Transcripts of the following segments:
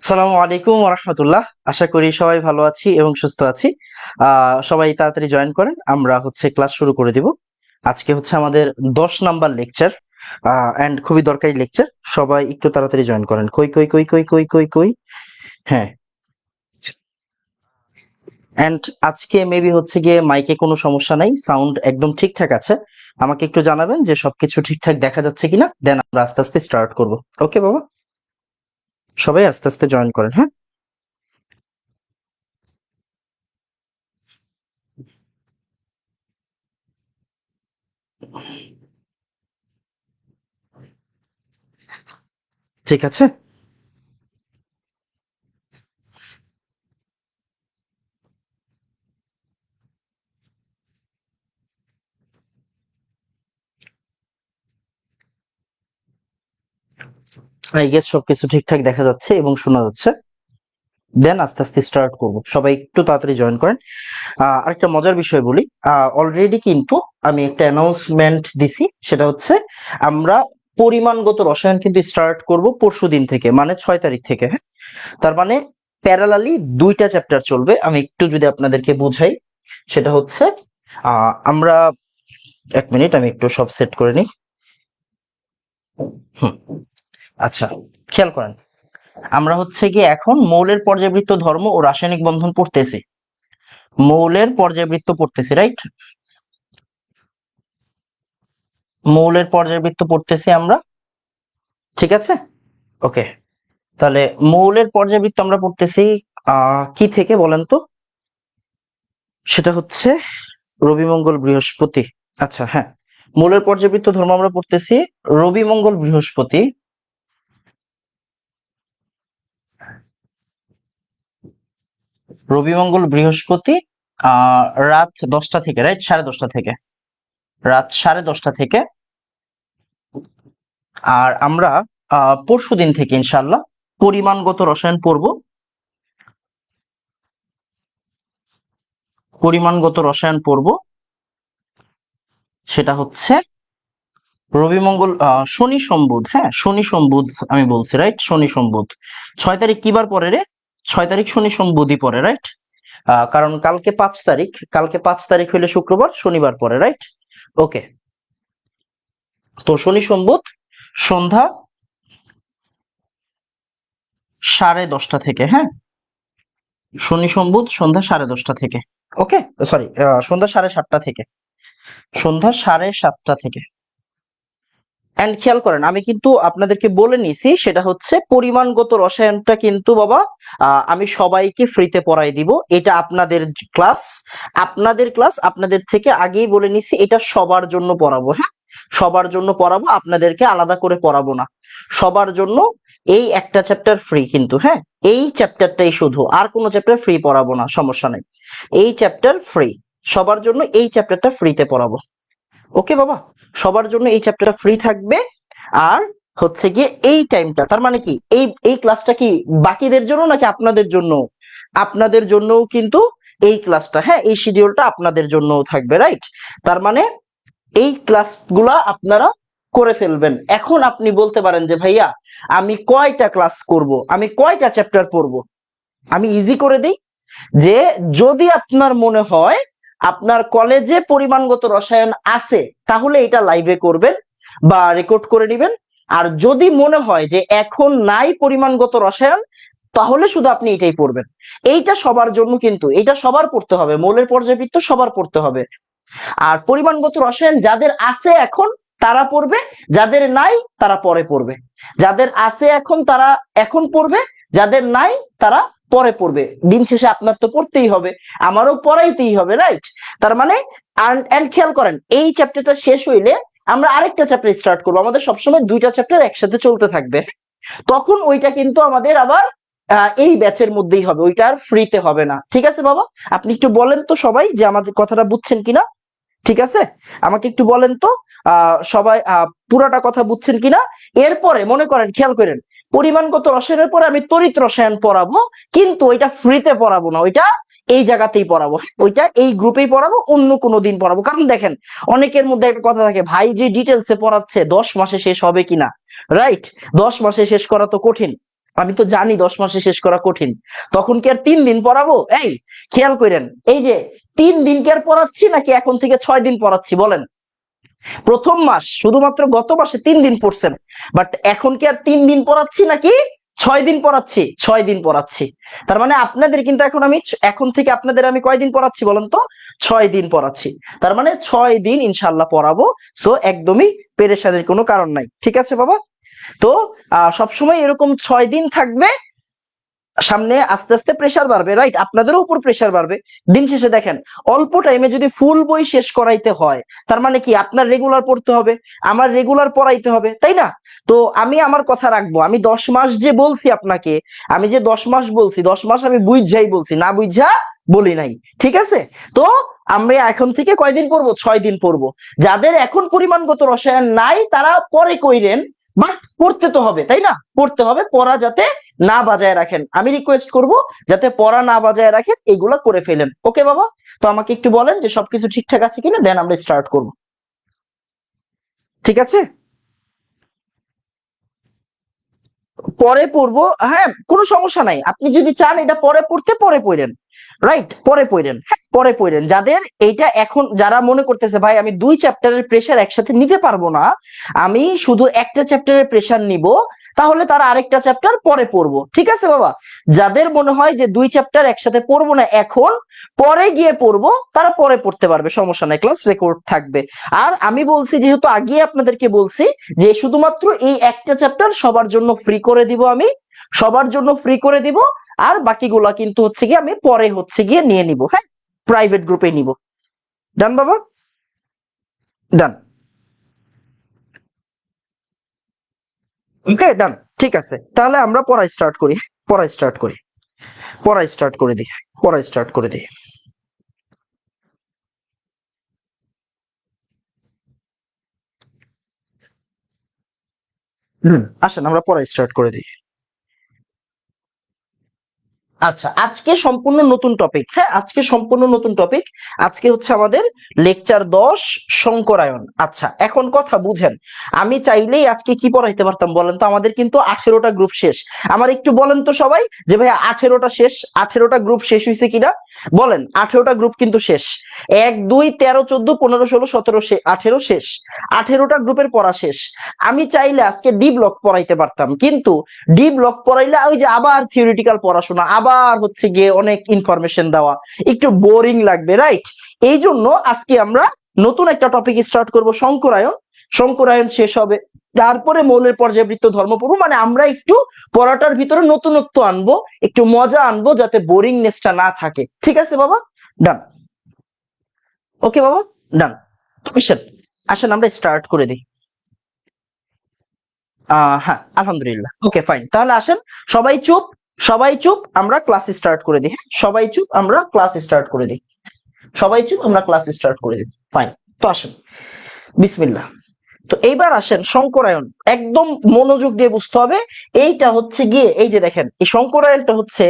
আসসালামু আলাইকুম ওয়া রাহমাতুল্লাহ। আশা করি সবাই ভালো আছি এবং সুস্থ আছি। সবাই তাড়াতাড়ি জয়েন করেন, আমরা ক্লাস শুরু করে দিব। আজকে আমাদের 10 নাম্বার লেকচার এন্ড খুবই দরকারি লেকচার। সবাই একটু তাড়াতাড়ি জয়েন করেন। কই কই কই কই কই কই কই হ্যাঁ। এন্ড আজকে মেবি গিয়ে মাইকে কোনো সমস্যা নাই, সাউন্ড একদম ঠিকঠাক আছে। আমাকে একটু জানাবেন যে সবকিছু ঠিকঠাক দেখা যাচ্ছে কিনা, দেন আমরা আস্তে আস্তে স্টার্ট করব। ওকে বাবা, সবাই আস্তে আস্তে জয়েন করেন। হ্যাঁ, ঠিক আছে। আই গেস সবকিছু ঠিকঠাক দেখা যাচ্ছে এবং শোনা যাচ্ছে। দেন আস্তে আস্তে স্টার্ট করব, সবাই একটু তাড়াতাড়ি জয়েন করেন। আরেকটা মজার বিষয় বলি, অলরেডি কিন্তু আমি একটা অ্যানাউন্সমেন্ট দিছি, সেটা আমরা পরিমাণগত রসায়ন কিন্তু স্টার্ট করব পরশু দিন থেকে, মানে 6 তারিখ থেকে। হ্যাঁ, তার মানে প্যারালালি 2টা চ্যাপ্টার চলবে। আমি একটু যদি আপনাদেরকে বুঝাই, সেটা আমরা 1 মিনিট, আমি একটু সব সেট করে নিই। হুম, আচ্ছা, খেয়াল করেন, আমরা গিয়ে এখন মৌলের পর্যায়বৃত্ত ধর্ম ও রাসায়নিক বন্ধন পড়তেছি। মৌলের পর্যায়বৃত্ত পড়তেছি, রাইট? মৌলের পর্যায়বৃত্ত পড়তেছি আমরা, ঠিক আছে। ওকে, তাহলে মৌলের পর্যায়বৃত্ত আমরা পড়তেছি কি থেকে বলেন তো? সেটা রবি মঙ্গল বৃহস্পতি। আচ্ছা, হ্যাঁ, মৌলের পর্যায়বৃত্ত ধর্ম আমরা পড়তেছি রবি মঙ্গল বৃহস্পতি। রবি মঙ্গল বৃহস্পতি রাত 10টা থেকে, রাইট? 10:30 থেকে, রাত 10:30 থেকে। আর আমরা পরশু দিন থেকে ইনশাআল্লাহ পরিমাণগত রসায়ন পড়ব। পরিমাণগত রসায়ন পড়ব, সেটা রবি মঙ্গল শনি সম্বুধ। হ্যাঁ, শনি সম্বুধ আমি বলছি, রাইট? শনি সম্বুধ 6 তারিখ কিবার পরে রে? 6 তারিখ শনি সম্বুধই পরে, রাইট? কারণ কালকে 5 তারিখ, কালকে 5 তারিখ হইলে শুক্রবার, শনিবার পরে, রাইট? ওকে, তো শনি সম্বুধ সন্ধ্যা 10:30 থেকে। হ্যাঁ, শনি সম্বুধ সন্ধ্যা 10:30 থেকে। ওকে, সরি, সন্ধ্যা 7:30 থেকে, সন্ধ্যা 7:30 থেকে। এন্ড খেয়াল করেন, আমি কিন্তু আপনাদেরকে বলে নিছি, সেটা পরিমাণগত রসায়নটা কিন্তু বাবা আমি সবাইকে ফ্রিতে পড়াই দিব। এটা আপনাদের ক্লাস, আপনাদের ক্লাস, আপনাদের থেকে আগেই বলে নিছি, এটা সবার জন্য পড়াবো। হ্যাঁ, সবার জন্য পড়াবো, আপনাদেরকে আলাদা করে পড়াবো না, সবার জন্য। এই একটা চ্যাপ্টার ফ্রি কিন্তু, হ্যাঁ, এই চ্যাপ্টারটাই শুধু, আর কোনো চ্যাপ্টার ফ্রি পড়াবো না, সমস্যা নেই। এই চ্যাপ্টার ফ্রি, সবার জন্য এই চ্যাপ্টারটা ফ্রিতে পড়াবো। ওকে বাবা, সবার জন্য এই চ্যাপ্টারটা ফ্রি থাকবে। আর গিয়ে এই টাইমটা, তার মানে কি, এই এই ক্লাসটা কি বাকিদের জন্য নাকি আপনাদের জন্য? আপনাদের জন্যও কিন্তু এই ক্লাসটা, হ্যাঁ, এই শিডিউলটা আপনাদের জন্যও থাকবে, রাইট? তার মানে এই ক্লাসগুলা আপনারা করে ফেলবেন। এখন আপনি বলতে পারেন যে ভাইয়া আমি কয়টা ক্লাস করব, আমি কয়টা চ্যাপ্টার পড়বো? আমি ইজি করে দিই, যে যদি আপনার মনে হয় আপনার কলেজে পরিমাণগত রসায়ন আছে, তাহলে এটা লাইভে করবেন বা রেকর্ড করে নেবেন। আর যদি মনে হয় যে এখন নাই পরিমাণগত রসায়ন, তাহলে শুধু আপনি এটাই পড়বেন। এইটা সবার জন্য কিন্তু, এটা সবার পড়তে হবে, মৌলের পর্যায়বৃত্ত সবার পড়তে হবে। আর পরিমাণগত রসায়ন যাদের আছে এখন তারা পড়বে, যাদের নাই তারা পরে পড়বে। যাদের আছে এখন তারা এখন পড়বে, যাদের নাই তারা পরে পড়বে। দিন শেষে আপনার তো পড়তেই হবে, আমারও পড়াইতেই হবে, রাইট? তার মানে এন্ড খেয়াল করেন, এই চ্যাপ্টারটা শেষ হইলে আমরা আরেকটা চ্যাপ্টার স্টার্ট করবো। আমাদের সবসময় 2টা চ্যাপ্টার একসাথে চলতে থাকবে। তখন ওইটা কিন্তু আমাদের আবার এই ব্যাচের মধ্যেই হবে, ওইটা আর ফ্রিতে হবে না। ঠিক আছে বাবা, আপনি একটু বলেন তো সবাই যে আমাদের কথাটা বুঝছেন কিনা। ঠিক আছে, আমাকে একটু বলেন তো সবাই পুরাটা কথা বুঝছেন কিনা। এরপরে মনে করেন, খেয়াল করেন, পরিমাণগত রসায়নের পরে আমি তড়িৎ রসায়ন পড়াবো, কিন্তু ওইটা ফ্রিতে পড়াবো না, ওইটা এই জায়গাতেই পড়াবো, ওইটা এই গ্রুপেই পড়াবো, অন্য কোনো দিন পড়াবো। কারণ দেখেন, অনেকের মধ্যে একটা কথা থাকে, ভাই যে ডিটেলসে পড়াচ্ছে 10 মাসে শেষ হবে কিনা, রাইট? 10 মাসে শেষ করা তো কঠিন। আমি তো জানি 10 মাসে শেষ করা কঠিন, তখন কি আর 3 দিন পড়াবো? এই খেয়াল করেন, এই যে 3 দিন কি আর পড়াচ্ছি নাকি এখন থেকে 6 দিন পড়াচ্ছি বলেন? প্রথম মাস শুধুমাত্র গত মাসে 3 দিন পড়ছেন, বাট এখন কি আর 3 দিন পড়াচ্ছি নাকি 6 দিন পড়াচ্ছি? 6 দিন পড়াচ্ছি। তার মানে আপনাদের কিন্তু এখন থেকে আপনাদের আমি কয়দিন পড়াচ্ছি বলেন তো? 6 দিন পড়াচ্ছি। তার মানে 6 দিন ইনশাআল্লাহ পড়াবো। সো একদমই পেরেশানির কোনো কারণ নাই, ঠিক আছে বাবা? তো সবসময় এরকম 6 দিন থাকবে, সামনে আস্তে আস্তে প্রেসার বাড়বে, রাইট? আপনাদেরও উপর প্রেসার বাড়বে। দিন শেষে দেখেন, অল্প টাইমে যদি ফুল বই শেষ করাইতে হয়, তার মানে কি আপনার রেগুলার পড়তে হবে, আমার রেগুলার পড়াইতে হবে, তাই না? তো আমি আমার কথা রাখবো, আমি 10 মাস যে বলছি আপনাকে, আমি যে 10 মাস বলছি, 10 মাস আমি বুঝাই বলছি, না বুঝা বলি নাই, ঠিক আছে? তো আমরা এখন থেকে কয়দিন পড়বো? 6 দিন পড়বো। যাদের এখন পরিমাণগত রসায়ন নাই তারা পরে কইরেন, বাট পড়তে তো হবে, তাই না? পড়তে হবে, পড়া যাতে না বাজায় রাখেন, আমি রিকোয়েস্ট করব যাতে পড়া না বাজায় রাখেন, এগুলা করে ফেলেন। ওকে বাবা? তো আমাকে একটু বলেন যে সবকিছু ঠিকঠাক আছে কিনা, দেন আমরা স্টার্ট করব। ঠিক আছে? পরে পড়বো, হ্যাঁ কোনো সমস্যা নাই, আপনি যদি চান এটা পরে পড়তে পরে পড়েন, রাইট? পরে পড়েন, হ্যাঁ পরে পড়েন। যাদের এইটা এখন, যারা মনে করতেছে ভাই আমি 2 চ্যাপ্টারের প্রেসার একসাথে নিতে পারবো না, আমি শুধু একটা চ্যাপ্টারের প্রেসার নিব, তাহলে তারা আরেকটা চ্যাপ্টার পরে পড়বো, ঠিক আছে বাবা? যাদের মনে হয় যে 2 চ্যাপ্টার একসাথে পড়বো না এখন, পরে গিয়ে পড়বো, তারা পরে পড়তে পারবে, সমস্যা নাই, ক্লাস রেকর্ড থাকবে। আর আমি বলছি, যেহেতু আগে আপনাদেরকে বলছি যে শুধুমাত্র এই একটা চ্যাপ্টার সবার জন্য ফ্রি করে দিব, আমি সবার জন্য ফ্রি করে দিব, আর বাকিগুলা কিন্তু হচ্ছে গিয়ে আমি পরে হচ্ছে গিয়ে নিয়ে নিব, হ্যাঁ প্রাইভেট গ্রুপে নিব। ডান বাবা? ডান। ওকে ডান। ঠিক আছে, তাহলে আমরা পড়া স্টার্ট করি, পড়া স্টার্ট করি, পড়া স্টার্ট করে দিই, পড়া স্টার্ট করে দিই। আসেন আমরা পড়া স্টার্ট করে দিই। আচ্ছা, আজকে সম্পূর্ণ নতুন টপিক, হ্যাঁ আজকে সম্পূর্ণ নতুন টপিক। আজকে হচ্ছে আমাদের লেকচার 10, শঙ্করায়ন। আচ্ছা এখন কথা বুঝেন, আমি চাইলেই আজকে কি পড়াইতে পারতাম বলেন তো? আমাদের কিন্তু 18টা গ্রুপ শেষ। আমার একটু বলেন তো সবাই যে ভাই 18টা শেষ, 18টা গ্রুপ শেষ হয়েছে কিনা বলেন? 18টা গ্রুপ কিন্তু শেষ। 1 2 13 14 15 16 17 18 শেষ, 18টা গ্রুপের পড়া শেষ। আমি চাইলে আজকে ডি ব্লক পড়াইতে পারতাম, কিন্তু ডি ব্লক পড়াইলে ওই যে আবার থিওরিটিক্যাল পড়াশোনা, আবার হচ্ছে গিয়ে অনেক ইনফরমেশন দেওয়া, একটু বোরিং লাগবে, রাইট? এই জন্য আজকে আমরা নতুন একটা টপিক স্টার্ট করব, শঙ্করায়ন। শঙ্করায়ন শেষ হবে, তারপরে মৌলের পর্যায়বৃত্ত ধর্ম পড়বো। মানে আমরা একটু পড়াটার ভিতরে নতুনত্ব আনবো, একটু মজা আনবো, যাতে বোরিংনেসটা না থাকে, ঠিক আছে বাবা? ডান। ওকে বাবা? ডান। আসেন, আসেন আমরা স্টার্ট করে দিই। হ্যাঁ আলহামদুলিল্লাহ, ওকে ফাইন, তাহলে আসেন সবাই চুপ, সবাই চুপ, আমরা ক্লাস স্টার্ট করে দিই, হ্যাঁ সবাই চুপ, আমরা ক্লাস স্টার্ট করে দিই, সবাই চুপ, আমরা ক্লাস স্টার্ট করে দিই, ফাইন। তো আসেন, বিসমিল্লাহ। তো এইবার আসেন শঙ্করায়ন, একদম মনোযোগ দিয়ে বুঝতে হবে। এইটা হচ্ছে গিয়ে, এই যে দেখেন, এই শঙ্করায়নটা হচ্ছে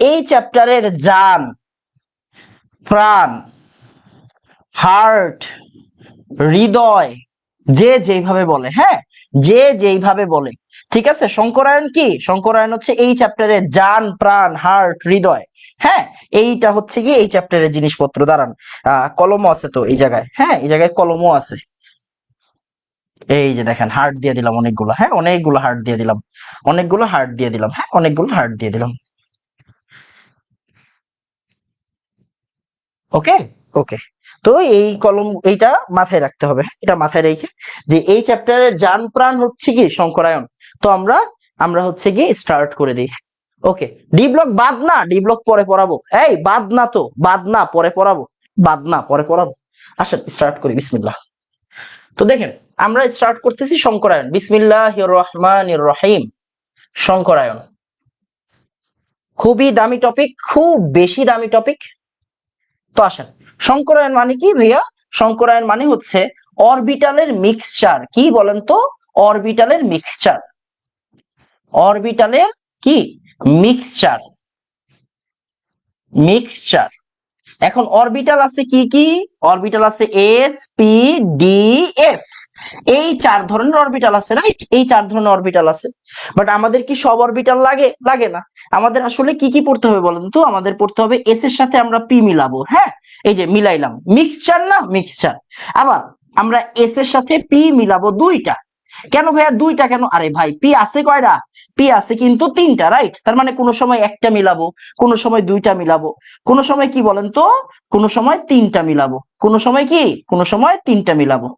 এই চ্যাপ্টারের জান, প্রাণ, হার্ট, হৃদয়, যে যেইভাবে বলে, হ্যাঁ যে যেইভাবে বলে, ঠিক আছে? শঙ্করায়ন কি? শঙ্করায়ন হচ্ছে এই চ্যাপ্টারের জান, প্রাণ, হার্ট, হৃদয়, হ্যাঁ এইটা হচ্ছে কি এই চ্যাপ্টারের জিনিসপত্র। দাঁড়ান, কলমও আছে তো এই জায়গায়, হ্যাঁ এই জায়গায় কলমও আছে। এই যে দেখেন, হার্ট দিয়ে দিলাম অনেকগুলো, হ্যাঁ অনেকগুলো হার্ট দিয়ে দিলাম, অনেকগুলো হার্ট দিয়ে দিলাম, হ্যাঁ অনেকগুলো হার্ট দিয়ে দিলাম। ওকে, ওকে। তো এই কলম, এইটা মাথায় রাখতে হবে, হ্যাঁ? এটা মাথায় রেখে যে এই চ্যাপ্টারের জান প্রাণ হচ্ছে কি শঙ্করায়ন। তো আমরা আমরা হচ্ছে কি স্টার্ট করে দিই। ওকে, ডি ব্লক বাদ না, ডি ব্লক পরে পড়াবো, এই বাদ না তো, বাদ না পরে পড়াবো, বাদ না পরে পড়াবো। আসেন স্টার্ট করি, বিসমিল্লাহ। তো দেখেন, আমরা স্টার্ট করতেছি শঙ্করায়ন, বিসমিল্লাহির রহমানির রহিম। শঙ্করায়ন খুবই দামি টপিক, খুব বেশি দামি টপিক। তো আসেন, শঙ্করায়ন মানে কি ভাইয়া? শঙ্করায়ন মানে হচ্ছে অরবিটালের মিক্সচার। কি বলেন তো? অরবিটালের মিক্সচার, অরবিটালের কি মিক্সচার, মিক্সচার। এখন অরবিটাল আছে কি কি? অরবিটাল আছে এস পি ডি এফ। এই 4 ধরনের অরবিটাল আছে, রাইট? এই 4 ধরনের অরবিটাল আছে। বাট আমাদের কি সব অরবিটাল লাগে? লাগে না। আমাদের আসলে কি কি পড়তে হবে বলেন তো? আমাদের পড়তে হবে এস এর সাথে আমরা পি মিলাবো, হ্যাঁ, এই যে মিলাইলাম, মিক্সচার না, মিক্সচার। আবার আমরা এস এর সাথে পি মিলাবো দুইটা। কেন ভাইয়া দুইটা কেন? আরে ভাই পি আছে কয়টা? পি আছে কিন্তু 3টা, রাইট? তার মানে কোনো সময় একটা মিলাবো, কোনো সময় দুইটা মিলাবো, কোনো সময় কি বলেন তো, কোনো সময় 3টা মিলাবো, কোনো সময় কি, কোনো সময় 3টা মিলাবো।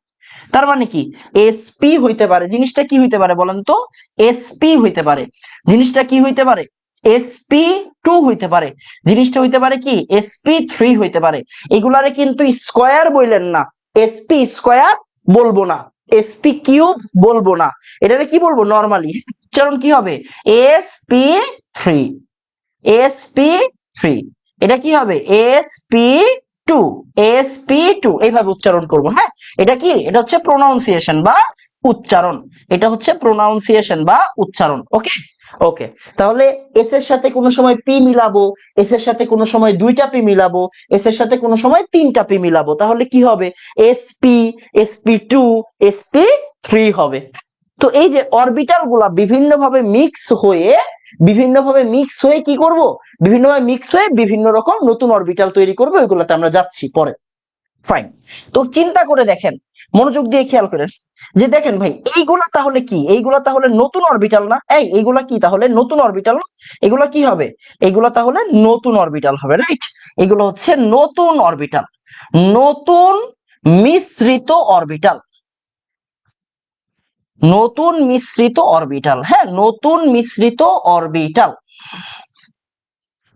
তার মানে কি এসপি হইতে পারে, জিনিসটা কি হইতে পারে বলেন তো? এসপি হইতে পারে, জিনিসটা কি হইতে পারে? এসপি টু হইতে পারে, জিনিসটা হইতে পারে কি এসপি থ্রি হইতে পারে। এগুলারে কিন্তু স্কোয়ার বললেন না, এসপি স্কোয়ার বলবো না, এসপি কিউব বলবো না, এটারে কি বলবো নরমালি উচ্চারণ কি হবে? SP three, SP three. এটা কি হবে? এসপি টু, এসপি টু, এইভাবে উচ্চারণ করব, হ্যাঁ। এটা কি? এটা হচ্ছে প্রোনাউন্সিয়েশন বা উচ্চারণ, এটা হচ্ছে প্রোনাউন্সিয়েশন বা উচ্চারণ। ওকে, ওকে। তাহলে এস এর সাথে কোনো সময় পি মিলাবো, এস এর সাথে কোনো সময় দুইটা পি মিলাবো, এস এর সাথে কোনো সময় 3টা পি মিলাবো, তাহলে কি হবে? SP, SP two, SP three হবে। তো এই যে অরবিটাল গুলা বিভিন্নভাবে মিক্স হয়ে কি করব? বিভিন্নভাবে মিক্স হয়ে বিভিন্ন রকম নতুন অরবিটাল তৈরি করবো, ওইগুলোতে আমরা যাচ্ছি পরে। ফাইন। তো চিন্তা করে দেখেন, মনোযোগ দিয়ে খেয়াল করেন, যে দেখেন ভাই এইগুলা তাহলে কি? এইগুলা তাহলে নতুন অরবিটাল না? এইগুলা কি তাহলে নতুন অরবিটাল না? এগুলা কি হবে? এগুলা তাহলে নতুন অরবিটাল হবে, রাইট? এগুলো হচ্ছে নতুন অরবিটাল, নতুন মিশ্রিত অরবিটাল, নতুন মিশ্রিত অরবিটাল, হ্যাঁ, নতুন মিশ্রিত অরবিটাল,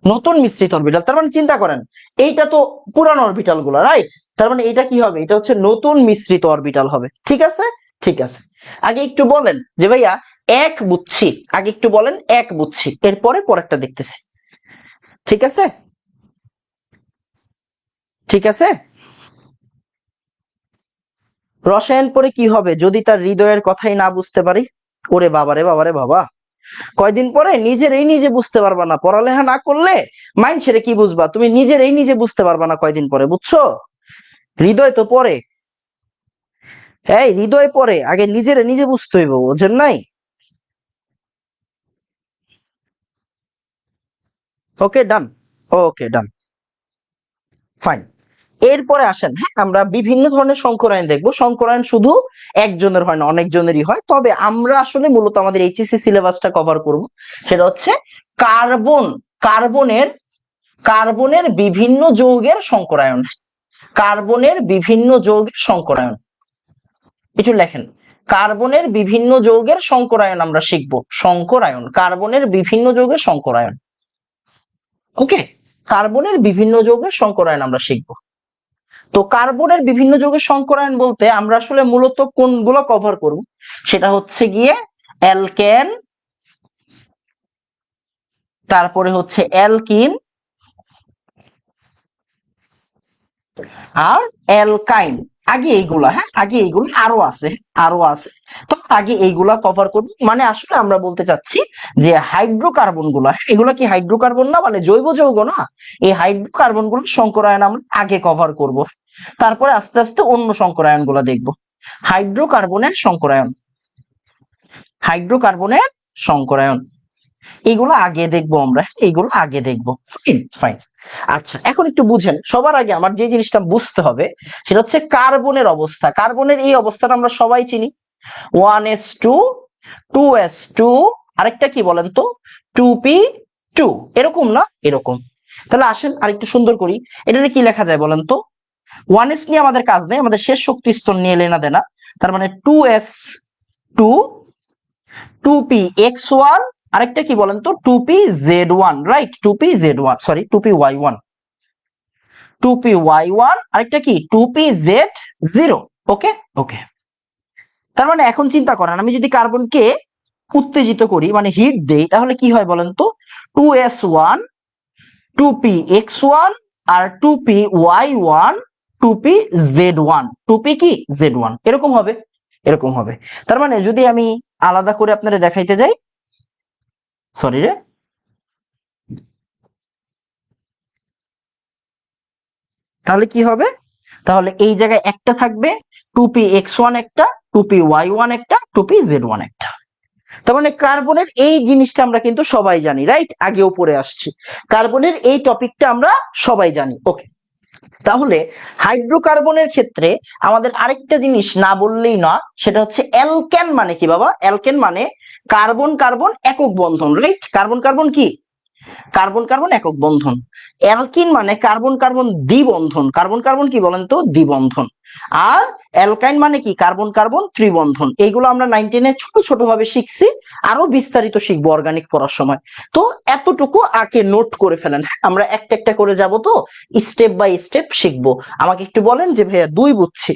নতুন মিশ্রিত অরবিটাল। তার মানে চিন্তা করেন, এইটা তো পুরানো অরবিটাল গুলা, রাইট? তার মানে এটা কি হবে? এটা হচ্ছে নতুন মিশ্রিত অরবিটাল হবে। ঠিক আছে, ঠিক আছে। আগে একটু বলেন যে ভাইয়া এক বুঝছি, আগে একটু বলেন এক বুঝছি, এরপরে পরেরটা দেখতেছি। ঠিক আছে, ঠিক আছে। রসায়ন পরে কি হবে যদি তার হৃদয়ের কথাই না বুঝতে পারি? ওরে বাবারে বাবারে বাবা, কয়দিন পরে নিজেরই নিজে বুঝতে পারবা না, পড়ালেখা না করলে মাইন্ড ছেড়ে কি বুঝবা? তুমি নিজেরই নিজে বুঝতে পারবা না কয়দিন পরে, বুঝছো? হৃদয় তো পরে, এই হৃদয় পরে, আগে নিজের নিজে বুঝতে হইব, বুঝেন নাই? ওকে ডান, ওকে ডান, ফাইন। এরপরে আসেন, হ্যাঁ, আমরা বিভিন্ন ধরনের সংকরায়ন দেখবো। সংকরায়ন শুধু একজনের হয় না, অনেকজনেরই হয়, তবে আমরা আসলে মূলত আমাদের এইচএসসি সিলেবাসটা কভার করব। সেটা হচ্ছে কার্বন, কার্বনের, কার্বনের বিভিন্ন যৌগের সংকরায়ন, কার্বনের বিভিন্ন যৌগের সংকরায়ন। একটু লেখেন, কার্বনের বিভিন্ন যৌগের সংকরায়ন আমরা শিখব। সংকরায়ন, কার্বনের বিভিন্ন যৌগের সংকরায়ন। ওকে, কার্বনের বিভিন্ন যৌগের সংকরায়ন আমরা শিখব। তো কার্বনের বিভিন্ন যৌগের সংকরায়ন বলতে আমরা আসলে মূলত কোনগুলো কভার করব? সেটা হচ্ছে গিয়ে অ্যালকেন, তারপরে হচ্ছে অ্যালকিন আর অ্যালকাইন। আগে এইগুলা, হ্যাঁ, আগে এইগুলো, আরো আছে, আরো আছে। তো আগে এইগুলা কভার করব। মানে আসলে আমরা বলতে চাচ্ছি যে হাইড্রোকার্বন গুলা, এগুলা কি হাইড্রোকার্বন না, মানে জৈব যৌগ না? এই হাইড্রোকার্বন গুলো সংকরায়ন আমরা আগে কভার করব, তারপরে আস্তে আস্তে অন্য সংকরায়ন গুলা দেখবো। হাইড্রোকার্বনের সংকরায়ন, হাইড্রোকার্বনের সংকরায়ন, এগুলো আগে দেখবো আমরা, এইগুলো আগে দেখবো। Fine, fine. আচ্ছা, এখন একটু বুঝেন, সবার আগে আমার যে জিনিসটা বুঝতে হবে সেটা হচ্ছে কার্বনের অবস্থা। কার্বনের এই অবস্থাটা আমরা সবাই চিনি, 1s2, 2s2, আরেকটা কি বলেন তো, 2p2, এরকম না? এরকম। তাহলে আসেন আরেকটু সুন্দর করি, এটাতে কি লেখা যায় বলেন তো? 1s নিয়ে আমাদের কাজ নেই, আমাদের শেষ শক্তি স্তর নিয়ে লেনা দেনা। তার মানে 2s2, 2px1, আরেকটা কি বলেন তো, 2pz1, right? 2pz1, sorry 2py1, 2py1, আরেকটা কি 2pz0। ওকে, ওকে। তার মানে এখন চিন্তা করেন, আমি যদি কার্বনকে উত্তেজিত করি, মানে হিট দেই, তাহলে কি হয় বলেন তো? 2s1, 2px1 আর 2py1, 2pz1, 2p কি z1, এরকম হবে, এরকম হবে। তার মানে যদি আমি আলাদা করে আপনারা দেখাইতে যাই, সরি রে, তাহলে কি হবে? তাহলে এই জায়গায় একটা থাকবে, 2p(x1) একটা, 2p(y1) একটা, 2p(z1) একটা। তার মানে কার্বনের এই জিনিসটা আমরা কিন্তু সবাই জানি, রাইট? আগেও পড়ে আসছি, কার্বনের এই টপিকটা আমরা সবাই জানি। ওকে, তাহলে হাইড্রোকার্বনের ক্ষেত্রে আমাদের আরেকটা জিনিস না বললেই না, সেটা হচ্ছে অ্যালকেন মানে কি বাবা? অ্যালকেন মানে কার্বন কার্বন একক বন্ধন, রাইট? কার্বন কার্বন কি? কার্বন কার্বন একক বন্ধন। অ্যালকিন মানে কার্বন কার্বন দ্বিবন্ধন। কার্বন কার্বন কি বলেন তো? দ্বিবন্ধন। আর অ্যালকাইন মানে কি? কার্বন কার্বন ত্রিবন্ধন। এইগুলো আমরা 9-10 ছোট ছোট ভাবে শিখছি, আরো বিস্তারিত শিখবো অর্গানিক পড়ার সময়। তো এতটুকু আগে নোট করে ফেলেন, আমরা একটা একটা করে যাব, তো স্টেপ বাই স্টেপ শিখবো। আমাকে একটু বলেন যে ভাইয়া 2 বুঝছি,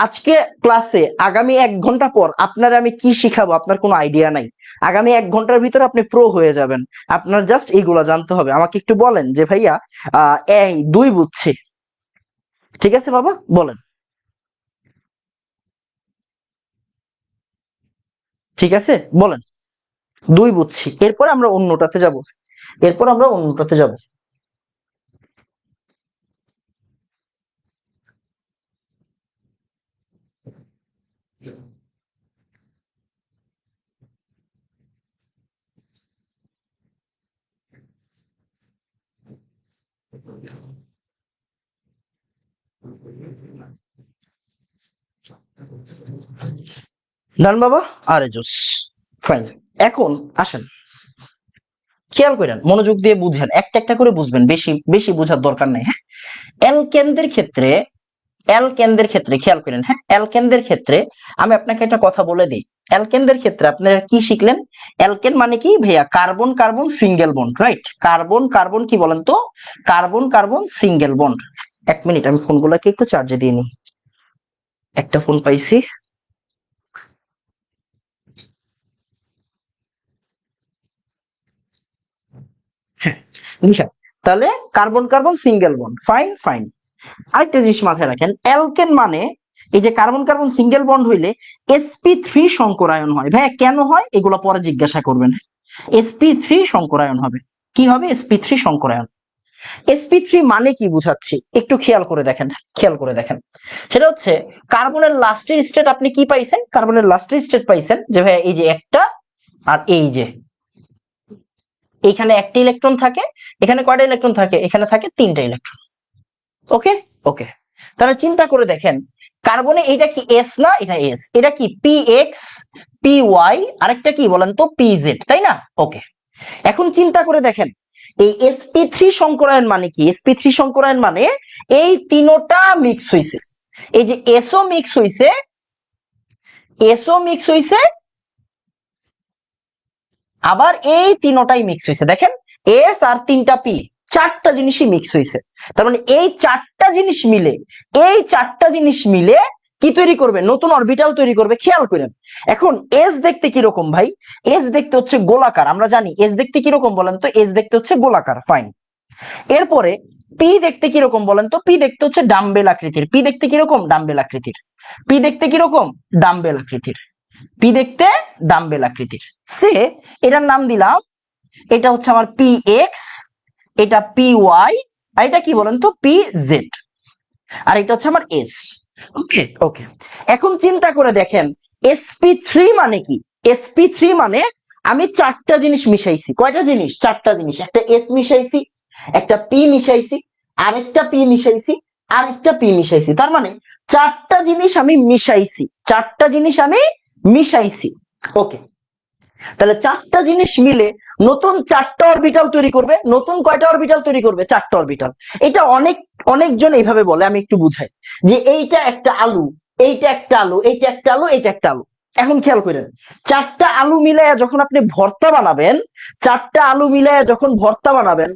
আজকে ক্লাসে আগামী 1 ঘন্টা পর আপনার আমি কি শিখাবো আপনার কোনো আইডিয়া নাই। আগামী 1 ঘন্টার ভিতরে আপনি প্রো হয়ে যাবেন, আপনার জাস্ট এইগুলা জানতে হবে। আমাকে একটু বলেন যে ভাইয়া এই 2 বুঝছি, ঠিক আছে বাবা? বলেন। ঠিক আছে, বলেন 2 বুঝছি, এরপর আমরা অন্যটাতে যাব, এরপর আমরা অন্যটাতে যাব। ডান বাবা, আরে জোস, ফাইন। এখন আসেন, খেয়াল করেন, মনোযোগ দিয়ে বুঝেন, একটা একটা করে বুঝবেন, বেশি বেশি বোঝার দরকার নেই, হ্যাঁ? অ্যালকেনদের ক্ষেত্রে, অ্যালকেনদের ক্ষেত্রে খেয়াল করেন, হ্যাঁ? অ্যালকেনদের ক্ষেত্রে আমি আপনাকে একটা কথা বলে দিই। অ্যালকেনদের ক্ষেত্রে আপনারা কি শিখলেন? অ্যালকেন মানে কি ভাইয়া? Carbon carbon single bond, right? Carbon carbon কি বলেন তো? Carbon carbon single bond. 1 minute, আমি ফোনগুলোকে একটু চার্জে দিয়ে নিই। একটা ফোন পাইছি। হ্যাঁ, নিশা। তাহলে carbon carbon single bond, fine fine. আরেকটা জিনিস মাথায় রাখেন, অ্যালকেন মানে এই যে কার্বন কার্বন সিঙ্গেল বন্ড হইলে sp3 সংকরায়ন হয়। ভাইয়া কেন হয় এগুলো পরে জিজ্ঞাসা করবেন। sp3 সংকরায়ন হবে। কি হবে? sp3 সংকরায়ন। sp3 মানে কি বুঝাচ্ছি, একটু খেয়াল করে দেখেন, খেয়াল করে দেখেন। সেটা হচ্ছে কার্বনের লাস্টের স্টেট আপনি কি পাইছেন? কার্বনের লাস্টের স্টেট পাইছেন যে ভাইয়া এই যে একটা, আর এই যে এখানে একটা ইলেকট্রন থাকে, এখানে কয়টা ইলেকট্রন থাকে? এখানে থাকে 3টা ইলেকট্রন। ওকে, ওকে। তাহলে চিন্তা করে দেখেন, কার্বনে এটা কি এস না? এটা এস। এটা কি পি এক্স, পি ওয়াই, আরেকটা কি বলেন তো? পি জেড, তাই না? ওকে। এখন চিন্তা করে দেখেন, এই sp3 সংকরায়ন মানে কি? sp3 সংকরায়ন মানে এই তিনটা মিক্স হইছে, এই যে এসও মিক্স হইছে, এসও মিক্স হইছে, আবার এই তিনটাই মিক্স হইছে। দেখেন, এস আর 3টা পি, 4টা জিনিসই মিক্স হইছে। তার মানে এই 4টা জিনিস মিলে, এই 4টা জিনিস মিলে কি তৈরি করবে? নতুন অরবিটাল তৈরি করবে। খেয়াল করেন, এখন এস দেখতে কিরকম ভাই? এস দেখতে হচ্ছে গোলাকার, আমরা জানি এস দেখতে কিরকম বলেন তো? এস দেখতে হচ্ছে গোলাকার, ফাইন। এরপরে পি দেখতে কিরকম বলেন তো? পি দেখতে হচ্ছে ডাম্বেল আকৃতির। পি দেখতে কিরকম? ডাম্বেল আকৃতির। পি দেখতে কিরকম? ডাম্বেল আকৃতির। পি দেখতে ডাম্বেল আকৃতির। সে এটার নাম দিলাম, এটা হচ্ছে আমার পি এক্স, এটা পি ওয়াই, আর এটা কি বলেন তো? পি জেড, আর এটা হচ্ছে আমার এস। ওকে, ওকে। এখন চিন্তা করে দেখেন, sp3 মানে কি? sp3 মানে আমি 4টা জিনিস মিশাইছি। কয়টা জিনিস? 4টা জিনিস। একটা এস মিশাইছি, একটা পি মিশাইছি, আরেকটা পি মিশাইছি, আরেকটা পি মিশাইছি। তার মানে 4টা জিনিস আমি মিশাইছি, 4টা জিনিস আমি মিশাইছি। ওকে, তাহলে 4টা জিনিস মিলে নতুন 4টা অরবিটাল তৈরি করবে। নতুন কয়টা অরবিটাল তৈরি করবে? 4টা অরবিটাল। এটা অনেক অনেকজন এইভাবে বলে, আমি একটু বুঝাই, যে এইটা একটা আলু, এইটা একটা আলু, এইটা একটা আলু, এইটা একটা আলু। এখন খেয়াল করেন, 4টা আলু মিলাইয়া যখন আপনি ভর্তা বানাবেন, 4টা আলু মিলাইয়া যখন ভর্তা বানাবেন,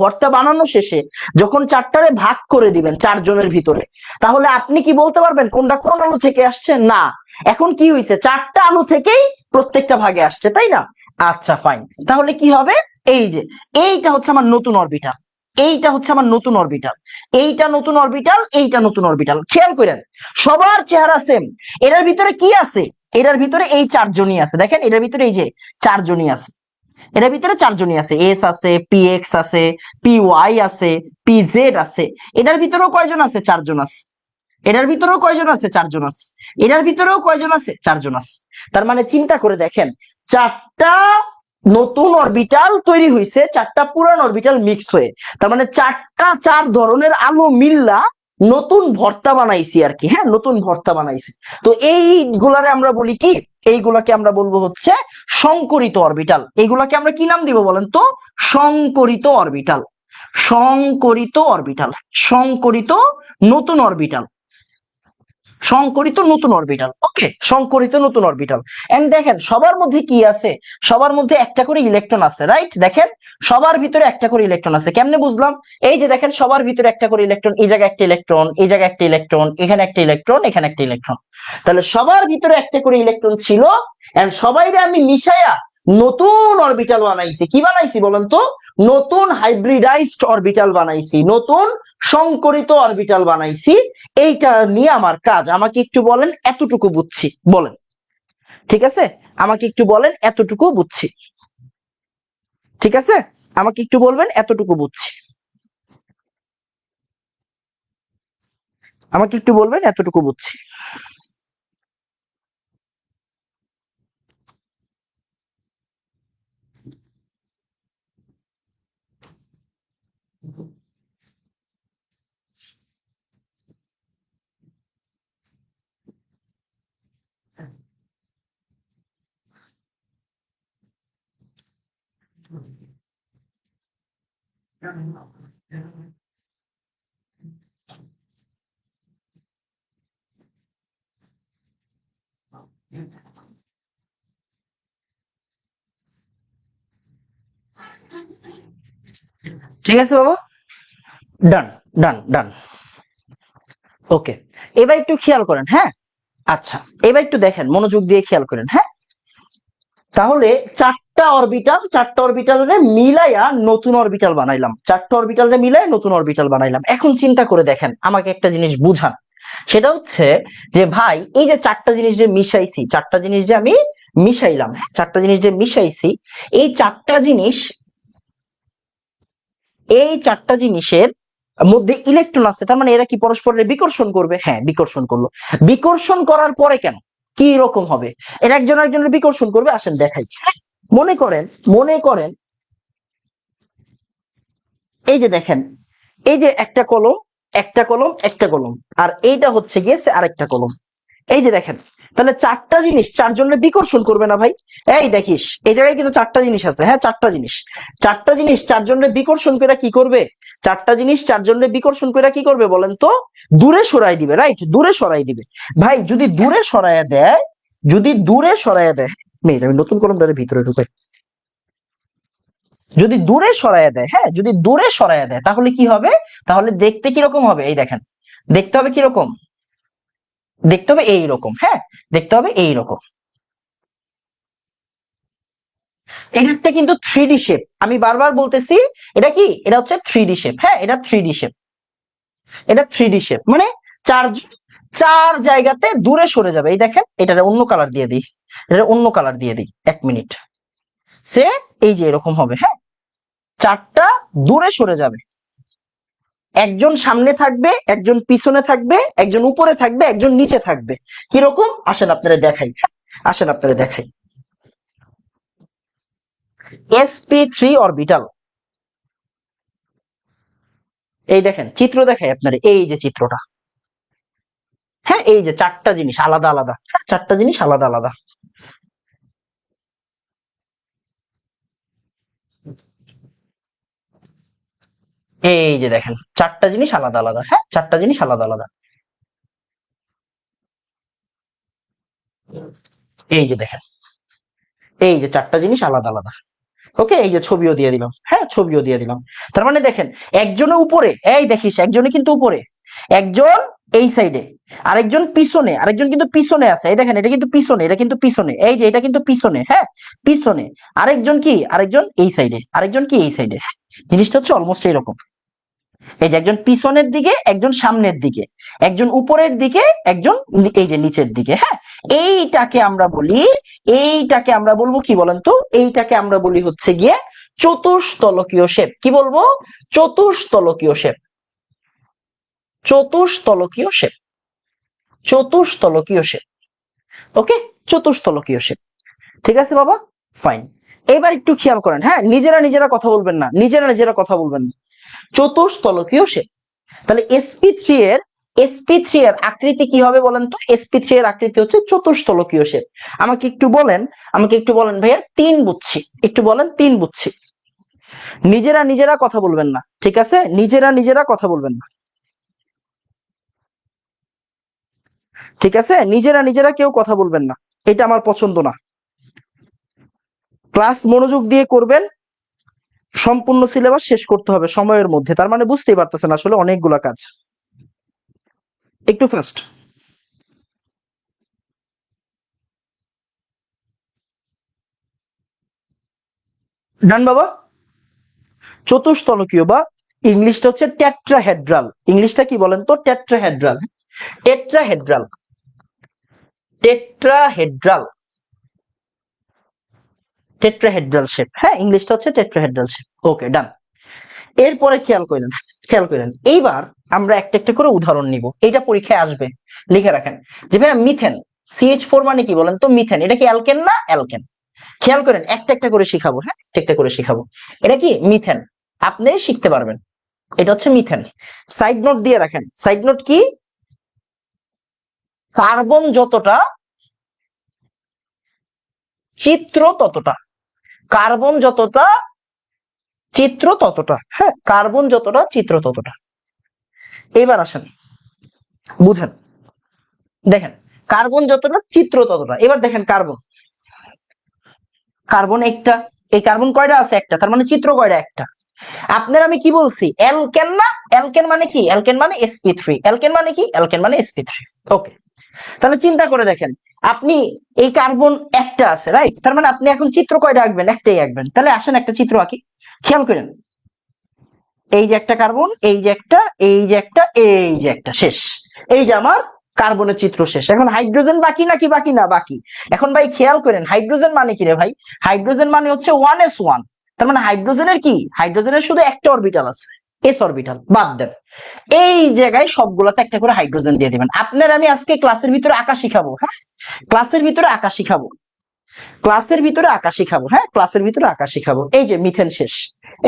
ভর্তা বানানো শেষে যখন 4টারে ভাগ করে দিবেন 4 জনের ভিতরে, তাহলে আপনি কি বলতে পারবেন কোনটা কোন আলু থেকে আসছে? না। এখন কি হয়েছে? 4টা আলু থেকেই প্রত্যেকটা ভাগে আসছে, তাই না? আচ্ছা, ফাইন। তাহলে কি হবে? এই যে এইটা হচ্ছে আমার নতুন অরবিটাল, এইটা হচ্ছে আমার নতুন অরবিটাল, এইটা নতুন অরবিটাল, এইটা নতুন অরবিটাল। খেয়াল করেন, সবার চেহারা সেম। এটার ভিতরে কি আছে? এটার ভিতরে এই 4 জনই আছে। দেখেন, এটার ভিতরে এই যে 4 জনই আছে। এটার ভিতরে চারজনই আছে, এস আছে, পি এক্স আছে, পি ওয়াই আছে, পি জেড আছে। এটার ভিতরেও কয়জন আছে? চারজন আছে। এটার ভিতরেও কয়জন আছে? চারজন আছে। এটার ভিতরেও কয়জন আছে? চারজন আছে। তার মানে চিন্তা করে দেখেন, চারটা নতুন অরবিটাল তৈরি হয়েছে, চারটা পুরান অরবিটাল মিক্স হয়ে। তার মানে চারটা চার ধরনের আলো মিল্লা নতুন ভর্তা বানাইছি আর কি। হ্যাঁ, নতুন ভর্তা বানাইছি। তো এইগুলারে আমরা বলি কি? এইগুলাকে আমরা বলবো হচ্ছে সংকরিত অরবিটাল। এইগুলাকে আমরা কি নাম দিব বলেন তো? সংকরিত অরবিটাল। সংকরিত অরবিটাল, সংকরিত নতুন অরবিটাল, সংকরিত নতুন অরবিটাল। ওকে, সংকরিত নতুন অরবিটাল। এন্ড দেখেন সবার মধ্যে কি আছে? সবার মধ্যে একটা করে ইলেকট্রন আছে, রাইট? দেখেন সবার ভিতরে একটা করে ইলেকট্রন আছে। কেমনে বুঝলাম? এই যে দেখেন সবার ভিতরে একটা করে ইলেকট্রন, এই জায়গায় একটা ইলেকট্রন, এই জায়গায় একটা ইলেকট্রন, এখানে একটা ইলেকট্রন, এখানে একটা ইলেকট্রন। তাহলে সবার ভিতরে একটা করে ইলেকট্রন ছিল, এন্ড সবাইরে আমি মিশাইয়া নতুন অরবিটাল বানাইছি। কি বানাইছি বলেন তো? নতুন হাইব্রিডাইজড অরবিটাল বানাইছি, নতুন সংকরিত অরবিটাল বানাইছি। এইটা নিয়ে আমার কাজ। আমাকে একটু বলেন এতটুকু বুঝছি, বলেন। ঠিক আছে, আমাকে একটু বলেন এতটুকু বুঝছি। ঠিক আছে, আমাকে একটু বলবেন এতটুকু বুঝছি। আমাকে একটু বলবেন এতটুকু বুঝছি। ঠিক আছে বাবা, ডান, ডান, ডান। ওকে, এবার একটু খেয়াল করেন। হ্যাঁ, আচ্ছা, এবার একটু দেখেন, মনোযোগ দিয়ে খেয়াল করেন। হ্যাঁ, তাহলে চারটা অরবিটাল, চারটা অরবিটালে মিলাইয়া নতুন অরবিটাল বানাইলাম, চারটা অরবিটালে মিলাই নতুন অরবিটাল বানাইলাম। এখন চিন্তা করে দেখেন, আমাকে একটা জিনিস বুঝান। সেটা হচ্ছে যে ভাই, এই যে চারটা জিনিস যে মিশাইছি, চারটা জিনিস যে আমি মিশাইলাম, চারটা জিনিস যে মিশাইছি, এই চারটা জিনিস, এই চারটা জিনিসের মধ্যে ইলেকট্রন আছে। তার মানে এরা কি পরস্পরের বিকর্ষণ করবে? হ্যাঁ, বিকর্ষণ করলো। বিকর্ষণ করার পরে কেন, কি রকম হবে? এরা একজন একজনের বিকর্ষণ করবে। আসেন দেখাই। মনে করেন, মনে করেন এই যে দেখেন, এই যে একটা কলম, একটা কলম, একটা কলম, আর এইটা হচ্ছে গিয়েছে আরেকটা কলম। এই যে দেখেন, তাহলে চারটা জিনিস চারজনের বিকর্ষণ করবে না ভাই? এই দেখিস, এই জায়গায় কিন্তু চারটা জিনিস আছে। হ্যাঁ, চারটা জিনিস, চারটা জিনিস চারজনের বিকর্ষণ করে কি করবে? চারটা জিনিস চারজনের বিকর্ষণ করে কি করবে বলেন তো? দূরে সরাই দিবে, রাইট? দূরে সরাই দিবে। ভাই যদি দূরে সরাইয়া দেয়, যদি দূরে সরাইয়া দেয়, মিনিট আমি নতুন কলমটারে ভিতরে ঢুকাই। যদি দূরে সরাইয়া দেয়, হ্যাঁ, যদি দূরে সরাইয়া দেয়, তাহলে কি হবে? তাহলে দেখতে কিরকম হবে? এই দেখেন, দেখতে হবে কিরকম? দেখতে হবে এইরকম। হ্যাঁ, দেখতে হবে এইরকম। এটা একটা কিন্তু 3D শেপ। আমি বারবার বলতেছি, এটা কি? এটা হচ্ছে 3D শেপ। হ্যাঁ, এটা 3D শেপ। এটা 3D শেপ মানে চার, চার জায়গাতে দূরে সরে যাবে। এই দেখেন, এটা অন্য কালার দিয়ে দিই, এটা অন্য কালার দিয়ে দিই, 1 মিনিট। সে এই যে এরকম হবে। হ্যাঁ, চারটা দূরে সরে যাবে। একজন সামনে থাকবে, একজন পিছনে থাকবে, একজন উপরে থাকবে, একজন নিচে থাকবে। কিরকম? আসেন আপনারা দেখাই, আসেন আপনারা দেখাই। sp3 অরবিটাল, এই দেখেন চিত্র দেখাই আপনার, এই যে চিত্রটা। হ্যাঁ, এই যে চারটা জিনিস আলাদা আলাদা। হ্যাঁ, চারটা জিনিস আলাদা আলাদা। এই যে দেখেন চারটা জিনিস আলাদা আলাদা। হ্যাঁ, চারটা জিনিস আলাদা আলাদা। এই যে দেখেন, এই যে চারটা জিনিস আলাদা আলাদা। ওকে, এই যে ছবিও দিয়ে দিলাম। হ্যাঁ, ছবিও দিয়ে দিলাম। তার মানে দেখেন, একজনে উপরে, এই দেখিস একজনে কিন্তু উপরে, একজন এই সাইডে, আরেকজন পিছনে, আরেকজন কিন্তু পিছনে আছে। এই দেখেন, এটা কিন্তু পিছনে, এটা কিন্তু পিছনে, এই যে এটা কিন্তু পিছনে। হ্যাঁ, পিছনে আরেকজন কি, আরেকজন এই সাইডে, আরেকজন কি এই সাইডে। জিনিসটা হচ্ছে অলমোস্ট এইরকম। এই যে একজন পিছনের দিকে, একজন সামনের দিকে, একজন উপরের দিকে, একজন এই যে নিচের দিকে। হ্যাঁ, এইটাকে আমরা বলি, এইটাকে আমরা বলবো কি বলেন তো, এইটাকে আমরা বলি হচ্ছে গিয়ে চতুস্তলকীয় শেপ। কি বলবো? চতুস্তলকীয় শেপ, চতুস্তলকীয় শেপ, চতুস্তলকীয় শেপ। ওকে, চতুস্তলকীয় শেপ। ঠিক আছে বাবা, ফাইন। এবার একটু খেয়াল করেন, হ্যাঁ, নিজেরা নিজেরা কথা বলবেন না, নিজেরা নিজেরা কথা বলবেন না। চতুস্তলকীয় শেপ, তাহলে sp3 এর আকৃতি কি হবে বলেন তো? sp3 এর আকৃতি হচ্ছে চতুস্তলকীয় শেপ। আমাকে একটু বলেন, আমাকে একটু বলেন ভাইয়া, 3 বুঝছি, একটু বলেন 3 বুঝছি। নিজেরা নিজেরা কথা বলবেন না, ঠিক আছে? নিজেরা নিজেরা কথা বলবেন না, ঠিক আছে? নিজেরা নিজেরা কেউ কথা বলবেন না, এটা আমার পছন্দ না। ক্লাস মনোযোগ দিয়ে করবেন, সম্পূর্ণ সিলেবাস শেষ করতে হবে সময়ের মধ্যে। তার মানে বুঝতেই পারতেছেন আসলে অনেকগুলা কাজ, একটু ফাস্ট। ডান বাবা? চতুস্তলকীয় বা ইংলিশটা হচ্ছে টেট্রাহেড্রাল। ইংলিশটা কি বলেন তো? Tetrahedral, tetrahedral, tetrahedral, tetrahedral shape. হ্যাঁ, ইংলিশটা হচ্ছে টেট্রাহেড্রাল শেপ। ওকে, ডান। এরপরে খেয়াল করেন, খেয়াল করেন, এইবার আমরা একটা একটা করে উদাহরণ নিব, এটা পরীক্ষায় আসবে, লিখে রাখেন। যে ভাই মিথেন, CH4 মানে কি বলেন তো? মিথেন, এটা কি অ্যালকেন না অ্যালকেন? খেয়াল করেন, একটা একটা করে শিখাবো, হ্যাঁ, একটা একটা করে শিখাবো। এটা কি মিথেন, আপনি শিখতে পারবেন। এটা হচ্ছে মিথেন। সাইড নোট দিয়ে রাখেন, সাইড নোট কি? কার্বন যতটা, চিত্র ততটা, কার্বন যতটা, চিত্র ততটা। হ্যাঁ, কার্বন যতটা, চিত্র ততটা। এবার আসেন, বুঝেন, দেখেন, কার্বন যতটা, চিত্র ততটা। এবার দেখেন কার্বন, কার্বন একটা, এই কার্বন কয়টা আছে? একটা, তার মানে চিত্র কয়টা? একটা। আপনার আমি কি বলছি? অ্যালকেন না? অ্যালকেন মানে কি? অ্যালকেন মানে sp3। অ্যালকেন মানে কি? অ্যালকেন মানে sp3। ওকে, তাহলে চিন্তা করে দেখেন, আপনি এই কার্বন একটা আছে, রাইট? তার মানে আপনি এখন চিত্র কয়টা আঁকবেন? একটাই আঁকবেন। তাহলে আসেন একটা চিত্র আঁকি, খেয়াল করেন। এই যে একটা কার্বন, এই যে একটা, এই যে একটা, এই যে একটা, শেষ। এই যে আমার কার্বনের চিত্র শেষ। এখন হাইড্রোজেন বাকি নাকি বাকি না? বাকি। এখন ভাই খেয়াল করেন, হাইড্রোজেন মানে কি রে ভাই? হাইড্রোজেন মানে হচ্ছে 1s1। তার মানে হাইড্রোজেনের কি? হাইড্রোজেনের শুধু একটা অরবিটাল আছে, এস অরবিটাল, বাদ দেন। এই জায়গায় সবগুলাতে একটা করে হাইড্রোজেন দিয়ে দিবেন। আপনার আমি আজকে ক্লাসের ভিতরে আঁকা শিখাবো, হ্যাঁ, ক্লাসের ভিতরে আঁকা শিখাবো, ক্লাসের ভিতরে আঁকা শিখাবো, হ্যাঁ, ক্লাসের ভিতরে আঁকা শিখাবো। এই যে মিথেন শেষ,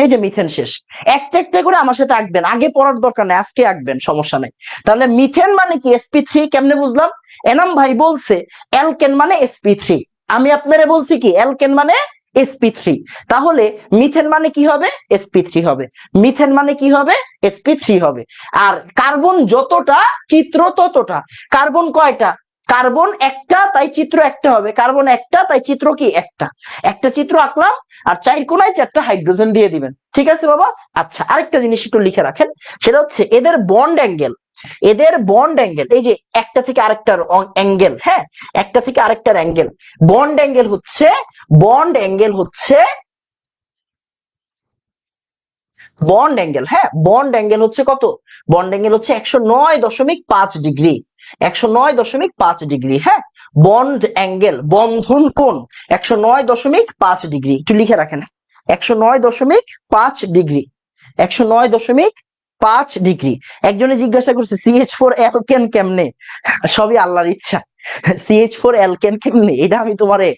এই যে মিথেন শেষ। একটা একটা করে আমার সাথে আঁকবেন, আগে পড়ার দরকার নেই, আজকে আঁকবেন, সমস্যা নেই। তাহলে মিথেন মানে কি? sp3। কেমনে বুঝলাম? এনাম ভাই বলছে অ্যালকেন মানে sp3, আমি আপনারে বলছি কি অ্যালকেন মানে sp3। তাহলে মিথেন মানে কি হবে? sp3 হবে। মিথেন মানে কি হবে? sp3 হবে। আর কার্বন যতটা, চিত্র ততটা। কার্বন কয়টা? কার্বন একটা, তাই চিত্র একটা হবে। কার্বন একটা, তাই চিত্র কি? একটা। একটা চিত্র আঁকলাম, আর চার কোনায় চারটা হাইড্রোজেন দিয়ে দিবেন। ঠিক আছে বাবা? আচ্ছা, আরেকটা জিনিস একটু লিখে রাখেন, সেটা হচ্ছে এদের বন্ড অ্যাঙ্গেল। এদের বন্ড অ্যাঙ্গেল, এই যে একটা থেকে আরেকটার অ্যাঙ্গেল, হ্যাঁ, একটা থেকে আরেকটার অ্যাঙ্গেল, বন্ড অ্যাঙ্গেল হচ্ছে, বন্ড অ্যাঙ্গেল হচ্ছে, বন্ড অ্যাঙ্গেল, হ্যাঁ, বন্ড অ্যাঙ্গেল হচ্ছে কত? বন্ড অ্যাঙ্গেল হচ্ছে 109.5 ডিগ্রি, 109.5 ডিগ্রি। হ্যাঁ, বন্ড অ্যাঙ্গেল, বন্ধন কোণ 109.5 ডিগ্রি। একটু লিখে রাখেন, 109.5 ডিগ্রি, 109.5 ডিগ্রি। একজনে জিজ্ঞাসা করছে CH4 অ্যালকেন কেমনে? সবই আল্লাহর ইচ্ছা। CH4 অ্যালকেন কেমনে, এটা আমি তোমারে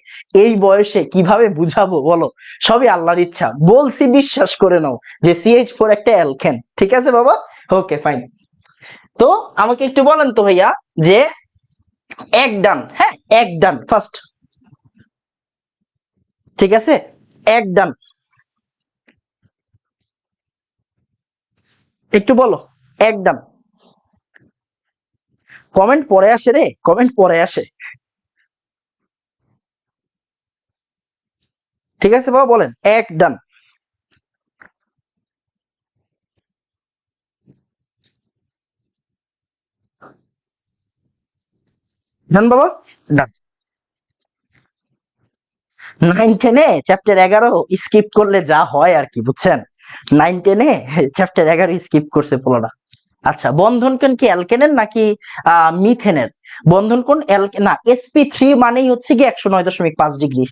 এই বয়সে কিভাবে বুঝাবো বলো? সবই আল্লাহর ইচ্ছা। বলছি, বিশ্বাস করে নাও যে CH4 একটা অ্যালকেন। ঠিক আছে বাবা? ওকে, ফাইন। তো আমাকে একটু বলেন তো ভাইয়া, যে এক ডান, হ্যাঁ, এক ডান ফার্স্ট, ঠিক আছে, এক ডান, একটু বলো, এক ডান। কমেন্ট পরে আসে রে, কমেন্ট পরে আসে। ঠিক আছে বাবা, বলেন এক ডান। ডান বাবা, ডান। 9-10-এ চ্যাপ্টার 11 স্কিপ করলে যা হয় আর কি, বুঝছেন? 9-10-এ চ্যাপ্টার 11 স্কিপ করছে পোলাটা। আচ্ছা, বন্ধন কোণ কি অ্যালকেনের নাকি মিথেনের? বন্ধন কোণ না, sp3 মানেই হচ্ছে কি 109.5 ডিগ্রি।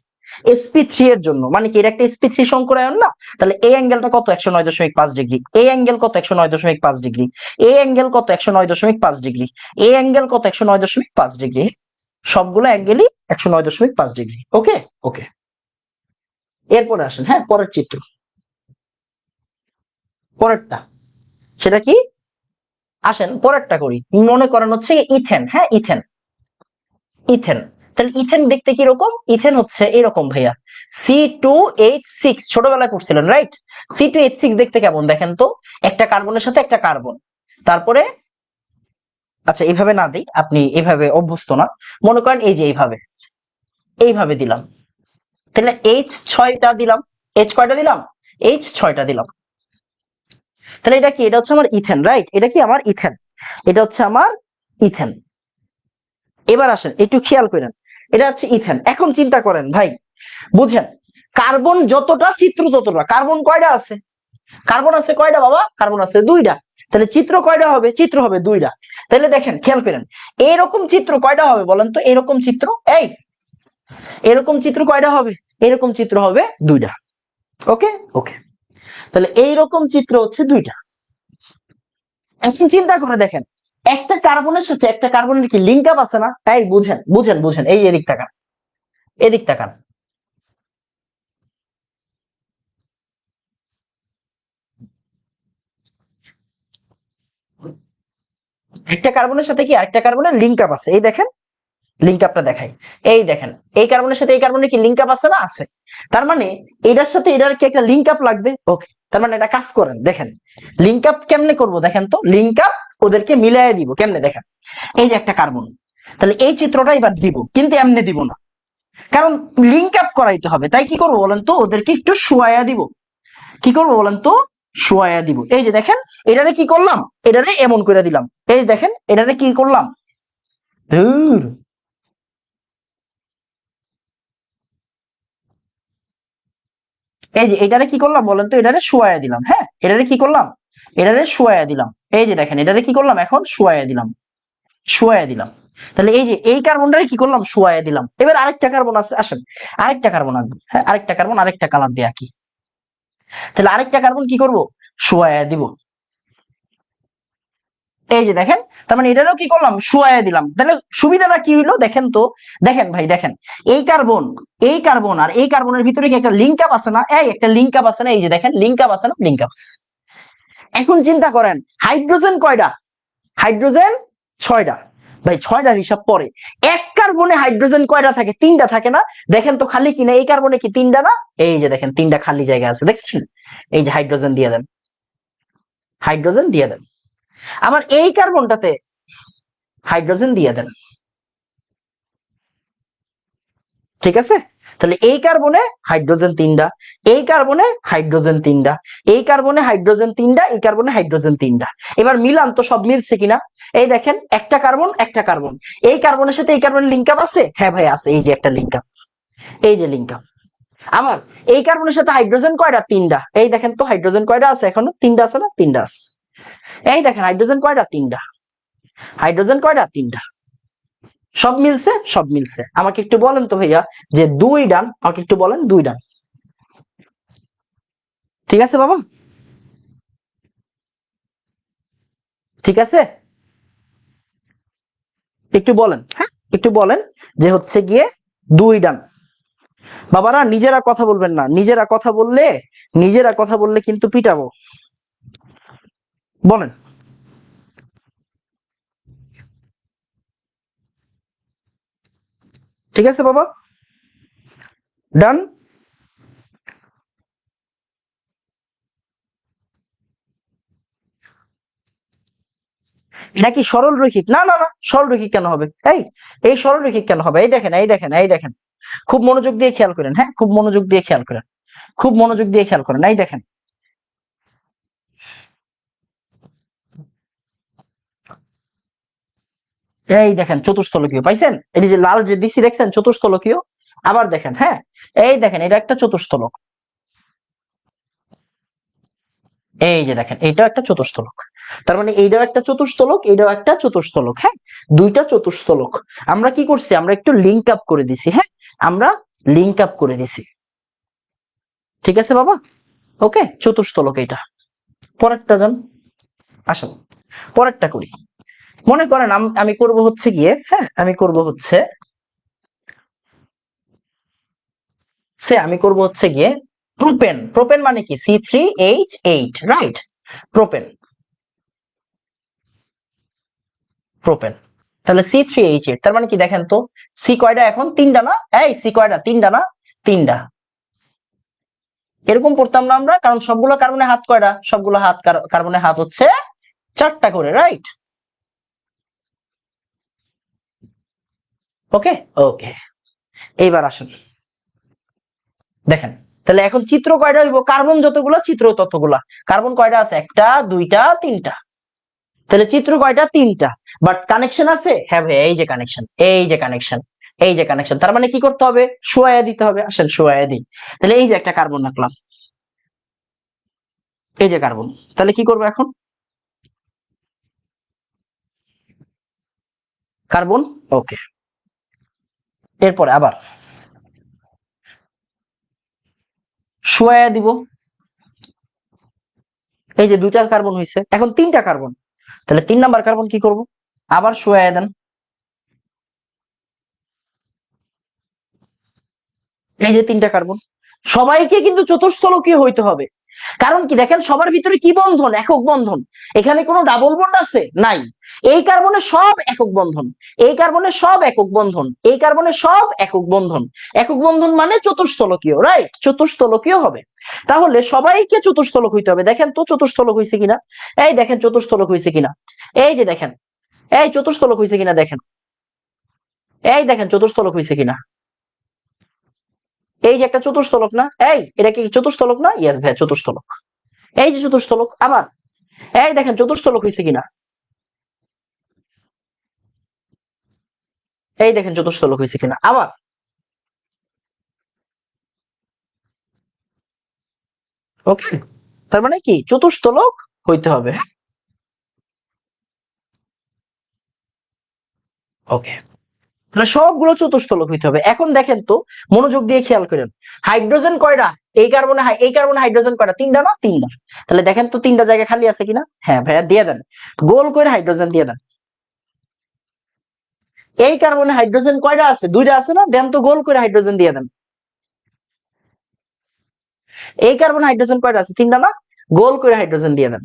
sp3 এর জন্য মানে কি, এটা একটা sp3 সংকরায়ন না, তাহলে এই অ্যাঙ্গেলটা কত 109.5 ডিগ্রি, এই অ্যাঙ্গেল কত 109.5 ডিগ্রি, এই অ্যাঙ্গেল কত 109.5 ডিগ্রি, এই অ্যাঙ্গেল কত 109.5 ডিগ্রি, সবগুলো অ্যাঙ্গেলই 109.5 ডিগ্রি। ওকে ওকে, এরপরে আসেন, হ্যাঁ পরের চিত্র, পরেরটা সেটা কি, আসেন পরেরটা করি। মনে করেন হচ্ছে ইথেন, হ্যাঁ ইথেন, ইথেন, তাহলে ইথেন দেখতে কিরকম, ইথেন হচ্ছে এরকম ভাইয়া, C2H6, ছোটবেলায় পড়ছিলেন রাইট? C2H6 দেখতে কেমন দেখেন তো, একটা কার্বনের সাথে একটা কার্বন, তারপরে আচ্ছা এইভাবে না দিই, আপনি এইভাবে অভ্যস্ত না, মনে করেন এই যে এইভাবে, এইভাবে দিলাম, তাহলে H6টা দিলাম, H কয়টা দিলাম, H6টা দিলাম, তাহলে এটা কি, এটা হচ্ছে আমার ইথেন রাইট, এটা কি আমার ইথেন, এটা হচ্ছে আমার ইথেন। এবার আসেন একটু খেয়াল করেন, এটা হচ্ছে ইথেন। এখন চিন্তা করেন ভাই, বুঝেন, কার্বন যতটা চিত্র ততটা, কার্বন কয়টা আছে, কার্বন আছে কয়টা বাবা, কার্বন আছে দুইটা, তাহলে চিত্র কয়টা হবে, চিত্র হবে দুইটা। তাহলে দেখেন খেয়াল করেন, এরকম চিত্র কয়টা হবে বলেন তো, এরকম চিত্র, এই এরকম চিত্র কয়টা হবে, এরকম চিত্র হবে দুইটা। ওকে ওকে, তাহলে এইরকম চিত্র হচ্ছে দুইটা। এখন চিন্তা করে দেখেন, একটা কার্বনের সাথে একটা কার্বনের কি লিঙ্ক আপ আছে না, তাই বুঝেন বুঝেন বুঝেন, এই এদিক তাকান, এদিক তাকান, একটা কার্বনের সাথে কি আরেকটা কার্বনের লিঙ্ক আপ আছে, এই দেখেন লিঙ্ক আপটা দেখাই, এই দেখেন এই কার্বনের সাথে এই কার্বনের কি লিঙ্ক আপ আছে না, আছে, তার মানে এটার সাথে এটার কি একটা লিঙ্ক আপ লাগবে। ওকে, তার মানে এটা কাজ করেন, দেখেন লিঙ্ক আপ কেমনে করব, দেখেন তো লিঙ্ক আপ ওদেরকে মিলাই দিব কেমনে, দেখেন এই যে একটা কার্বন, তাহলে এই চিত্রটা এবার দিব, কিন্তু এমনি দিব না, কারণ লিঙ্ক আপ করাইতে হবে, তাই কি করবো বলেন তো, ওদেরকে একটু শোয়ায়া দিব, কি করবো বলেন তো, শোয়ায়া দিব। এই যে দেখেন, এটারে কি করলাম, এটারে এমন করে দিলাম, এই দেখেন এটারে কি করলাম, ধুর, এই যে এটারে কি করলাম বলেন তো, এটারে শোয়ায়া দিলাম, হ্যাঁ এটারে কি করলাম, এটারে শোয়ায়া দিলাম, এই যে দেখেন এটারে কি করলাম, এখন শোয়ায়া দিলাম, শোয়ায়া দিলাম, তাহলে এই যে এই কার্বনটারে কি করলাম, শোয়ায়া দিলাম। এবার আরেকটা কার্বন আছে, আসেন আরেকটা কার্বন আঁকবো, হ্যাঁ আরেকটা কার্বন আরেকটা কালার দিয়ে আঁকি, তাহলে আরেকটা কার্বন কি করব, শোয়ায়া দিব, এই যে দেখেন, তার মানে এটারও কি করলাম, শোয়ায়া দিলাম, তাহলে সুবিধাটা কি হইলো দেখেন তো, দেখেন ভাই দেখেন, এই কার্বন, এই কার্বন আর এই কার্বনের ভিতরে কি একটা লিঙ্ক আপ আছে না, এই একটা লিঙ্ক আপ আছে না, এই যে দেখেন লিঙ্ক আপ আছে না, লিঙ্ক আপ আছে। এখন চিন্তা করেন হাইড্রোজেন কয়টা, হাইড্রোজেন 6টা, ভাই 6টার হিসাব পরে, এক কার্বনে হাইড্রোজেন কয়টা থাকে, 3টা থাকে না, দেখেন তো খালি কিনা, এই কার্বনে কি 3টা না, এই যে দেখেন 3টা খালি জায়গা আছে, দেখছেন, এই যে হাইড্রোজেন দিয়ে দেন, হাইড্রোজেন দিয়ে দেন, আবার এই কার্বনটাতে হাইড্রোজেন দিয়ে দেন, ঠিক আছে, তাহলে এই কার্বনে হাইড্রোজেন 3টা, এই কার্বনে হাইড্রোজেন 3টা, এই কার্বনে হাইড্রোজেন 3টা, এই কার্বনে হাইড্রোজেন 3টা, এবার মিলান তো সব মিলছে কিনা, এই দেখেন একটা কার্বন একটা কার্বন, এই কার্বনের সাথে এই কার্বনের লিঙ্ক আপ আছে, হ্যাঁ ভাই আছে, এই যে একটা লিঙ্ক আপ, এই যে লিঙ্ক আপ। আবার এই কার্বনের সাথে হাইড্রোজেন কয়টা, 3টা, এই দেখেন তো হাইড্রোজেন কয়টা আছে, এখনো 3টা আছে না, 3টা আছে, এই দেখেন হাইড্রোজেন কয়টা, 3টা, হাইড্রোজেন কয়টা, 3টা, সব মিলছে, সব মিলছে। আমাকে একটু বলেন তো ভাইয়া, যে দুই ডান, আমাকে একটু বলেন দুই ডান, ঠিক আছে বাবা, ঠিক আছে, একটু বলেন, হ্যাঁ একটু বলেন যে হচ্ছে গিয়ে দুই ডান। বাবারা নিজেরা কথা বলবেন না, নিজেরা কথা বললে, নিজেরা কথা বললে কিন্তু পিটাবো, বলেন, ঠিক আছে বাবা, ডান, এটা কি সরল রৈখিক, না না না সরল রৈখিক কেন হবে, এই সরল রৈখিক কেন হবে, এই দেখেন এই দেখেন এই দেখেন, খুব মনোযোগ দিয়ে খেয়াল করেন, হ্যাঁ খুব মনোযোগ দিয়ে খেয়াল করেন, খুব মনোযোগ দিয়ে খেয়াল করেন, এই দেখেন, এই দেখেন চতুস্থলকীয় পাইছেন, এই যে লাল যে দিছি দেখছেন চতুস্থলকীয়, আবার দেখেন, হ্যাঁ এই দেখেন এটা একটা চতুস্থলক, এই যে দেখেন এইটাও একটা চতুস্তলক, তার মানে এইটাও একটা চতুস্তলক, এইটাও একটা চতুস্তলক। হ্যাঁ, দুইটা চতুস্তলক। আমরা কি করছি, আমরা একটু লিঙ্ক আপ করে দিছি। হ্যাঁ, আমরা লিঙ্ক আপ করে দিছি। ঠিক আছে বাবা, ওকে, চতুস্তলক এইটা। পরেরটা যান, আসুন পরেরটা করি। মনে করেন আমি করব হচ্ছে গিয়ে, হ্যাঁ আমি করব হচ্ছে আমি করব হচ্ছে গিয়ে প্রোপেন। প্রোপেন মানে কি, C3H8, রাইট? Propane, propane. তাহলে C3H8, তার মানে কি দেখেন তো, সি কয়টা এখন, তিনটা না? এই সি কয়টা, তিনটা না? তিনটা। এরকম পড়তাম না আমরা, কারণ সবগুলো কার্বনে হাত কয়টা, সবগুলো হাত কার্বনে হাত হচ্ছে চারটা করে, রাইট? ওকে, ওকে। এইবার আসুন দেখেন, তাহলে এখন চিত্র কয়টা হইব, কার্বন যতগুলো চিত্র ততগুলা। কার্বন কয়টা আছে, একটা, দুইটা, তিনটা। তাহলে চিত্র কয়টা, তিনটা। বাট কানেকশন আছে, হ্যাঁ ভাই, এই যে কানেকশন, এই যে কানেকশন, এই যে কানেকশন। তার মানে কি করতে হবে, শোয়ায়া দিতে হবে। আসেন শোয়ায়া দিই। তাহলে এই যে একটা কার্বন রাখলাম, এই যে কার্বন। তাহলে কি করবো এখন, কার্বন, ওকে। এরপরে আবার শোয়ায়া দিব। এই যে দুইটা কার্বন হয়েছে, এখন তিনটা কার্বন। তাহলে 3 নাম্বার কার্বন কি করব, আবার শোয়ায়া দেন। এই যে তিনটা কার্বন। সবাইকে কিন্তু চতুস্থলকীয় হইতে হবে। কারণ কি দেখেন, সবার ভিতরে কি বন্ধন, একক বন্ধন। এখানে কোনো ডাবল বন্ড আছে নাই। এই কার্বনে সব একক বন্ধন, এই কার্বনে সব একক বন্ধন, এই কার্বনে সব একক বন্ধন। একক বন্ধন মানে চতুস্থলকীয়, রাইট? চতুস্থলকীয় হবে। তাহলে সবাইকে চতুস্থলক হইতে হবে। দেখেন তো চতুস্থলক হয়েছে কিনা, এই দেখেন চতুস্থলক হয়েছে কিনা, এই যে দেখেন, এই চতুস্থলক হয়েছে কিনা দেখেন, এই দেখেন চতুস্থলক হয়েছে কিনা। এই যে একটা চতুস্থলক না, এই এটা কি চতুস্থলক না? ইয়েস ভাই, চতুস্থলক। এই যে চতুস্থলক। আবার এই দেখেন চতুস্থলক হয়েছে কিনা, এই দেখেন চতুস্থলক হয়েছে কিনা। আবার ওকে, তার মানে কি চতুস্থলক হইতে হবে। ওকে, তাহলে সবগুলো চতুস্থলক হইতে হবে। এখন দেখেন তো, মনোযোগ দিয়ে খেয়াল করেন, হাইড্রোজেন কয়টা, এই কার্বনে হাইড্রোজেন কয়টা, তিনটা না? তিনটা। তাহলে দেখেন তো তিনটা জায়গা খালি আছে কিনা, হ্যাঁ ভাইয়া দিয়ে দেন, গোল করে হাইড্রোজেন দিয়ে দেন। এই কার্বনে হাইড্রোজেন কয়টা আছে, দুইটা আছে না? দেন তো গোল করে হাইড্রোজেন দিয়ে দেন। এই কার্বন হাইড্রোজেন কয়টা আছে, তিনটা না? গোল করে হাইড্রোজেন দিয়ে দেন।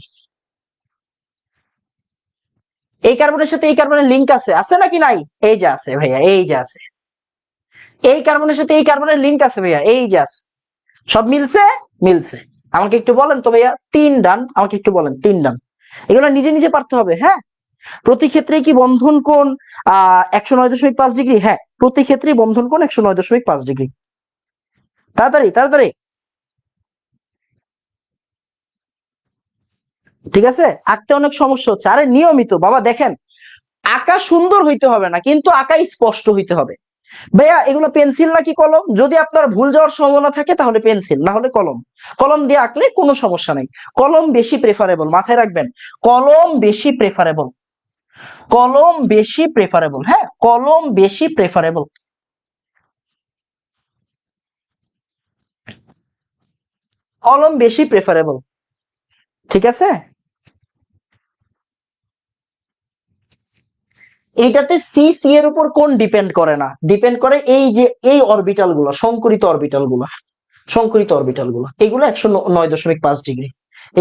এই কার্বনের সাথে এই কার্বনের লিঙ্ক আছে, আছে নাকি নাই? এই যে আছে ভাইয়া, এই যে আছে। এই কার্বনের সাথে এই কার্বনের লিঙ্ক আছে ভাইয়া, এই যে আছে। সব মিলছে, মিলছে। আমাকে একটু বলেন তো ভাইয়া, 3 ডান, আমাকে একটু বলেন 3 ডান। এগুলো নিজে নিজে পারতে হবে। হ্যাঁ, প্রতি ক্ষেত্রে কি বন্ধন কোণ 109.5 ডিগ্রি? হ্যাঁ, প্রতি ক্ষেত্রে বন্ধন কোণ 109.5 ডিগ্রি। তাড়াতাড়ি তাড়াতাড়ি। ঠিক আছে, আঁকতে অনেক সমস্যা হচ্ছে। আরে নিয়মিত বাবা দেখেন, আঁকা সুন্দর হইতে হবে না, কিন্তু আঁকা স্পষ্ট হইতে হবে। ভাইয়া এগুলো পেন্সিল নাকি কলম? যদি আপনার ভুল যাওয়ার সম্ভাবনা থাকে তাহলে পেন্সিল, না হলে কলম। কলম দিয়ে আঁকলে কোনো সমস্যা নেই। কলম বেশি প্রেফারেবল, মাথায় রাখবেন। কলম বেশি প্রেফারেবল, কলম বেশি প্রেফারেবল। হ্যাঁ, কলম বেশি প্রেফারেবল, কলম বেশি প্রেফারেবল। ঠিক আছে, এইটাতে সি সি এর উপর কোন ডিপেন্ড করে না, ডিপেন্ড করে এই যে এই অরবিটাল গুলো, সংকরিত অরবিটাল গুলো, সংকরিত অরবিটাল গুলো, এগুলো 109.5 ডিগ্রি,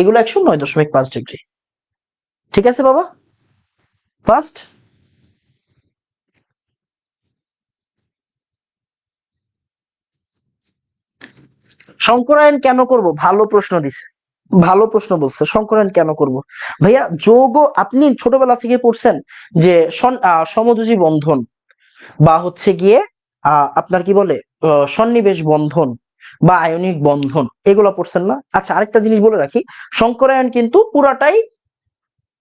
এগুলো 109.5 ডিগ্রি। ঠিক আছে বাবা, ফার্স্ট সংকরায়ন কেন করব, ভালো প্রশ্ন দিছে, ভালো প্রশ্ন বলছে, সংকরায়ন কেন করব। ভাইয়া যৌগ আপনি ছোটবেলা থেকে পড়ছেন যে সমযোজী বন্ধন বা হচ্ছে গিয়ে আপনার কি বলে সন্নিবেশ বন্ধন বা আয়নিক বন্ধন, এগুলো পড়ছেন না? আচ্ছা আরেকটা জিনিস বলে রাখি, সংকরায়ন কিন্তু পুরাটাই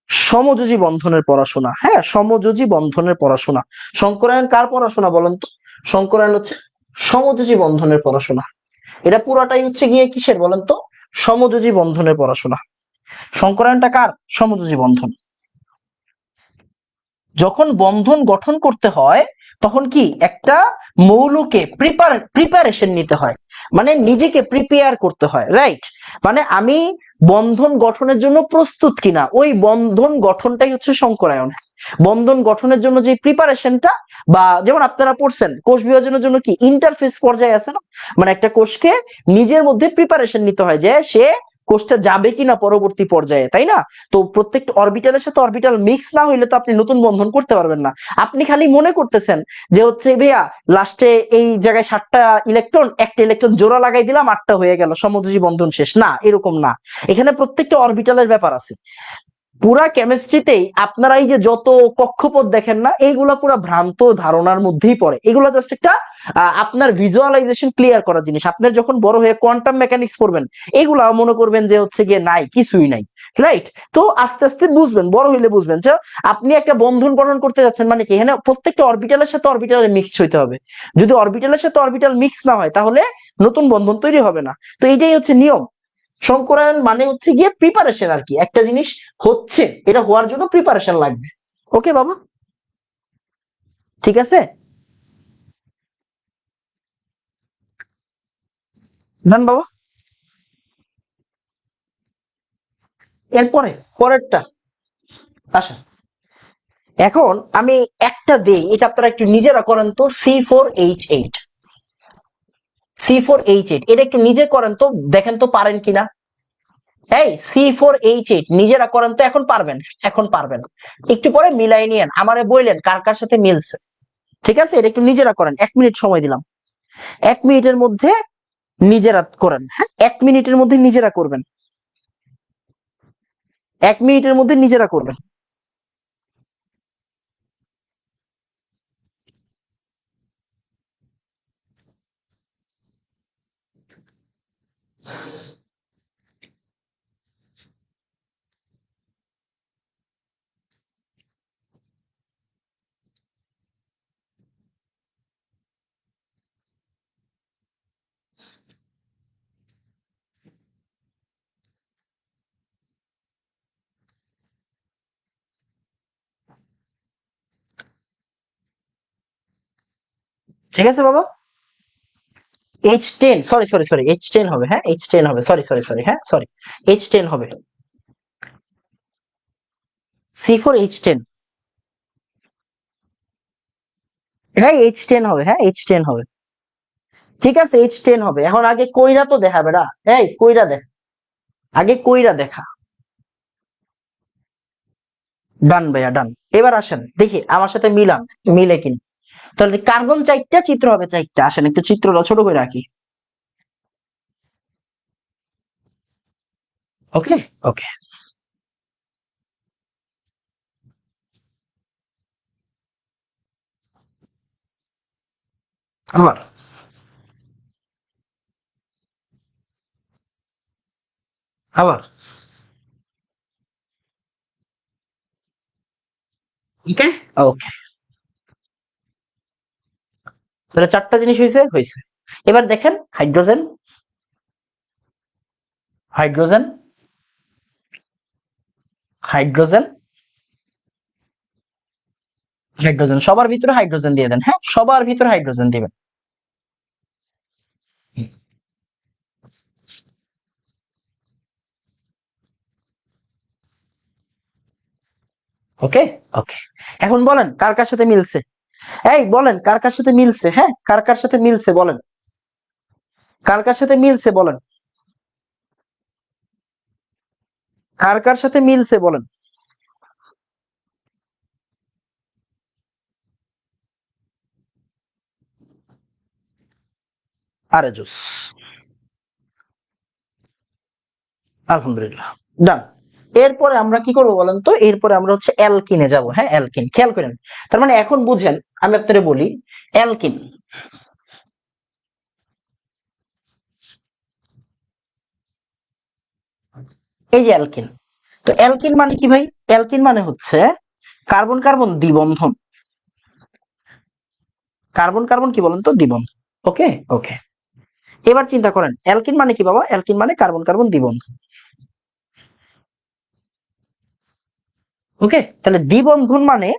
সমযোজী বন্ধনের পড়াশোনা। হ্যাঁ, সমযোজী বন্ধনের পড়াশোনা। সংকরায়ন কার পড়াশোনা বলেন তো? সংকরায়ন হচ্ছে সমযোজী বন্ধনের পড়াশোনা। এটা পুরাটাই হচ্ছে গিয়ে কিসের বলেন তো? সমযোজী বন্ধনের পড়াশোনা। সংকরায়নটা কার? সমযোজী বন্ধন। যখন বন্ধন গঠন করতে হয় তখন কি একটা মৌলকে প্রিপারেশন নিতে হয়, মানে নিজেকে প্রিপেয়ার করতে হয়, রাইট? মানে আমি বন্ধন গঠনের জন্য প্রস্তুত কিনা, ওই বন্ধন গঠনটাই হচ্ছে সংকরায়ন। বন্ধন গঠনের জন্য যে প্রিপারেশনটা, বা যেমন আপনারা পড়ছেন কোষ বিভাজনের জন্য কি ইন্টারফেস পর্যায়ে আছে না, মানে একটা কোষকে নিজের মধ্যে প্রিপারেশন নিতে হয় যে সে কোষটা যাবে কিনা পরবর্তী পর্যায়ে, তাই না? তো প্রত্যেকটা অরবিটালের সাথে অরবিটাল মিক্স না হইলে তো আপনি নতুন বন্ধন করতে পারবেন না। আপনি খালি মনে করতেছেন যে হচ্ছে ভাইয়া লাস্টে এই জায়গায় 7টা ইলেকট্রন, একটা ইলেকট্রন জোড়া লাগাই দিলাম 8টা হয়ে গেল, সমযোজী বন্ধন শেষ। না, এরকম না। এখানে প্রত্যেকটা অরবিটালের ব্যাপার আছে। পুরা কেমিস্ট্রিতেই আপনারা এই যে যত কক্ষপথ দেখেন না, এইগুলা পুরা ভ্রান্ত ধারণার মধ্যেই পড়ে। এগুলো জাস্ট একটা আপনার ভিজুয়ালাইজেশন ক্লিয়ার করার জিনিস। আপনার যখন বড় হয়ে কোয়ান্টাম মেকানিক্স পড়বেন, এগুলা মনে করবেন যে হচ্ছে গিয়ে নাই, কিছুই নাই, রাইট? তো আস্তে আস্তে বুঝবেন, বড় হইলে বুঝবেন যে আপনি একটা বন্ধন গঠন করতে যাচ্ছেন মানে কি, এখানে প্রত্যেকটা অরবিটালের সাথে অরবিটালের মিক্স হইতে হবে। যদি অরবিটালের সাথে অরবিটাল মিক্স না হয় তাহলে নতুন বন্ধন তৈরি হবে না। তো এইটাই হচ্ছে নিয়ম। সংকরায়ন মানে হচ্ছে গিয়ে প্রিপারেশন আর কি, একটা জিনিস হচ্ছে, এটা হওয়ার জন্য প্রিপারেশন লাগবে। ওকে বাবা, ঠিক আছে? ডান বাবা। এরপরে পরেরটা আসা, এখন আমি একটা দেই, এটা আপনারা একটু নিজেরা করেন তো। C4H8, C4H8 এটা একটু নিজে করেন তো, দেখেন তো পারেন কিনা। এই C4H8 নিজেরা করেন তো, এখন পারবেন, এখন পারবেন। একটু পরে মিলাই নিয়েন, আমারে বললেন কার কার সাথে মিলছে। ঠিক আছে, এটা একটু নিজেরা করেন, 1 মিনিট সময় দিলাম। 1 মিনিটের মধ্যে নিজেরা করেন, হ্যাঁ, 1 মিনিটের মধ্যে নিজেরা করবেন, 1 মিনিটের মধ্যে নিজেরা করবেন। ঠিক আছে বাবা। H10, sorry sorry sorry, H10 হবে, হ্যাঁ H10 হবে, সরি সরি সরি, হ্যাঁ সরি, H10 হবে। C4H10, হ্যাঁ H10 হবে, হ্যাঁ H10 হবে। ঠিক আছে, H10 হবে। এখন আগে কইরা তো দেখা বেড়া, এই কইরা দেখ, আগে কইরা দেখা। ডান ভাইয়া, ডান। এবার আসেন দেখি আমার সাথে মিলান, মিলে কিনা। তাহলে কার্বন 4টা, চিত্র হবে 4টা। আসেন একটু চিত্রটা ছোট করে রাখি। ওকে, ওকে। আবার আবার ওকে, ওকে। তাহলে 4টা জিনিস হয়েছে, হয়েছে। এবার দেখেন হাইড্রোজেন, হাইড্রোজেন, হাইড্রোজেন, হাইড্রোজেন, সবার ভিতরে হাইড্রোজেন দিয়ে দেন, হ্যাঁ সবার ভিতরে হাইড্রোজেন দিবেন। ওকে, ওকে। এখন বলেন কার কার সাথে মিলছে। এই বলেন কার কার সাথে মিলছে, হ্যাঁ কার কার সাথে মিলছে বলেন, কার কার সাথে মিলছে বলেন, কার কার সাথে মিলছে বলেন। আরে জোস, আলহামদুলিল্লাহ, ডান। এরপরে আমরা কি করবো বলেন তো, এরপরে আমরা হচ্ছে অ্যালকিনে যাব, হ্যাঁ অ্যালকিন, খেয়াল করেন। তার মানে এখন বুঝেন, আমি আপনাদের বলি অ্যালকিন, এই যে অ্যালকিন। তো অ্যালকিন মানে কি ভাই? অ্যালকিন মানে হচ্ছে কার্বন কার্বন দ্বিবন্ধন। কার্বন কার্বন কি বলেন তো, দ্বিবন্ধন। ওকে, ওকে। এবার চিন্তা করেন অ্যালকিন মানে কি বাবা? অ্যালকিন মানে কার্বন কার্বন দ্বিবন্ধন। ওকে, তাহলে দ্বিবন্ধন মানে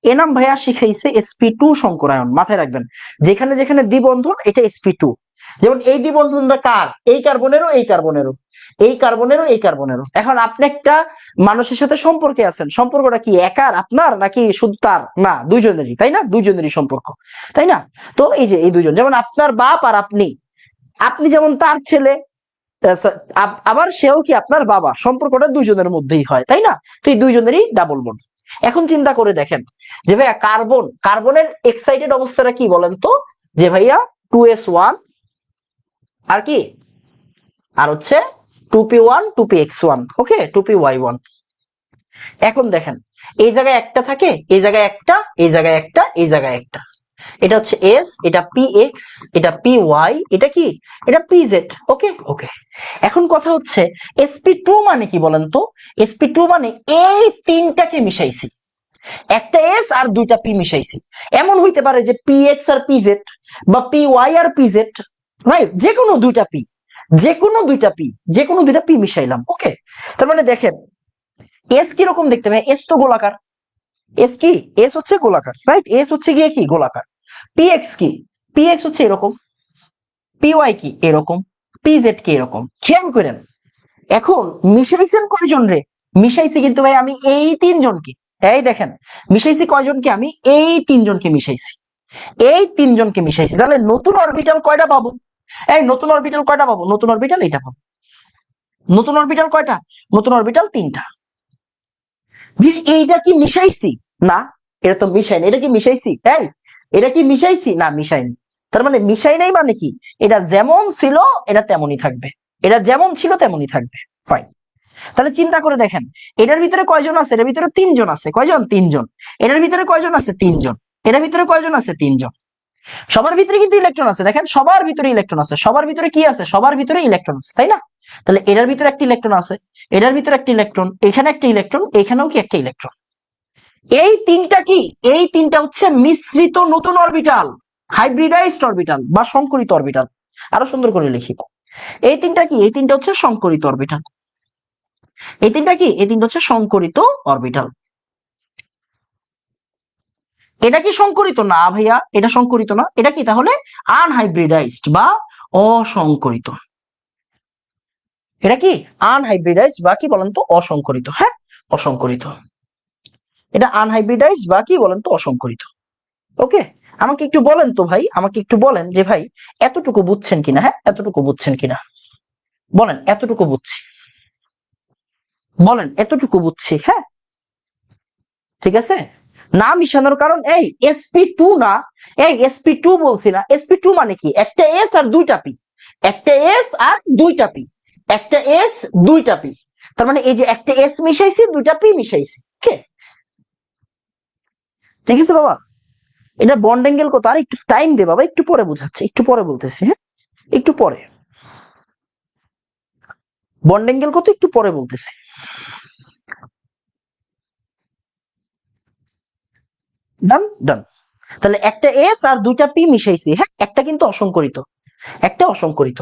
এনাম ভাইয়া শিখাইছে sp2 সংকরায়ন, মাথায় রাখবেন যেখানে যেখানে দ্বিবন্ধন এটা sp2। যেমন এই দ্বিবন্ধনটা কার, এই কার্বনেরও এই কার্বনেরও এই কার্বনেরও এই কার্বনেরও। এখন আপনি একটা মানুষের সাথে সম্পর্কে আছেন, সম্পর্কটা কি একার আপনার নাকি শুধু তার? না, দুইজনেরই, তাই না? দুইজনেরই সম্পর্ক, তাই না? তো এই যে এই দুইজন, যেমন আপনার বাপ আর আপনি, আপনি যেমন তার ছেলে, আবার সেও কি আপনার বাবা, সম্পর্কটা দুইজনের মধ্যেই হয়, তাই না? তো এই দুইজনেরই ডাবল বন্ড। এখন চিন্তা করে দেখেন যে ভাইয়া কার্বনের এক্সাইটেড অবস্থাটা কি বলেন তো? যে ভাইয়া 2s1 আর কি, আর হচ্ছে 2p1 2px1, ওকে, 2py1। এখন দেখেন এই জায়গায় একটা থাকে, এই জায়গায় একটা, এই জায়গায় একটা, এই জায়গায় একটা। এটা হচ্ছে এস, এটা পি এক্স, এটা পি ওয়াই, এটা কি, এটা পি জেড। ওকে ওকে, এখন কথা হচ্ছে sp2 মানে কি বলেন তো? sp2 মানে এই তিনটাকে মিশাইছি, একটা এস আর দুইটা পি মিশাইছি। এমন হইতে পারে যে পি এক্স আর পি জেড, বা পি ওয়াই আর পি জেড, রাইট? যে কোনো দুইটা পি, যে কোনো দুইটা পি, যে কোনো দুইটা পি মিশাইলাম। ওকে, তার মানে দেখেন এস কিরকম দেখতে পাই? এস তো গোলাকার, এস কি, এস হচ্ছে গোলাকার, রাইট? এস হচ্ছে গিয়ে কি, গোলাকার। পি এক্স কি, পি এক্স হচ্ছে এরকম, পি ওয়াই কি এরকম, পি জেড কি এরকম। খেয়াল করেন, এখন মিশাইছেন কয়জন রে? মিশাইছি কিন্তু ভাই আমি এই তিনজনকে। এই দেখেন মিশাইছি কয়জনকে? আমি এই তিনজনকে মিশাইছি, এই তিনজনকে মিশাইছি। তাহলে নতুন অরবিটাল কয়টা পাবো? এই নতুন অরবিটাল কয়টা পাবো? নতুন অরবিটাল এটা পাবো। নতুন অরবিটাল কয়টা? নতুন অরবিটাল তিনটা। এইটা কি মিশাইছি? না, এটা তো মিশাইনি। এটা কি মিশাইছি? এই এটা কি মিশাইছি? না, মিশাইনি। তার মানে মিশাই নাই মানে কি, এটা যেমন ছিল এটা তেমনই থাকবে, এটা যেমন ছিল তেমনই থাকবে। ফাইন। তাহলে চিন্তা করে দেখেন এটার ভিতরে কয়জন আছে? এটার ভিতরে তিনজন আছে। কয়জন? তিনজন। এটার ভিতরে কয়জন আছে? তিনজন। এটার ভিতরে কয়জন আছে? তিনজন। সবার ভিতরে কিন্তু ইলেকট্রন আছে, দেখেন সবার ভিতরে ইলেকট্রন আছে। সবার ভিতরে কি আছে? সবার ভিতরে ইলেকট্রন আছে, তাই না? তাহলে এটার ভিতরে একটা ইলেকট্রন আছে, এটার ভিতরে একটা ইলেকট্রন, এখানে একটা ইলেকট্রন, এখানেও কি একটা ইলেকট্রন। এই তিনটা কি, এই তিনটা হচ্ছে মিশ্রিত নতুন অরবিটাল, হাইব্রিডাইজড অরবিটাল বা সংকরিত অরবিটাল। আরো সুন্দর করে লিখি, এই তিনটা কি, এই তিনটা হচ্ছে সংকরিত অরবিটাল। এই তিনটা কি, এই তিনটা হচ্ছে সংকরিত অরবিটাল। এটা কি সংকরিত? না ভাইয়া, এটা সংকরিত না। এটা কি তাহলে? আনহাইব্রিডাইজড বা অসংকরিত। এটা কি আনহাইব্রিডাইজড বা কি বলেন তো? অসংকরিত। হ্যাঁ, অসংকরিত। এটা আনহাইব্রিডাইজড বা কি বলেন তো? অসংকরিত। ওকে, আমাকে একটু বলেন তো ভাই, আমাকে একটু বলেন যে ভাই এতটুকু বুঝছেন কিনা? হ্যাঁ, এতটুকু বুঝছেন কিনা? বলেন এতটুকু বুঝছি, বলেন এতটুকু বুঝছি। হ্যাঁ, ঠিক আছে। না মিশানোর কারণ এই sp2 না, এই sp2 বলছি না। sp2 মানে কি, একটা এস আর দুইটা পি, একটা এস আর দুইটা পি, একটা এস দুইটা পি। তার মানে এই যে একটা এস মিশাইছি, দুইটা পি মিশাইছি। ওকে, ঠিক আছে বাবা। এটা বন্ড অ্যাঙ্গেল কত? আর একটু টাইম দে বাবা, একটু পরে বুঝাচ্ছি, একটু পরে বলতেছি। হ্যাঁ, একটু পরে। বন্ড অ্যাঙ্গেল কত একটু পরে বলতেছি। ডান ডান। তাহলে একটা এস আর দুইটা পি মিশাইছি। হ্যাঁ, একটা কিন্তু অসংকরিত, একটা অসংকরিত।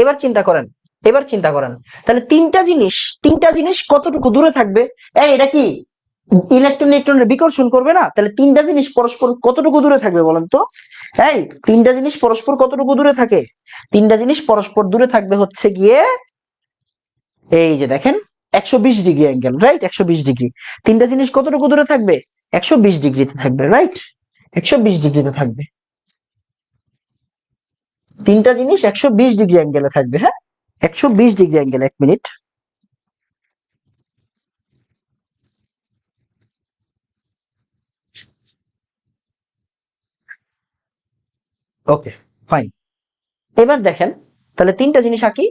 এবার চিন্তা করেন, এবার চিন্তা করেন, তাহলে তিনটা জিনিস, তিনটা জিনিস কতটুকু দূরে থাকবে? এই এটা কি ইলেকট্রন নিউট্রনের বিকর্ষণ করবে না? তাহলে তিনটা জিনিস পরস্পর কতটুকু দূরে থাকবে বলেন তো? এই তিনটা জিনিস পরস্পর কতটুকু দূরে থাকে? তিনটা জিনিস পরস্পর দূরে থাকবে হচ্ছে গিয়ে এই যে দেখেন 120 ডিগ্রি অ্যাঙ্গেল, রাইট? 120 ডিগ্রি। তিনটা জিনিস কতটুকু দূরে থাকবে? 120 ডিগ্রিতে থাকবে, রাইট? 120 ডিগ্রিতে থাকবে। তিনটা জিনিস 120 ডিগ্রি অ্যাঙ্গেলে থাকবে। হ্যাঁ, 120 ডিগ্রি অ্যাঙ্গেল। 1 মিনিট। ওকে, ফাইন। এবার দেখেন তাহলে তিনটা জিনিস আঁকি।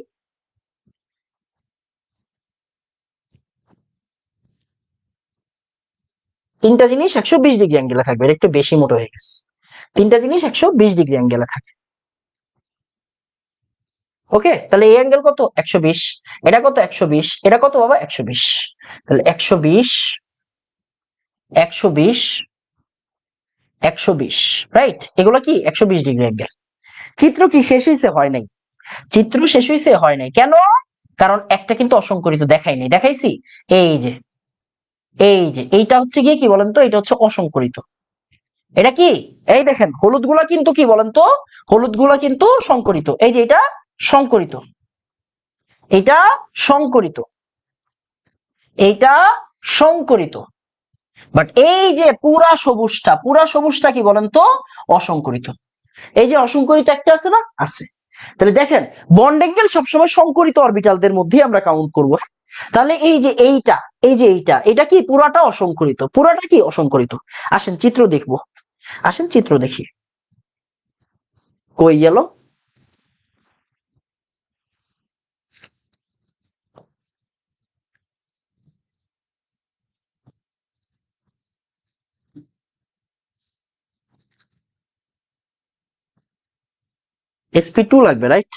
তিনটা জিনিস 120 ডিগ্রি অ্যাঙ্গেলে থাকবে, এটা একটু বেশি মোটো হয়ে গেছে। তিনটা জিনিস 120 ডিগ্রি অ্যাঙ্গেলে থাকে। ওকে, তাহলে এই অ্যাঙ্গেল কত? 120। এটা কত? 120। এটা কত বাবা? 120। তাহলে 120, 120, 120, রাইট? এগুলো কি 120 ডিগ্রি অ্যাঙ্গেল। চিত্র কি শেষ হয়েছে? হয় নাই। চিত্র শেষ হয়েছে? হয় নাই। কেন? কারণ একটা কিন্তু অসংকরিত দেখাই নাই। দেখাইছি এই যে এই যে এইটা হচ্ছে গিয়ে কি বলেন তো, এটা হচ্ছে অসংকরিত। এটা কি, এই দেখেন হলুদ গুলা কিন্তু কি বলেন তো, হলুদ গুলা কিন্তু সংকরিত। এই যে এটা সংকরিত, এটা সংকরিত, এইটা সংকরিত। বাট এই যে পুরা সবুজটা, পুরা সবুজটা কি বলেন তো, অসংকরিত। এই যে অসংকরিত একটা আছে না, আছে। তাহলে দেখেন বন্ড অ্যাঙ্গেল সবসময় সংকরিত অরবিটালদের মধ্যেই আমরা কাউন্ট করব। তাহলে এই যে এইটা, এই যে এইটা, এটা কি পুরাটা অসংকরিত, পুরাটা কি অসংকরিত। আসেন চিত্র দেখবো, আসেন চিত্র দেখি। কই গেল? sp2 লাগবে, রাইট?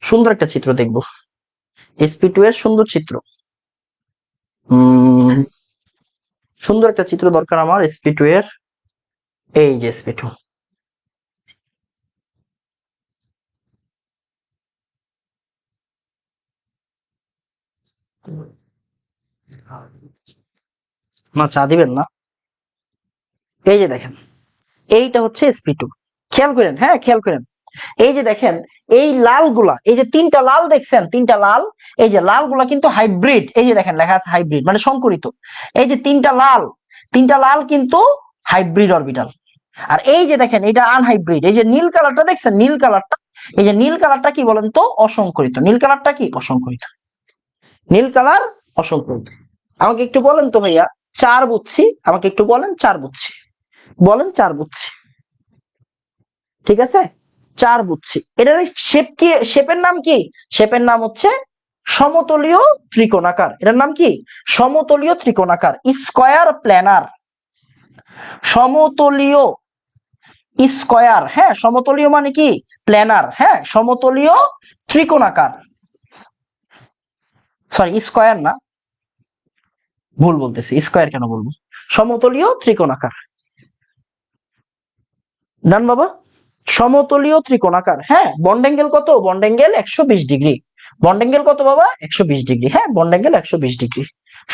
সুন্দর একটা চিত্র দেখবো, sp2 এর সুন্দর চিত্র। উম সুন্দর একটা চিত্র দরকার আমার sp2 এর। এই যে sp2, না চা দিবেন না? এই যে দেখেন, এইটা হচ্ছে sp2। খেয়াল করেন, হ্যাঁ খেয়াল করেন। এই যে দেখেন, এই লাল গুলা, এই যে তিনটা লাল দেখছেন, তিনটা লাল, এই যে লাল গুলা কিন্তু হাইব্রিড। এই যে দেখেন লেখা আছে হাইব্রিড, মানে সংকরিত। এই যে তিনটা লাল, তিনটা লাল কিন্তু হাইব্রিড অরবিটাল। আর এই যে দেখেন এটা আনহাইব্রিড। এই যে নীল কালারটা দেখছেন, নীল কালারটা, এই যে নীল কালারটা কি বলেন তো, অসংকরিত। নীল কালারটা কি, অসংকরিত। নীল কালার অসংকরিত। আমাকে একটু বলেন তো ভাইয়া, চার বুঝছি, আমাকে একটু বলেন চার বুঝছি, বলেন চার বুঝছি। ঠিক আছে, চার বুঝছি। এটার শেপ কি, শেপের নাম কি? শেপের নাম হচ্ছে সমতলীয় ত্রিকোণাকার। এটার নাম কি? সমতলীয় ত্রিকোণাকার, স্কয়ার প্ল্যানার। সমতলীয় স্কয়ার, হ্যাঁ সমতলীয় মানে কি, প্ল্যানার, হ্যাঁ সমতলীয় ত্রিকোণাকার। সরি স্কয়ার না, ভুল বলতেছি, স্কয়ার কেন বলবো, সমতলীয় ত্রিকোণাকার। জান বাবা, সমতলীয় ত্রিকোণাকার। হ্যাঁ বন্ড অ্যাঙ্গেল কত, bond angle 120 degree. Bond angle কত বাবা, 120 ডিগ্রি। হ্যাঁ বন্ড অ্যাঙ্গেল 120 ডিগ্রি,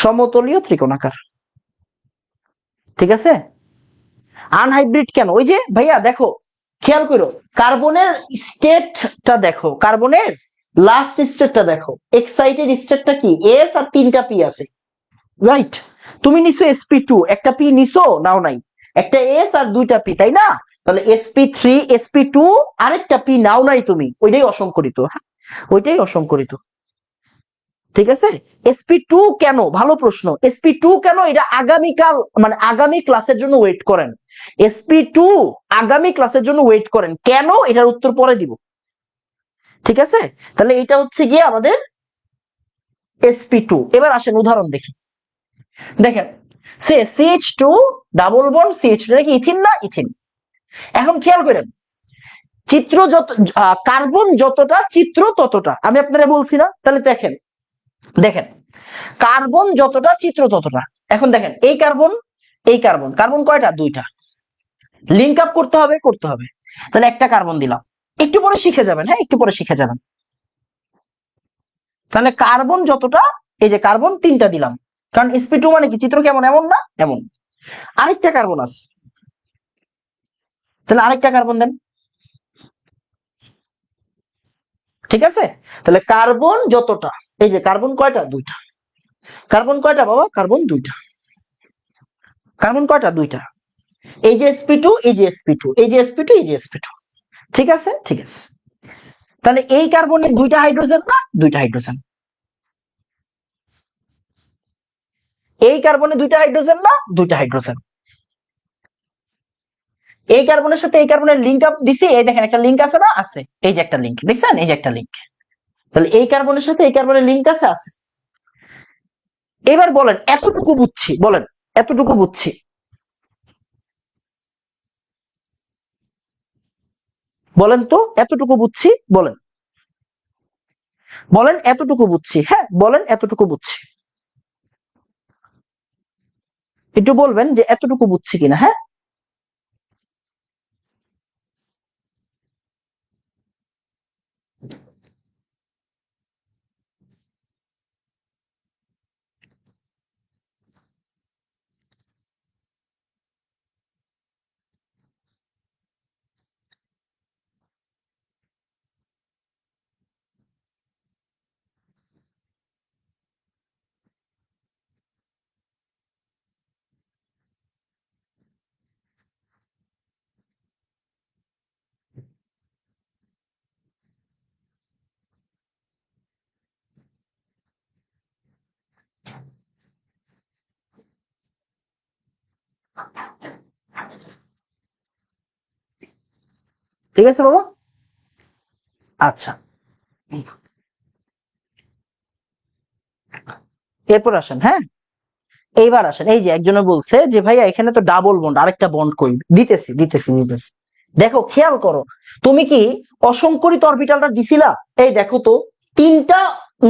সমতলীয় ত্রিকোণাকার। ঠিক আছে। আনহাইব্রিড কেন, ওই যে ভাইয়া দেখো, খেয়াল করো, কার্বনের স্টেটটা দেখো, কার্বনের লাস্ট স্টেটটা দেখো, এক্সাইটেড স্টেটটা কি, এস আর তিনটা পি আছে, রাইট? তুমি নিছো sp2, একটা পি নিছো, নাও নাই, একটা এস আর দুইটা পি, তাই না? তাহলে sp3 sp2 আরেকটা পি নাও নাই তুমি, ওইটাই অসংকরিত। হ্যাঁ ওইটাই অসংকরিত। ঠিক আছে। sp2 কেন, ভালো প্রশ্ন, sp2 কেন, এটা আগামীকাল মানে আগামী ক্লাসের জন্য ওয়েট করেন। sp2 আগামী ক্লাসের জন্য ওয়েট করেন, কেন এটার উত্তর পরে দিব। ঠিক আছে। তাহলে এটা হচ্ছে গিয়ে আমাদের sp2। এবার আসেন উদাহরণ দেখি। দেখেন, সে CH2 ডাবল বন্ড CH2, এটা কি ইথিন না, ইথিন। এখন খেয়াল করেন, চিত্র যত, কার্বন যতটা চিত্র ততটা, আমি আপনারা বলছি না? তাহলে দেখেন, দেখেন কার্বন যতটা চিত্র ততটা। এখন দেখেন এই কার্বন, এই কার্বন, কার্বন কয়টা, দুইটা। লিঙ্ক আপ করতে হবে, করতে হবে। তাহলে একটা কার্বন দিলাম, একটু পরে শিখে যাবেন, হ্যাঁ একটু পরে শিখে যাবেন। তাহলে কার্বন যতটা, এই যে কার্বন তিনটা দিলাম, কারণ sp2 মানে কি, চিত্র কেমন, এমন না, এমন। আরেকটা কার্বন আছে, তাহলে আরেকটা কার্বন দেন। ঠিক আছে। তাহলে কার্বন যতটা, এই যে কার্বন কয়টা, দুইটা। কার্বন কয়টা বাবা, কার্বন দুইটা। কার্বন কয়টা, দুইটা। এই যে sp2, এই যে sp2, এই যে sp2, এই যে sp2। ঠিক আছে, ঠিক আছে। তাহলে এই কার্বনের দুইটা হাইড্রোজেন না, দুইটা হাইড্রোজেন। এই কার্বনে দুইটা হাইড্রোজেন না, দুইটা হাইড্রোজেন। এই কার্বনের সাথে এই কার্বনের লিঙ্ক আপ দিছি, এই দেখেন একটা লিঙ্ক আছে না, আছে। এই যে একটা লিঙ্ক দেখছেন, এই যে একটা লিঙ্ক। তাহলে এই কার্বনের সাথে এই কার্বনের লিঙ্ক আছে, আছে। এবার বলেন এতটুকু বুঝছি, বলেন এতটুকু বুঝছি, বলেন তো এতটুকু বুঝছি, বলেন, বলেন এতটুকু বুঝছি, হ্যাঁ বলেন এতটুকু বুঝছি। একটু বলবেন যে এতটুকু বুঝছি কিনা, হ্যাঁ। ঠিক আছে বাবা? আচ্ছা, এরপর আসেন। হ্যাঁ, এইবার আসেন, এই যে একজনে বলছে যে ভাইয়া এখানে তো ডাবল বন্ড, আরেকটা বন্ড কই? দিতেছি দিতেছি দিতেছি। দেখো খেয়াল করো, তুমি কি অসংকরিত অরবিটালটা দিছিলা? এই দেখো তো, তিনটা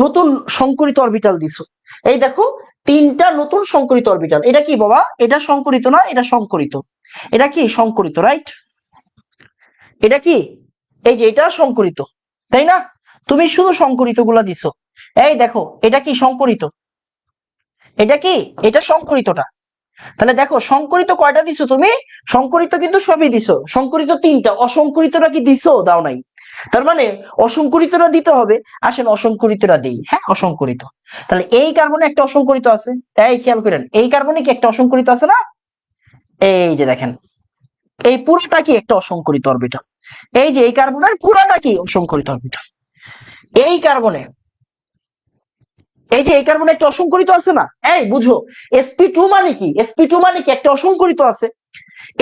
নতুন সংকরিত অরবিটাল দিছো। এই দেখো, তিনটা নতুন সংকরিত অরবিটাল। এটা কি বাবা? এটা সংকরিত না, এটা সংকরিত। এটা কি সংকরিত, রাইট? এটা কি? এই যে এটা সংকরিত, তাই না? তুমি শুধু সংকরিত গুলা দিছো। এই দেখো, এটা কি সংকরিত? এটা কি? এটা সংকরিতটা। তাহলে দেখো, সংকরিত কয়টা দিছো তুমি? সংকরিত কিন্তু সবই দিছো, সংকরিত তিনটা, অসংকরিতরা কি দিছো? দাও নাই। তার মানে অসংকরিতরা দিতে হবে। আসেন অসংকরিতরা দেই। হ্যাঁ, অসংকরিত। তাহলে এই কার্বনে একটা অসংকরিত আছে। এই খেয়াল করেন, এই কার্বনে কি একটা অসংকরিত আছে না? এই যে দেখেন, এই পুরোটা কি একটা অসংকরিত অরবিটাল। এই যে এই কার্বনের পুরাটা কি অসংকরিত অরবিটাল। এই কার্বনে, এই যে এই কার্বনে একটা অসংকরিত আছে না? এই বুঝো, sp2 মানে কি? sp2 মানে কি একটা অসংকরিত আছে।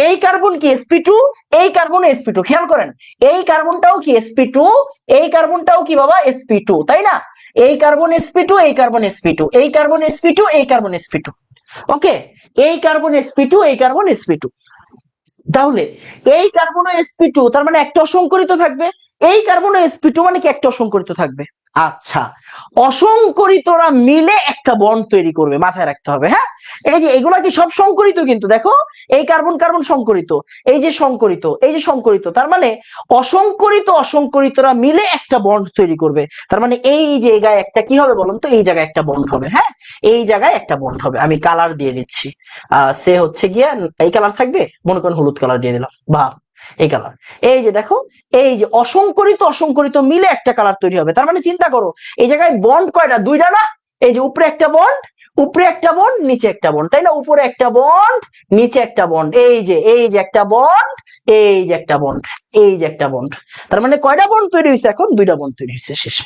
এই কার্বন কি sp2, এই কার্বন sp2। খেয়াল করেন, এই কার্বনটাও কি sp2, এই কার্বনটাও কি বাবা sp2, তাই না? এই কার্বন sp2, এই কার্বন sp2, এই কার্বন sp2, এই কার্বন sp2। ওকে, এই কার্বন sp2, এই কার্বন sp2। তাহলে এই কার্বন sp2, তার মানে একটা অসংকরিত থাকবে। এই কার্বন sp2 মানে কি একটা অসংকরিত থাকবে। আচ্ছা, অসংকরিতরা মিলে একটা বন্ড তৈরি করবে, মাথায় রাখতে হবে। হ্যাঁ, এই যে এগুলা কি সব সংকরিত কিন্তু, দেখো এই কার্বন কার্বন সংকরিত, এই যে সংকরিত, এই যে সংকরিত, তার মানে অসংকরিত অসংকরিতরা মিলে একটা বন্ড তৈরি করবে। তার মানে এই জায়গায় একটা কি হবে বলুন তো? এই জায়গায় একটা বন্ড হবে। হ্যাঁ, এই জায়গায় একটা বন্ড হবে। আমি কালার দিয়ে দিচ্ছি। সে হচ্ছে গিয়া, এই কালার থাকবে, মনে করেন হলুদ কালার দিয়ে দিলাম, বা এই কালার। এই যে দেখো, এই যে অসংকরিত অসংকরিত মিলে একটা কালার তৈরি হবে। তার মানে চিন্তা করো, এই জায়গায় বন্ড কয়টা? দুইটা না? এই যে উপরে একটা বন্ড, উপরে একটা বন্ড, নিচে একটা বন্ড, তাই না? উপরে একটা বন্ড, নিচে একটা বন্ড, এই যে একটা বন্ড, এই যে একটা বন্ড, এই যে একটা বন্ড। তার মানে কয়টা বন্ড তৈরি হয়েছে? এখন দুইটা বন্ড তৈরি হয়েছে, শেষ।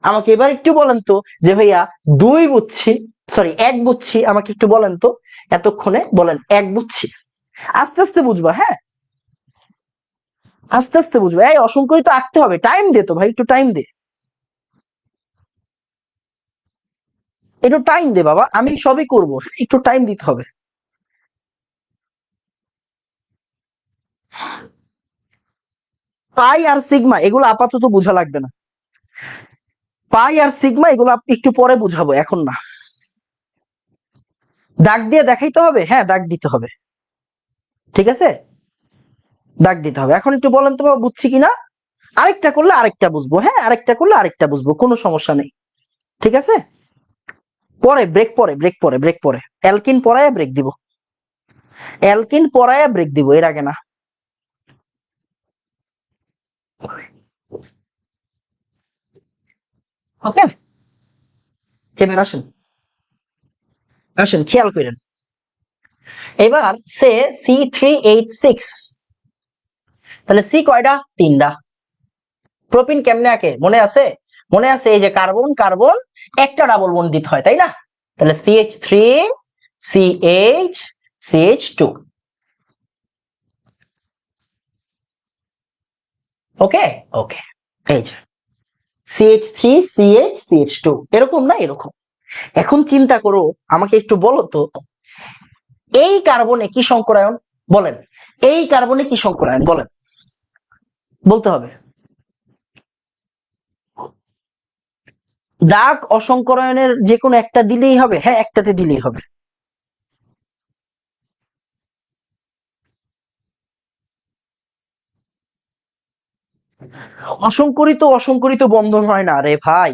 আমাকে এবার একটু বলেন তো যে ভাইয়া দুই বুঝছি, সরি এক বুঝছি, আমাকে একটু বলেন তো এতক্ষণে, বলেন এক বুঝছি। আস্তে আস্তে বুঝবা, হ্যাঁ আস্তে আস্তে বুঝবা। এই অসংকরিত আঁকতে হবে, টাইম দে তো ভাই, একটু টাইম দে, একটু টাইম দে বাবা, আমি সবই করব, একটু টাইম দিতে হবে। পাই আর সিগমা এগুলো আপাতত বোঝা লাগবে না। পাই আর সিগমা এগুলো একটু পরে বুঝাবো, এখন না। দাগ দিয়ে দেখাইতে হবে, হ্যাঁ দাগ দিতে হবে, ঠিক আছে, দাগ দিতে হবে। এখন একটু বলেন তো বাবা, বুঝছি কিনা? আরেকটা করলে আরেকটা বুঝবো, হ্যাঁ আরেকটা করলে আরেকটা বুঝবো, কোনো সমস্যা নেই, ঠিক আছে। পরে ব্রেক, পরে ব্রেক, পরে ব্রেক, পরে অ্যালকিন পরায় ব্রেক দিব, অ্যালকিন পরায় ব্রেক দিব, এর আগে না। ওকে, এবার আসেন, আসেন খেয়াল করেন। এবার সে C3H6, তাহলে সি কয়টা? তিনটা। প্রোপিন কেমনে আঁকে মনে আছে? মনে আছে, এই যে কার্বন কার্বন একটা ডাবল বন্ড দিতে হয়, তাই না? তাহলে CH3 CH CH2। ওকে, ওকে, এই যে CH3 CH CH2, এরকম না এরকম। এখন চিন্তা করো, আমাকে একটু বলো তো, এই কার্বনে কি সংকরায়ন? বলেন, এই কার্বনে কি সংকরায়ন? বলেন, বলতে হবে। দাগ অসংকরায়নের যে কোনো একটা দিলেই হবে, হ্যাঁ একটাতে দিলেই হবে। অসংকরিত অসংকরিত বন্ধন হয় না রে ভাই,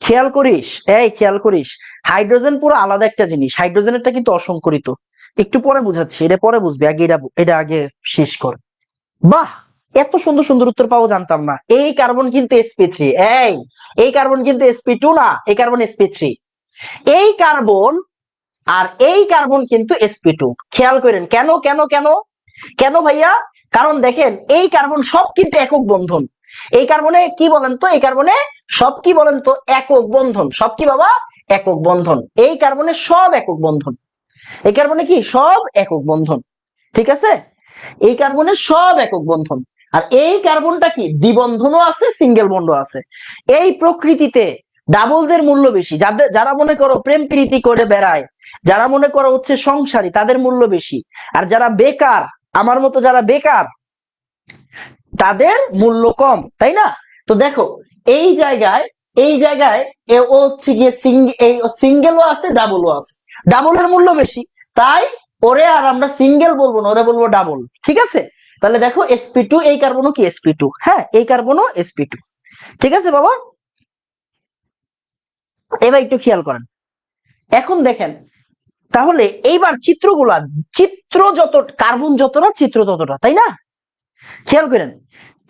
খেয়াল করিস, এই খেয়াল করিস, হাইড্রোজেন পুরো আলাদা একটা জিনিস, হাইড্রোজেনেরটা কিন্তু অসংকরিত। একটু পরে বুঝাচ্ছি, এটা পরে বুঝবি, আগে এটা আগে শেষ কর। বাহ, এত সুন্দর সুন্দর উত্তর পাবো জানতাম না। এই কার্বন কিন্তু sp3, এই কার্বন কিন্তু sp2 না, এই কার্বন sp3। এই কার্বন আর এই কার্বন কিন্তু sp2। খেয়াল করেন, কেন কেন কেন কেন ভাইয়া? কারণ দেখেন, এই কার্বন সব কিন্তু একক বন্ধন। এই কার্বনে কি বলেন তো? এই কার্বনে সব কি বলেন তো? একক বন্ধন। সব কি বাবা? একক বন্ধন। এই কার্বনে সব একক বন্ধন। এই কার্বনে কি সব একক বন্ধন, ঠিক আছে? এই কার্বনে সব একক বন্ধন। আর এই কার্বনটা কি দ্বিবন্ধনও আছে, সিঙ্গেল বন্ডও আছে। এই প্রকৃতিতে ডাবলদের মূল্য বেশি, যাদের যারা মনে করো প্রেম প্রীতি করে বেড়ায়, যারা মনে করো হচ্ছে সংসারী, তাদের মূল্য বেশি। আর যারা বেকার, আমার মতো যারা বেকার, তাদের মূল্য কম, তাই না? তো দেখো এই জায়গায়, ও হচ্ছে গিয়ে সিঙ্গেলও আছে, ডাবলও আছে। ডাবলের মূল্য বেশি, তাই ওরে আর আমরা সিঙ্গেল বলবো না, ওরে বলবো ডাবল। ঠিক আছে? তাহলে দেখো sp2, এই কার্বনও কি sp2, হ্যাঁ এই কার্বনও sp2। ঠিক আছে বাবা? এবার একটু খেয়াল করেন, এখন দেখেন তাহলে এইবার চিত্রগুলা, চিত্র যত, কার্বন যতটা চিত্র ততটা, তাই না? খেয়াল করেন,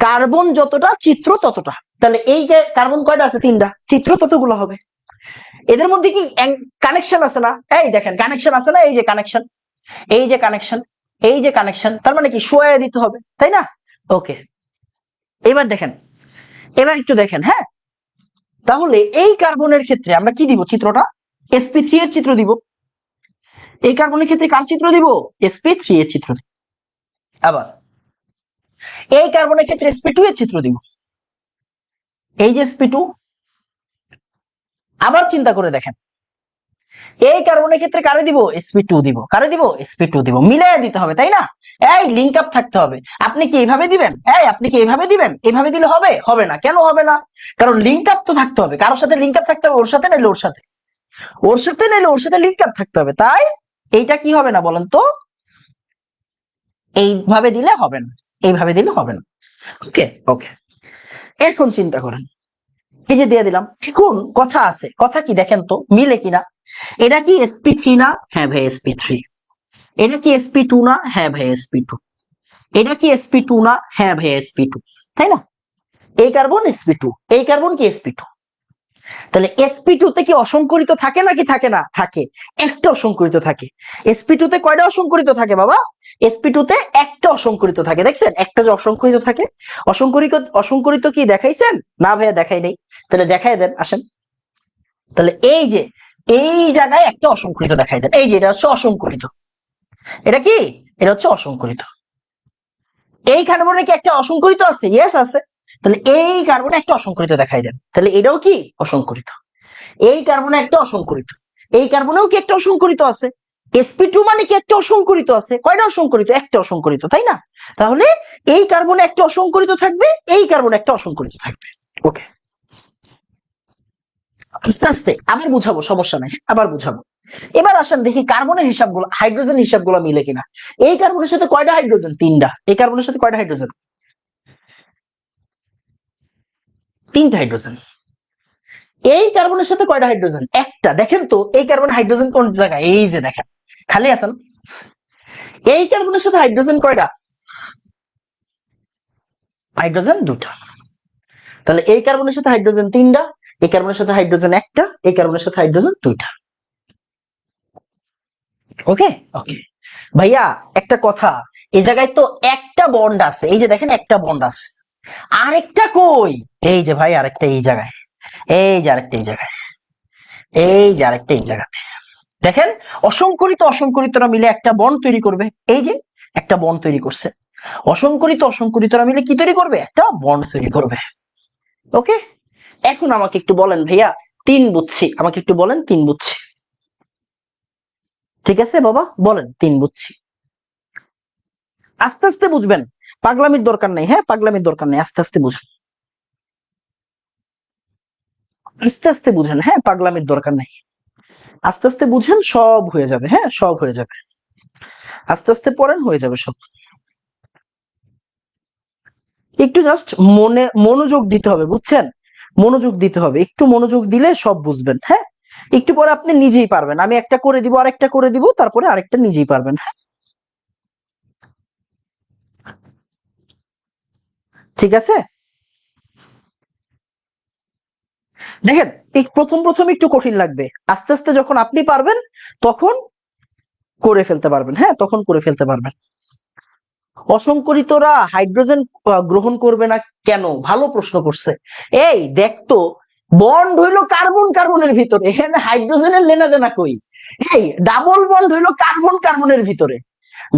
কার্বন যতটা চিত্র ততটা। তাহলে এই যে কার্বন কয়টা আছে? 3টা, চিত্র ততগুলো হবে। এদের মধ্যে কি কানেকশন আছে না? এই দেখেন কানেকশন আছে না? এই যে কানেকশন, এই যে কানেকশন, এই যে কানেকশন, তার মানে কি সোয়া দিতে হবে, তাই না? ওকে, এবার দেখেন, এবার একটু দেখেন, হ্যাঁ তাহলে এই কার্বনের ক্ষেত্রে আমরা কি দিব? চিত্রটা sp3 এর চিত্র দিব। এই কার্বনের ক্ষেত্রে কার চিত্র দিব? sp3 এর চিত্র দিব। আবার এই কার্বনের ক্ষেত্রে sp2 এর চিত্র দিব, এই যে sp2। আবার চিন্তা করে দেখেন, এই কার্বনের ক্ষেত্রে কারে দিব? sp2 দিব। কারে দিব? sp2 দিব। মিলাইয়া দিতে হবে, তাই না? এই লিংক আপ থাকতে হবে। আপনি কি এইভাবে দিবেন? আপনি কি এইভাবে দিবেন? এইভাবে দিলে হবে? হবে না। কেন হবে না? কারণ লিংক আপ তো থাকতে হবে, কারোর সাথে লিংক আপ থাকতে হবে, ওর সাথে নাইলে ওর সাথে, ওর সাথে নাইলে ওর সাথে লিংক আপ থাকতে হবে। তাই এইটা কি হবে না বলেন তো? এইভাবে দিলে হবে না, এইভাবে দিলে হবে না। ওকে ওকে, এখন চিন্তা করেন, এই যে দিয়ে দিলাম, এখন কথা আছে, কথা কি দেখেন তো মিলে কিনা। এটা কি sp3 না? হ্যাঁ ভাই sp3। এটা কি sp2 না? হ্যাঁ ভাই sp2। এটা কি sp2 না? হ্যাঁ ভাই sp2, তাই না? এই কার্বন sp2, এই কার্বন কি sp2। তাহলে sp2 তে কি অসংকরিত থাকে নাকি থাকে না? থাকে, একটা অসংকরিত থাকে। sp2 তে কয়টা অসংকরিত থাকে বাবা? sp2 তে একটা অসংকরিত থাকে, দেখছেন? একটা যে অসংকরিত থাকে। অসংকরিত, অসংকরিত কি দেখাইছেন? না ভাইয়া দেখাই নাই। তাহলে দেখাই দেন, আসেন। তাহলে এই যে এই জায়গায় একটা অসংকরিত দেখাই দেন, এই যে এটা হচ্ছে অসংকরিত। এটা কি? এটা হচ্ছে অসংকরিত। এই কার্বনে কি একটা অসংকরিত আছে? ইয়েস আছে। তাহলে এই কার্বনে একটা অসংকরিত দেখাই দেন, তাহলে এটাও কি অসংকরিত। এই কার্বনে একটা অসংকরিত, এই কার্বনেও কি একটা অসংকরিত আছে। sp2 মানে কি একটা অসংকরিত আছে। কয়টা অসংকরিত? একটা অসংকরিত, তাই না? তাহলে এই কার্বনে একটা অসংকরিত থাকবে, এই কার্বনে একটা অসংকরিত থাকবে। ওকে, আস্তে আস্তে আবার বুঝাবো, সমস্যা নাই, আবার বুঝাবো। এবার আসেন দেখি কার্বনের হিসাবগুলো, হাইড্রোজেন হিসাবগুলো মিলে কিনা। এই কার্বনের সাথে কয়টা হাইড্রোজেন? 3টা। এই কার্বনের সাথে কয়টা হাইড্রোজেন? 3টা হাইড্রোজেন। এই কার্বনের সাথে কয়টা হাইড্রোজেন? একটা। দেখেন তো এই কার্বন হাইড্রোজেন কোন জায়গায়? এই যে দেখেন, খালি আছেন। এই কার্বনের সাথে হাইড্রোজেন কয়টা? হাইড্রোজেন 2টা। তাহলে এই কার্বনের সাথে হাইড্রোজেন 3টা, এই কার্বনের সাথে হাইড্রোজেন একটা, এই কার্বনের সাথে হাইড্রোজেন 2টা। ওকে ওকে ভাইয়া, একটা কথা, এই জায়গায় তো একটা বন্ড আছে, এই যে দেখেন একটা বন্ড আছে। আরেকটা কই? এই যে ভাই আরেকটা এই জায়গায়, এই যে আরেকটা এই জায়গায়, এই যে আরেকটা এই জায়গায়। দেখেন অসংকরিত অসংকরিতরা মিলে একটা বন্ড তৈরি করবে, এই যে একটা বন্ড তৈরি করছে। অসংকরিত অসংকরিতরা মিলে কি তৈরি করবে? একটা বন্ড তৈরি করবে। ওকে, এখন আমাকে একটু বলেন ভাইয়া, 3 বুঝছি, আমাকে একটু বলেন 3 বুঝছি। ঠিক আছে বাবা, বলেন 3 বুঝছি। আস্তে আস্তে বুঝবেন, পাগলামির দরকার নেই, হ্যাঁ পাগলামির দরকার নেই, আস্তে আস্তে বুঝুন, আস্তে আস্তে বুঝেন, হ্যাঁ পাগলামির দরকার নেই। আস্তে আস্তে বুঝেন, সব হয়ে যাবে, হ্যাঁ সব হয়ে যাবে। আস্তে আস্তে পড়েন, হয়ে যাবে সব। একটু জাস্ট মনোযোগ দিতে হবে, বুঝছেন? মনোযোগ দিতে হবে, একটু মনোযোগ দিলে সব বুঝবেন, হ্যাঁ। একটু পরে আপনি নিজেই পারবেন, আমি একটা করে দিব, আরেকটা করে দিব, তারপরে আরেকটা নিজেই পারবেন, হ্যাঁ। ঠিক আছে, দেখেন এই প্রথম প্রথম একটু কঠিন লাগবে, আস্তে আস্তে যখন আপনি পারবেন তখন করে ফেলতে পারবেন, হ্যাঁ তখন করে ফেলতে পারবেন। অসংকরিতরা হাইড্রোজেন গ্রহণ করবে না কেন? ভালো প্রশ্ন করছে। এই দেখতো, বন্ড হইলো কার্বন কার্বনের ভিতরে, এখানে হাইড্রোজেনের লেনা দেনা কই? এই ডাবল বন্ড হইলো কার্বন কার্বনের ভিতরে,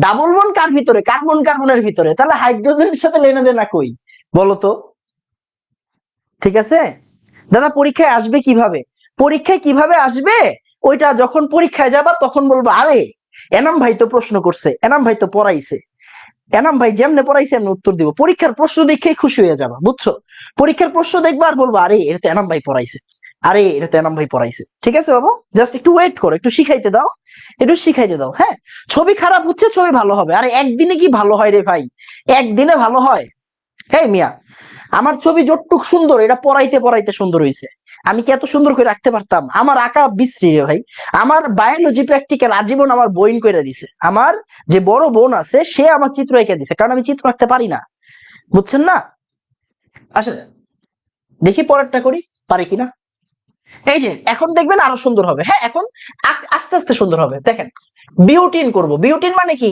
ডাবল বন্ড কার ভিতরে? কার্বন কার্বনের ভিতরে। তাহলে হাইড্রোজেনের সাথে লেনা দেনা কই বলো তো? ঠিক আছে দাদা, পরীক্ষায় আসবে কিভাবে? পরীক্ষায় কিভাবে আসবে ওইটা যখন পরীক্ষায় যাবা তখন বলবো, আরে এনাম ভাই তো প্রশ্ন করছে, এনাম ভাই তো পড়াইছে, এনাম ভাই যেমনে পড়াইছে এমনি উত্তর দিব। পরীক্ষার প্রশ্ন দেখেই খুশি হয়ে যাবা, বুঝছো? পরীক্ষার প্রশ্ন দেখবা আর বলবো, আরে এটা তো এনাম ভাই পড়াইছে, আরে এটা তো এনাম ভাই পড়াইছে। ঠিক আছে বাবু, জাস্ট একটু ওয়েট করো, একটু শিখাইতে দাও, একটু শিখাইতে দাও। হ্যাঁ, ছবি খারাপ হচ্ছে, ছবি ভালো হবে। আরে একদিনে কি ভালো হয় রে ভাই? একদিনে ভালো হয়? হ্যাঁ মিয়া, আমার ছবি যতটুক সুন্দর, এটা পড়াইতে পড়াইতে সুন্দর হয়েছে। আমি কি এত সুন্দর করে রাখতে পারতাম? আমার আঁকা বিশ্রী রে ভাই। আমার বায়োলজি প্র্যাকটিক্যাল আজীবন আমার বইন করে দিছে। আমার যে বড় বোন আছে সে আমার চিত্র এঁকে দিছে, কারণ আমি চিত্র আঁকতে পারি না, বুঝছেন না? আসলে দেখি পরেরটা করি, পারি কিনা। এই যে এখন দেখবেন আরো সুন্দর হবে। হ্যাঁ, এখন আস্তে আস্তে সুন্দর হবে। দেখেন, বিউটিন করব। বিউটিন মানে কি?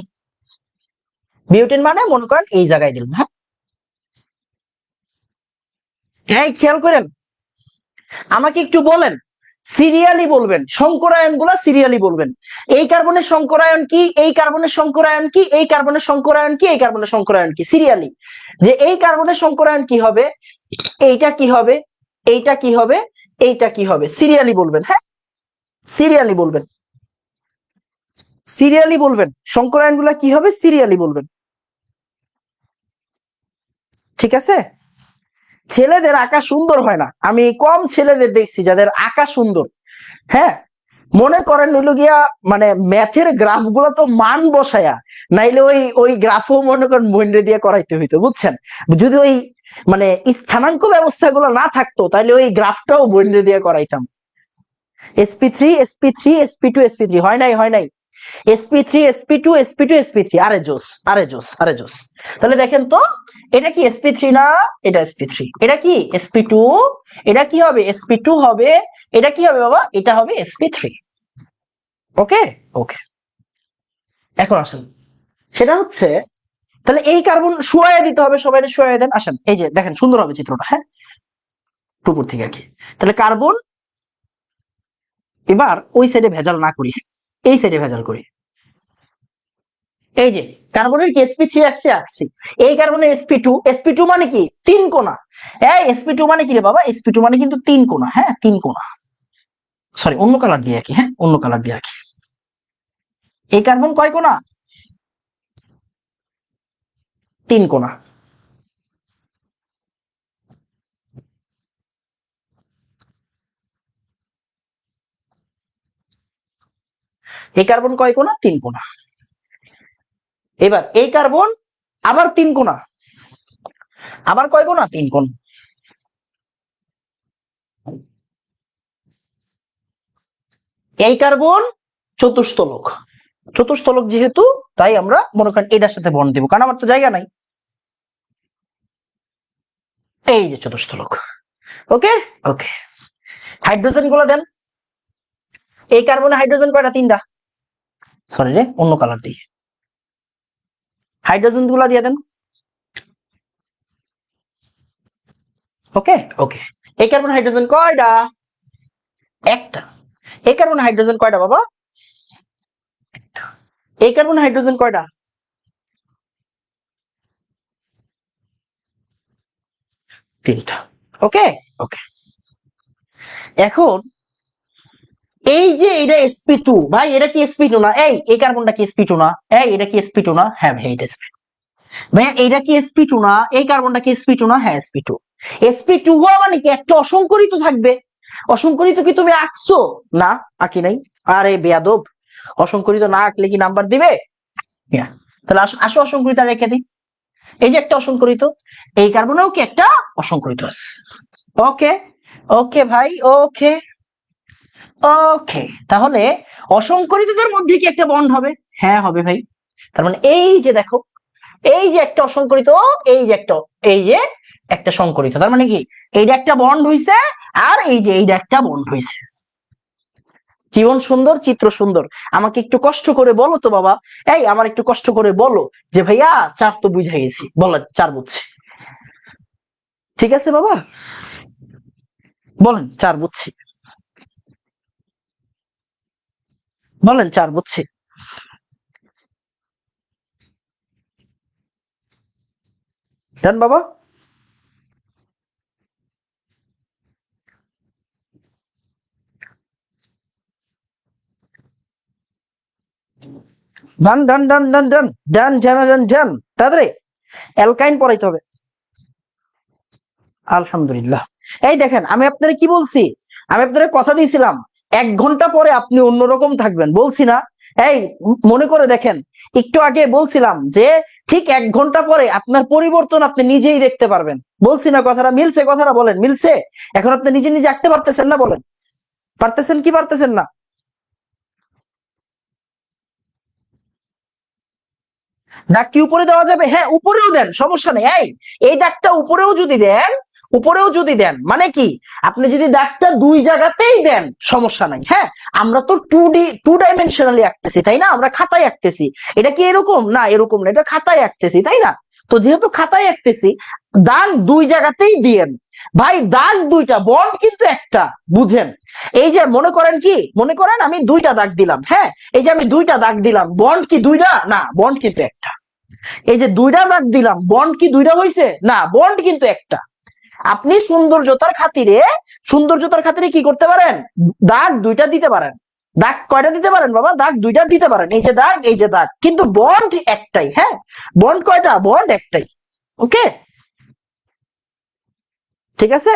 বিউটিন মানে মনে করেন এই জায়গায় দিলাম। হ্যাঁ, এই খেয়াল করেন, আমাকে একটু বলেন, সিরিয়ালি বলবেন, সংকরায়ন গুলা সিরিয়ালি বলবেন। এই কার্বনের সংকরায়ন কি, এই কার্বনের সংকরায়ন কি, এই কার্বনের সংকরায়ন কি, এই কার্বনের সংকরায়ন কি, সিরিয়ালি। যে এই কার্বনের সংকরায়ন কি হবে, এইটা কি হবে, এইটা কি হবে, এইটা কি হবে, সিরিয়ালি বলবেন। হ্যাঁ, সিরিয়ালি বলবেন, সিরিয়ালি বলবেন। সংকরায়ন গুলা কি হবে, সিরিয়ালি বলবেন। ঠিক আছে? ছেলেদের আঁকা সুন্দর হয় না, আমি কম ছেলেদের দেখছি যাদের আঁকা সুন্দর। হ্যাঁ, মনে করেন হইলো গিয়া মানে ম্যাথের গ্রাফ গুলো তো মান বসায়া, নাইলে ওই ওই গ্রাফও মনে করেন বইন্ডে দিয়ে করাইতে হইতো, বুঝছেন? যদি ওই মানে স্থানাঙ্ক ব্যবস্থা গুলো না থাকতো তাহলে ওই গ্রাফটাও বইন্ডে দিয়ে করাইতাম। sp3 sp3 sp2 sp3 হয় নাই, হয় নাই। sp3 sp2 sp2 sp3, আরে জোস, আরে জোস, আরে জোস। তাহলে দেখেন তো, এটা কি sp3 না? এটা sp3। এটা কি sp2? এটা কি হবে, sp2 হবে। এটা কি হবে বাবা? এটা হবে sp3। ওকে, ওকে। এখন আসেন, সেটা হচ্ছে, তাহলে এই কার্বন শুয়াইয়া দিতে হবে, সবাই শুয়াইয়া দেন। আসেন, এই যে দেখেন সুন্দর হবে চিত্রটা। হ্যাঁ, উপর থেকে আর কি। তাহলে কার্বন, এবার ওই সাইডে ভেজাল না করি, এই সাইডে ভেজাল করি। এই যে কার্বনের কি sp3 আঁকছি, আঁকছি। এই কার্বনের sp2, sp2 মানে কি? তিন কোণা। হ্যাঁ, sp2 মানে কি রে বাবা? sp2 মানে কিন্তু তিন কোণা। হ্যাঁ, তিন কোণা। সরি, অন্য কালার দিয়ে আঁকি। হ্যাঁ, অন্য কালার দিয়ে আঁকি। এই কার্বন কয় কোণা? তিন কোণা। এই কার্বন কয় কোণা? তিন কোণা। এবার এই কার্বন আবার তিন কোণা, আবার কয় কোণা? তিন কোণা। এই কার্বন চতুস্থলক। চতুস্থলক যেহেতু, তাই আমরা মনে করেন এটার সাথে বন্ড দিব, কারণ আমার তো জায়গা নাই। এই যে চতুস্থলক। ওকে, ওকে। হাইড্রোজেন গুলো দেন। এই কার্বনে হাইড্রোজেন কয়টা? তিনটা। সরি রে, অন্য কালার দিই। হাইড্রোজেন গুলা দিয়ে দেন। ওকে, ওকে। এই কার্বন হাইড্রোজেন কয়টা? একটা। এই কার্বন হাইড্রোজেন কয়টা বাবা? একটা। এই কার্বন হাইড্রোজেন কয়টা? তিনটা। ওকে, ওকে। এখন এই যে এটা sp2, ভাই এটা কি sp2 না? এই কার্বনটা কি sp2 না? এটা কি sp2 না? হ্যাঁ ভাই, এটা sp2। ভাই এইটা কি sp2 না? এই কার্বনটা কি sp2 না? হ্যাঁ, sp2। sp2 মানে কি একটা অসংকরিত থাকবে। অসংকরিত কি তুমি আঁকছো? না, আঁকি নাই। আরে বেয়াদব, অসংকরিত না আঁকলে কি নাম্বার দিবে? Yeah. তাহলে আসো, আসো অসংকরিত রেখে দিই। এই যে একটা অসংকরিত, এই কার্বনেও কি একটা অসংকরিত আছে। ওকে, ওকে ভাই, ওকে, ওকে। তাহলে অসংকরিতদের মধ্যে কি একটা বন্ড হবে? হ্যাঁ, হবে ভাই। তার মানে এই যে দেখো, এই যে একটা অসংকরিত, এই যে একটা, এই যে একটা সংকরিত, তার মানে কি এইটা একটা বন্ড হইছে, আর এই যে এইটা একটা বন্ড হইছে। জীবন সুন্দর, চিত্র সুন্দর। আমাকে একটু কষ্ট করে বলো তো বাবা, এই আমার একটু কষ্ট করে বলো যে ভাইয়া চার তো বুঝে গেছি, বলেন চার বুঝছি। ঠিক আছে বাবা, বলেন চার বুঝছি, বলেন চার বুঝছি। ডান বাবা? ডান ডান ডান ডান ডান ডান ডান ডান ডান, তাড়াতাড়ি অ্যালকাইন পড়াইতে হবে। আলহামদুলিল্লাহ। এই দেখেন, আমি আপনারে কি বলছি, আমি আপনারে কথা দিয়েছিলাম 1 ঘন্টা পরে আপনি অন্যরকম থাকবেন, বলছি না? এই মনে করে দেখেন, একটু আগে বলছিলাম যে ঠিক 1 ঘন্টা পরে আপনার পরিবর্তন আপনি নিজেই দেখতে পারবেন, বলছি না? কথাটা মিলছে? কথাটা বলেন, মিলছে? এখন আপনি নিজে নিজে আঁকতে পারতেছেন না? বলেন, পারতেছেন কি পারতেছেন না? দাগ কি উপরে দেওয়া যাবে? হ্যাঁ, উপরেও দেন, সমস্যা নেই। এই দাগটা উপরেও যদি দেন, উপরেও যদি দেন মানে কি, আপনি যদি দাগটা 2 জায়গাতেই দেন সমস্যা নাই। হ্যাঁ, আমরা তো 2D 2 ডাইমেনশনালি আঁকতেছি, তাই না? আমরা খাতায় আঁকতেছি। এটা কি এরকম? না, এরকম না, এটা খাতায় আঁকতেছি, তাই না? তো যেহেতু খাতায় আঁকতেছি, দাগ 2 জায়গাতেই দিয়েন। ভাই দাগ 2টা, বন্ড কিন্তু একটা, বুঝেন? এই যে মনে করেন কি, মনে করেন আমি 2টা দাগ দিলাম, হ্যাঁ, এই যে আমি 2টা দাগ দিলাম, বন্ড কি 2টা? না, বন্ড কিন্তু একটা। এই যে 2টা দাগ দিলাম, বন্ড কি 2টা হয়েছে? না, বন্ড কিন্তু একটা। আপনি সৌন্দর্যতার খাতিরে কি করতে পারেন? দাগ 2টা দিতে পারেন। দাগ কয়টা দিতে পারেন বাবা? দাগ 2টা দিতে পারেন। এই যে দাগ, এই যে দাগ, কিন্তু বন্ড একটাই। হ্যাঁ, বন্ড কয়টা? বন্ড একটাই। ওকে, ঠিক আছে?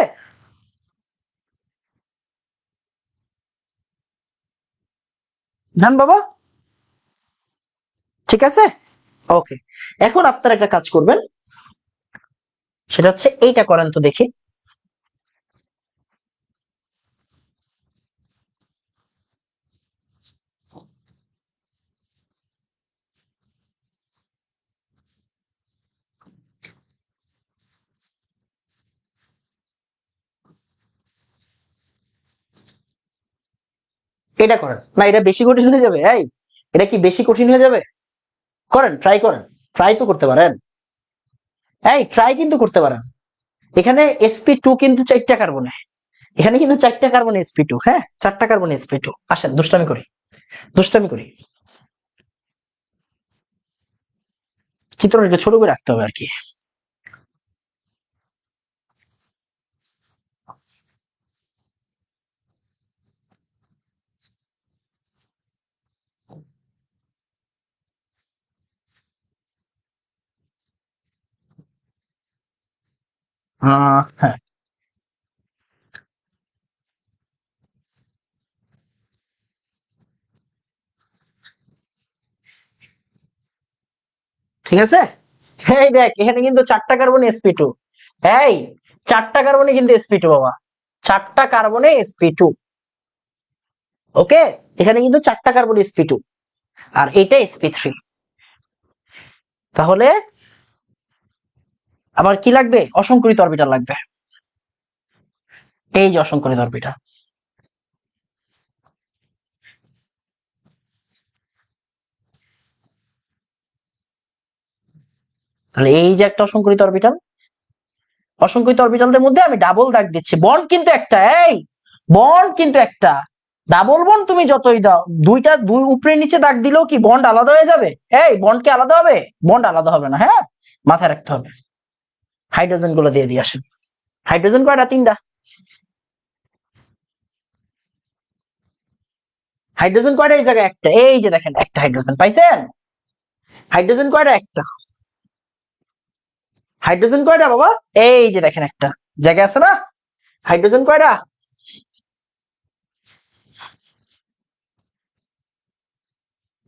জান বাবা, ঠিক আছে? ওকে, এখন আপনারা একটা কাজ করবেন, সেটা হচ্ছে এইটা করেন তো দেখি। এটা করেন না, এটা বেশি কঠিন হয়ে যাবে। এটা কি বেশি কঠিন হয়ে যাবে? করেন, ট্রাই করেন, ট্রাই তো করতে পারেন। ট্রাই কিন্তু করতে পারেন। এখানে sp2 কিন্তু 4টা কার্বনে, এখানে কিন্তু 4টা কার্বনে sp2, হ্যাঁ, 4টা কার্বনে sp2। আসেন দুষ্টামি করি, দুষ্টামি করি। চিত্রটা একটু ছোট করে রাখতে হবে আর কি। হ্যাঁ, ঠিক আছে। এই দেখ, এখানে কিন্তু 4টা কার্বনে sp2। এই 4টা কার্বনে কিন্তু sp2 বাবা, 4টা কার্বনে sp2। ওকে, এখানে কিন্তু 4টা কার্বন sp2, আর এটা sp3। তাহলে আবার কি লাগবে? অসংকরিত অরবিটাল লাগবে। এই যে অসংকরিত অরবিটাল, তাহলে এই যে একটা অসংকরিত অরবিটাল, অসংকরিত অরবিটালদের মধ্যে আমি ডাবল দাগ দিচ্ছি। বন্ড কিন্তু একটা, বন্ড কিন্তু একটা। ডাবল বন্ড তুমি যতই দাও, দুই উপরে নিচে দাগ দিলেও কি বন্ড আলাদা হয়ে যাবে? বন্ড কি আলাদা হবে? বন্ড আলাদা হবে না, হ্যাঁ, মাথায় রাখতে হবে। হাইড্রোজেন গুলো দিয়ে দিয়ে আসেন। হাইড্রোজেন কয়টা? 3টা। হাইড্রোজেন কয়টা? এই জায়গায় একটা, এই যে দেখেন একটা হাইড্রোজেন পাইছেন। হাইড্রোজেন কয়টা? একটা। হাইড্রোজেন কয়টা বাবা? এই যে দেখেন একটা জায়গায় আছে না? হাইড্রোজেন কয়টা?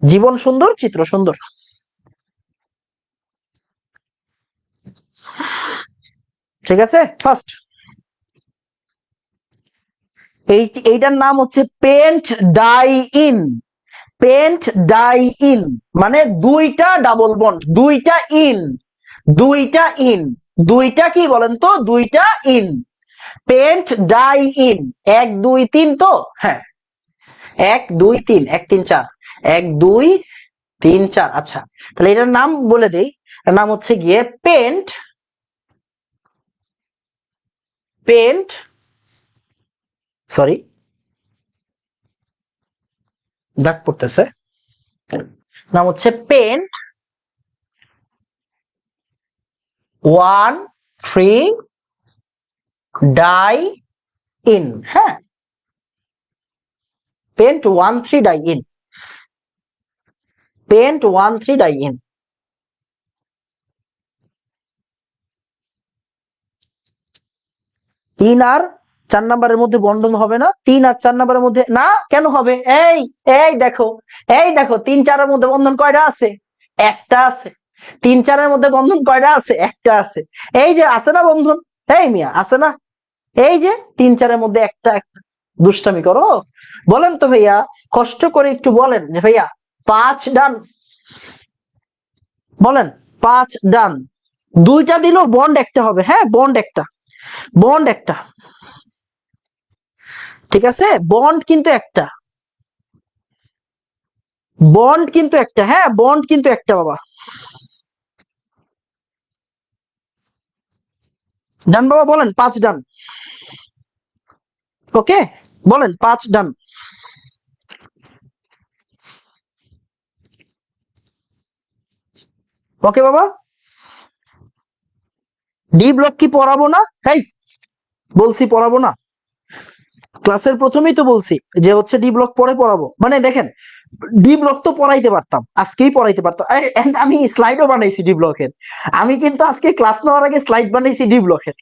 জীবন সুন্দর, চিত্র সুন্দর। ঠিক আছে, ফার্স্ট এইটার নাম হচ্ছে paint die in. Pentadiene মানে 2টা ডাবল বন্ড, 2টা ইন, 2টা ইন, 2টা কি বলেন তো? 2টা ইন, পেন্ট ডাই ইন। 1 2 3 তো, হ্যাঁ, 1 2 3, 1 3 4, 1 2 3 4। আচ্ছা, তাহলে এটার নাম বলে দেই। এর নাম হচ্ছে গিয়ে পেন্ট, পেন্ট, সরি দাগ পড়তেছে। নাম হচ্ছে পেন্ট 1,3 ডাই ইন, হ্যাঁ, penta 1,3 die in, penta 1,3 diene. তিন আর 4 নাম্বারের মধ্যে বন্ধন হবে না, 3 আর 4 নাম্বারের মধ্যে না, কেন হবে? এই এই দেখো, এই দেখো 3 4 এর মধ্যে বন্ধন কয়টা আছে? একটা আছে। 3 4 এর মধ্যে বন্ধন কয়টা আছে? একটা আছে। এই যে আছে না বন্ধন, এই মিয়া আছে না, এই যে 3 4 এর মধ্যে একটা। দুষ্টামি করো? বলেন তো ভাইয়া, কষ্ট করে একটু বলেন যে ভাইয়া 5 ডান, বলেন 5 ডান। দুইটা দিলেও বন্ড একটা হবে, হ্যাঁ বন্ড একটা, বন্ড একটা, ঠিক আছে, বন্ড কিন্তু একটা, বন্ড কিন্তু একটা, হ্যাঁ বন্ড কিন্তু একটা বাবা। ডান বাবা, বলেন 5 ডান। ওকে, বলেন 5 ডান। ওকে বাবা, ডি ব্লক কি পড়াবো না? এই বলছি পড়াবো না, ক্লাসের প্রথমেই তো বলছি যে হচ্ছে ডি ব্লক পরে পড়াবো। মানে দেখেন, ডি ব্লক তো পড়াইতে পারতাম, আজকেই পড়াইতে পারতাম, and আমি স্লাইডও বানাইছি ডি ব্লকের। আমি কিন্তু আজকে ক্লাস নেওয়ার আগে স্লাইড বানাইছি ডি ব্লকের।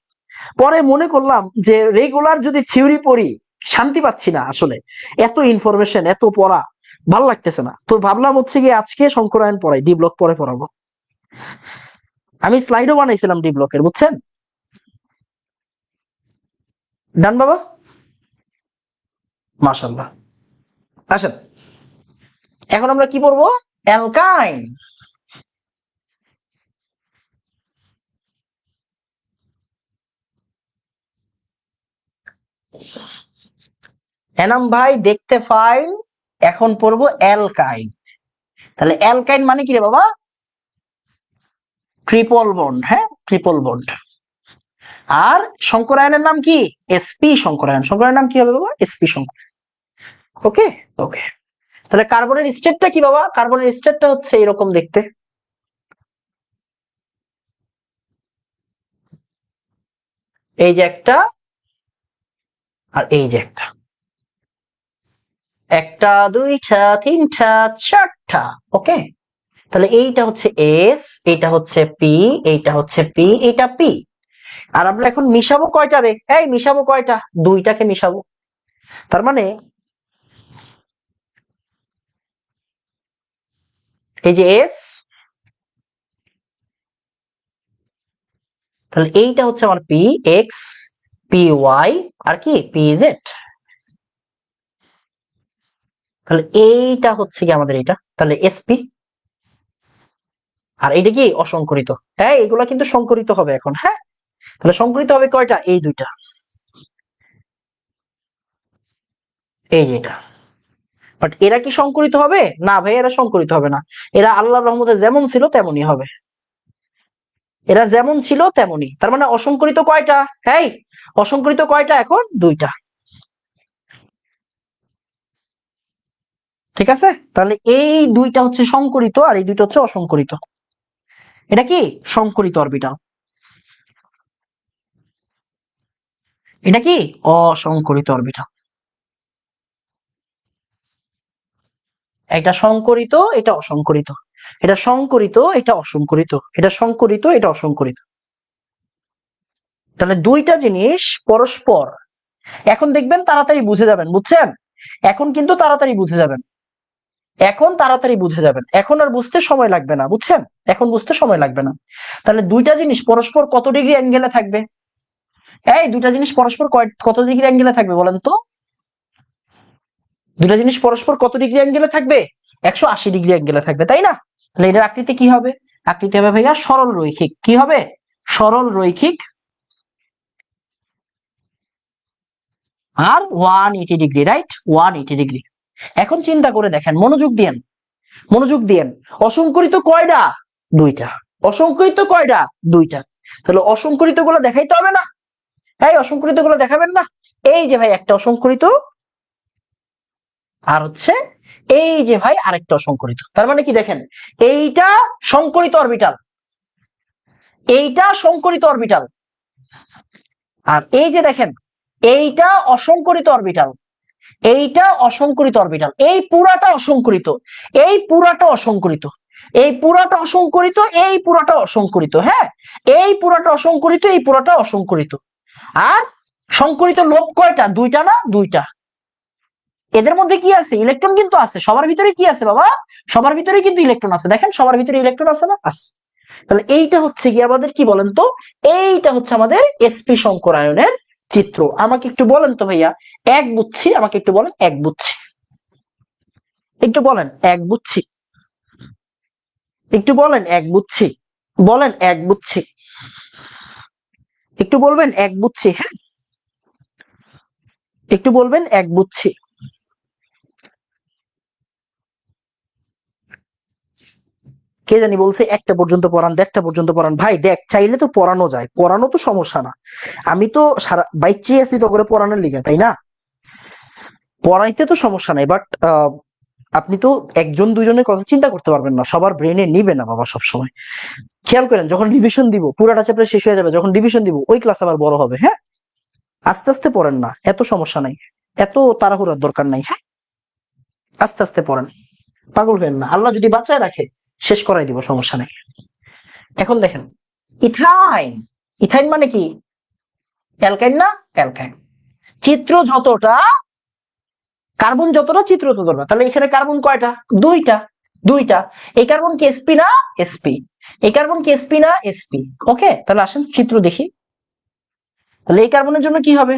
পরে মনে করলাম যে রেগুলার যদি থিওরি পড়ি, শান্তি পাচ্ছি না আসলে, এত ইনফরমেশন এত পড়া ভাল লাগতেছে না, তো ভাবলাম হচ্ছে কি আজকে শঙ্করায়ণ পড়াই, ডি ব্লক পরে পড়াবো। আমি স্লাইডও বানাইছিলাম ডি ব্লকের, বুঝছেন? ডান বাবা, মাশাআল্লাহ। আসেন, এখন আমরা কি পড়বো? অ্যালকাইন। এনাম ভাই দেখতে ফাইন, এখন পড়বো অ্যালকাইন। তাহলে অ্যালকাইন মানে কি রে বাবা? ট্রিপল বন্ড, হ্যাঁ ট্রিপল বন্ড। আর শঙ্করায়নের নাম কি? এসপি শঙ্করায়ন। শঙ্করায়নের নাম কি হবে বাবা? এসপি শঙ্কর। ওকে, ওকে। তাহলে কার্বনের স্টেটটা কি বাবা? কার্বনের স্টেটটা হচ্ছে এরকম দেখতে, এই যে একটা, আর এই যে একটা, একটা দুইটা তিনটা চারটা। ওকে, তাহলে এইটা হচ্ছে এস, এইটা হচ্ছে পি, এইটা হচ্ছে পি, এইটা পি। আর আমরা এখন মিশাবো কয়টা রে? এই মিশাবো কয়টা? দুইটাকে মিশাবো। তার মানে এই যে এস, তাহলে এইটা হচ্ছে আমার পি এক্স, পি ওয়াই, আর কি পি জেড। তাহলে এইটা হচ্ছে কি আমাদের এটা, তাহলে এসপি। আর এইটা কি? অসংকরিত। হ্যাঁ এগুলা কিন্তু সংকরিত হবে এখন, হ্যাঁ। তাহলে সংকরিত হবে কয়টা? এই দুইটা, এই যে এটা। বাট এরা কি সংকরিত হবে? না ভাই, এরা সংকরিত হবে না। এরা আল্লাহর রহমতে যেমন ছিল তেমনই হবে, এরা যেমন ছিল তেমনই। তার মানে অসংকরিত কয়টা? এই অসংকরিত কয়টা এখন? দুইটা, ঠিক আছে। তাহলে এই দুইটা হচ্ছে সংকরিত, আর এই দুইটা হচ্ছে অসংকরিত। এটা কি? সংকরিত অরবিটাল। এটা কি? অসংকরিত অরবিটাল। এটা সংকরিত, এটা অসংকরিত, এটা সংকরিত, এটা অসংকরিত, এটা সংকরিত, এটা অসংকরিত। তাহলে দুইটা জিনিস পরস্পর, এখন দেখবেন তাড়াতাড়ি বুঝে যাবেন, বুঝছেন? এখন কিন্তু তাড়াতাড়ি বুঝে যাবেন, এখন তাড়াতাড়ি বুঝে যাবেন, এখন আর বুঝতে সময় লাগবে না, বুঝছেন? এখন বুঝতে সময় লাগবে না। তাহলে দুইটা জিনিস পরস্পর কত ডিগ্রি অ্যাঙ্গেলে থাকবে? এই দুইটা জিনিস পরস্পর কত ডিগ্রি অ্যাঙ্গেলে থাকবে বলেন তো? দুইটা জিনিস পরস্পর কত ডিগ্রি অ্যাঙ্গেলে থাকবে? 180 ডিগ্রি অ্যাঙ্গেলে থাকবে, তাই না? তাহলে এটার আকৃতি কি হবে? আকৃতি হবে ভাইয়া সরল রৈখিক। কি হবে? সরল রৈখিক। আর 180 ডিগ্রি, রাইট? 180 ডিগ্রি। এখন চিন্তা করে দেখেন, মনোযোগ দিয়েন, মনোযোগ দিয়েন। অসংকরিত কয়টা? দুইটা। অসংকরিত কয়টা? দুইটা। তাহলে অসংকরিত গুলো দেখাইতে হবে না? এই অসংকরিত গুলো দেখাবেন না? এই যে ভাই একটা অসংকরিত, আর হচ্ছে এই যে ভাই আরেকটা অসংকরিত। তার মানে কি দেখেন, এইটা সংকরিত অরবিটাল, এইটা সংকরিত অরবিটাল, আর এই যে দেখেন এইটা অসংকরিত অরবিটাল, এইটা অসংকরিত অরবিটাল, এই পুরাটা অসংকরিত, এই পুরাটা অসংকরিত, এই পুরাটা অসংকরিত, এই পুরাটা অসংকরিত, হ্যাঁ, এই পুরাটা অসংকরিত, এই পুরাটা অসংকরিত। আর সংকরিত লোভ কয়টা? দুইটা না? দুইটা। এদের মধ্যে কি আছে? ইলেকট্রন কিন্তু আছে। সবার ভিতরে কি আছে বাবা? সবার ভিতরে কিন্তু ইলেকট্রন আছে। দেখেন সবার ভিতরে ইলেকট্রন আছে না? আছে। তাহলে এইটা হচ্ছে কি আমাদের কি বলেন তো? এইটা হচ্ছে আমাদের এসপি সংকরায়নের চিত্র। আমাকে একটু বলেন তো ভাইয়া, এক বুঝছি, আমাকে একটু বলেন এক বুঝছি, একটু বলেন এক বুঝছি, একটু বলেন এক বুঝছি, বলেন এক বুঝছি, একটু বলবেন এক বুঝছি, হ্যাঁ একটু বলবেন এক বুঝছি। কে জানি বলছে একটা পর্যন্ত পড়ান, দেড়টা পর্যন্ত পড়ান। ভাই দেখ, চাইলে তো পড়ানো যায়, পড়ানো তো সমস্যা না। আমি তো সারা বাইচে আছি তো করে পড়ানোর লিগে, তাই না? পড়াইতে তো সমস্যা নাই, বাট আপনি তো একজন দুইজনের কথা চিন্তা করতে পারবেন না, সবার ব্রেনে নিবে না বাবা সব সময়। খেয়াল করেন, যখন রিভিশন দিব পুরাটা চ্যাপ্টার শেষ হয়ে যাবে, যখন রিভিশন দিব ওই ক্লাস আবার বড় হবে, হ্যাঁ। আস্তে আস্তে পড়েন না, এত সমস্যা নাই, এত তাড়াহুড়ার দরকার নাই, হ্যাঁ। আস্তে আস্তে পড়েন, পাগল হবেন না, আল্লাহ যদি বাঁচায় রাখে শেষ করাই দিব, সমস্যা নাই। এখন দেখেন ইথাইন, ইথাইন মানে কি? অ্যালকাইন না? অ্যালকাইন। চিত্র যতটা, কার্বন যতটা চিত্র ততটা। তাহলে এখানে কার্বন কয়টা? দুইটা, দুইটা। এই কার্বন কি এসপি না? এসপি। এই কার্বন কি এসপি না? এসপি। ওকে, তাহলে আসেন চিত্র দেখি। তাহলে এই কার্বনের জন্য কি হবে?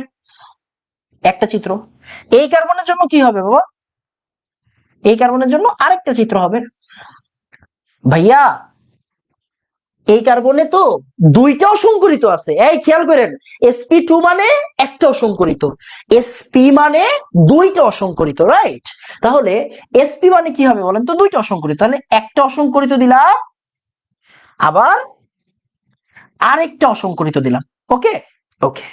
একটা চিত্র। এই কার্বনের জন্য কি হবে বাবা? এই কার্বনের জন্য আরেকটা চিত্র হবে। ভাইয়া এই কার্বনে তো দুইটা অসংকরিত আছে, এই খেয়াল করেন। sp2 মানে একটা অসংকরিত, sp মানে দুইটা অসংকরিত, রাইট? তাহলে sp মানে কি হবে বলেন তো? দুইটা অসংকরিত। তাহলে একটা অসংকরিত দিলাম, আবার আরেকটা অসংকরিত দিলাম। ওকে, ওকে,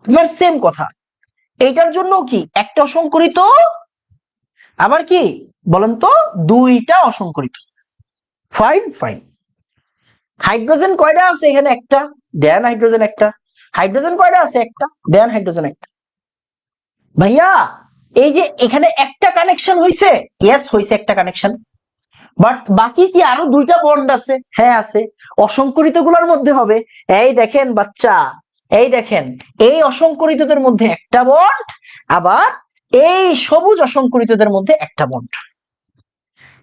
এবার সেম কথা এইটার জন্য, কি একটা অসংকরিত, আবার কি বলেন তো দুইটা অসংকরিত। Fine, fine. হাইড্রোজেন কয়টা আছে এখানে? একটা। দেন হাইড্রোজেন একটা। হাইড্রোজেন কয়টা আছে? একটা। দেন হাইড্রোজেন একটা। ভাইয়া এই যে এখানে একটা কানেকশন হইছে, ইয়েস হইছে একটা কানেকশন, বাট বাকি কি আরো দুইটা বন্ড আছে? হ্যাঁ আছে। অসংকরিত গুলোর মধ্যে হবে, এই দেখেন বাচ্চা, এই দেখেন, এই অসংকরিতদের মধ্যে একটা বন্ড, আবার এই সবুজ অসংকরিতদের মধ্যে একটা বন্ড।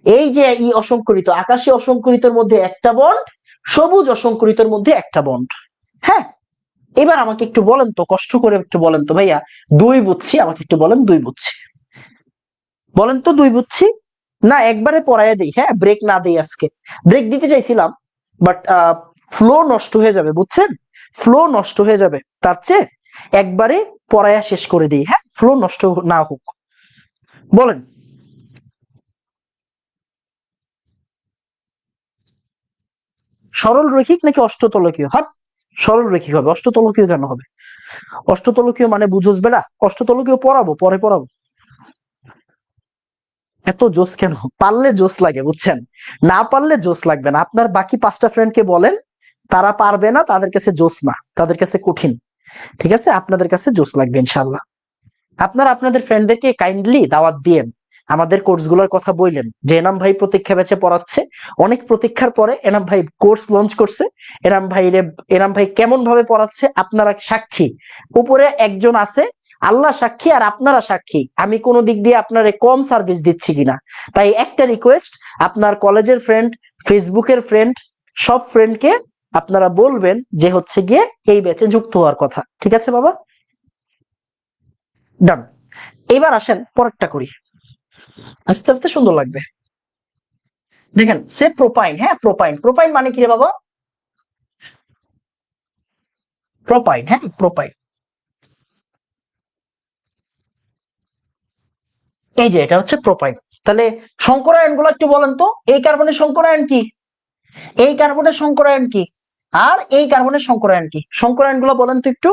এই যে এই অসংকরিত আকাশী অসংকরিতর মধ্যে একটা বন্ড, সবুজ অসংকরিতর মধ্যে একটা বন্ড, হ্যাঁ। এবার আমাকে একটু বলেন তো, কষ্ট করে একটু বলেন তো ভাইয়া, দুই বুঝছি, আমাকে একটু বলেন দুই বুঝছি, বলেন তো দুই বুঝছি না? একবারে পড়াইয়া দিই, হ্যাঁ, ব্রেক না দিই আজকে। ব্রেক দিতে চাইছিলাম, বাট ফ্লো নষ্ট হয়ে যাবে, বুঝছেন? ফ্লো নষ্ট হয়ে যাবে, তার চেয়ে একবারে পড়াইয়া শেষ করে দিই, হ্যাঁ, ফ্লো নষ্ট না হোক। বলেন সরল রৈখিক নাকি অষ্টতলকীয়? হ্যাঁ, সরল রৈখিক হবে, অষ্টতলকীয় কেন হবে? অষ্টতলকীয় মানে বুঝোস বেড়া? অষ্টতলকীয় পড়াবো, পরে পড়াবো। এত জোস কেন? পারলে জোস লাগে, বুঝছেন? না পারলে জোস লাগবে না। আপনার বাকি 5টা ফ্রেন্ডকে বলেন, তারা পারবে না, তাদের কাছে জোস না, তাদের কাছে কঠিন। ঠিক আছে, আপনাদের কাছে জোস লাগবে ইনশাল্লাহ। আপনারা আপনাদের ফ্রেন্ডদেরকে কাইন্ডলি দাওয়াত দিয়েন, আমাদের কোর্সগুলোর কথা বললেন যে এনাম ভাই প্রতীক্ষা ব্যাচে পড়াচ্ছে। অনেক প্রতীক্ষার পরে এনাম ভাই কোর্স লঞ্চ করছে। এনাম ভাই কেমন ভাবে পড়াচ্ছে আপনারা সাক্ষী। উপরে একজন আছে, আল্লাহ সাক্ষী আর আপনারা সাক্ষী, আমি কোনো দিক দিয়ে আপনারে কম সার্ভিস দিচ্ছি কিনা। তাই একটা রিকোয়েস্ট, আপনার কলেজের ফ্রেন্ড, ফেসবুকের ফ্রেন্ড, সব ফ্রেন্ডকে আপনারা বলবেন যে হচ্ছে গিয়ে এই ব্যাচে যুক্ত হওয়ার কথা। ঠিক আছে বাবা, ডান। এবার আসেন পরেরটা করি, আস্তে আস্তে সুন্দর লাগবে। দেখেন সে প্রোপাইন, হ্যাঁ প্রোপাইন। প্রোপাইন মানে কি রে বাবা? প্রোপাইন, হ্যাঁ প্রোপাইন। এই যে এটা হচ্ছে প্রোপাইন। তাহলে সংকরায়ন গুলো একটু বলেন তো, এই কার্বনের সংকরায়ন কি? এই কার্বনের সংকরায়ন কি? আর এই কার্বনের সংকরায়ন কি? সংকরায়ন গুলো বলেন তো একটু,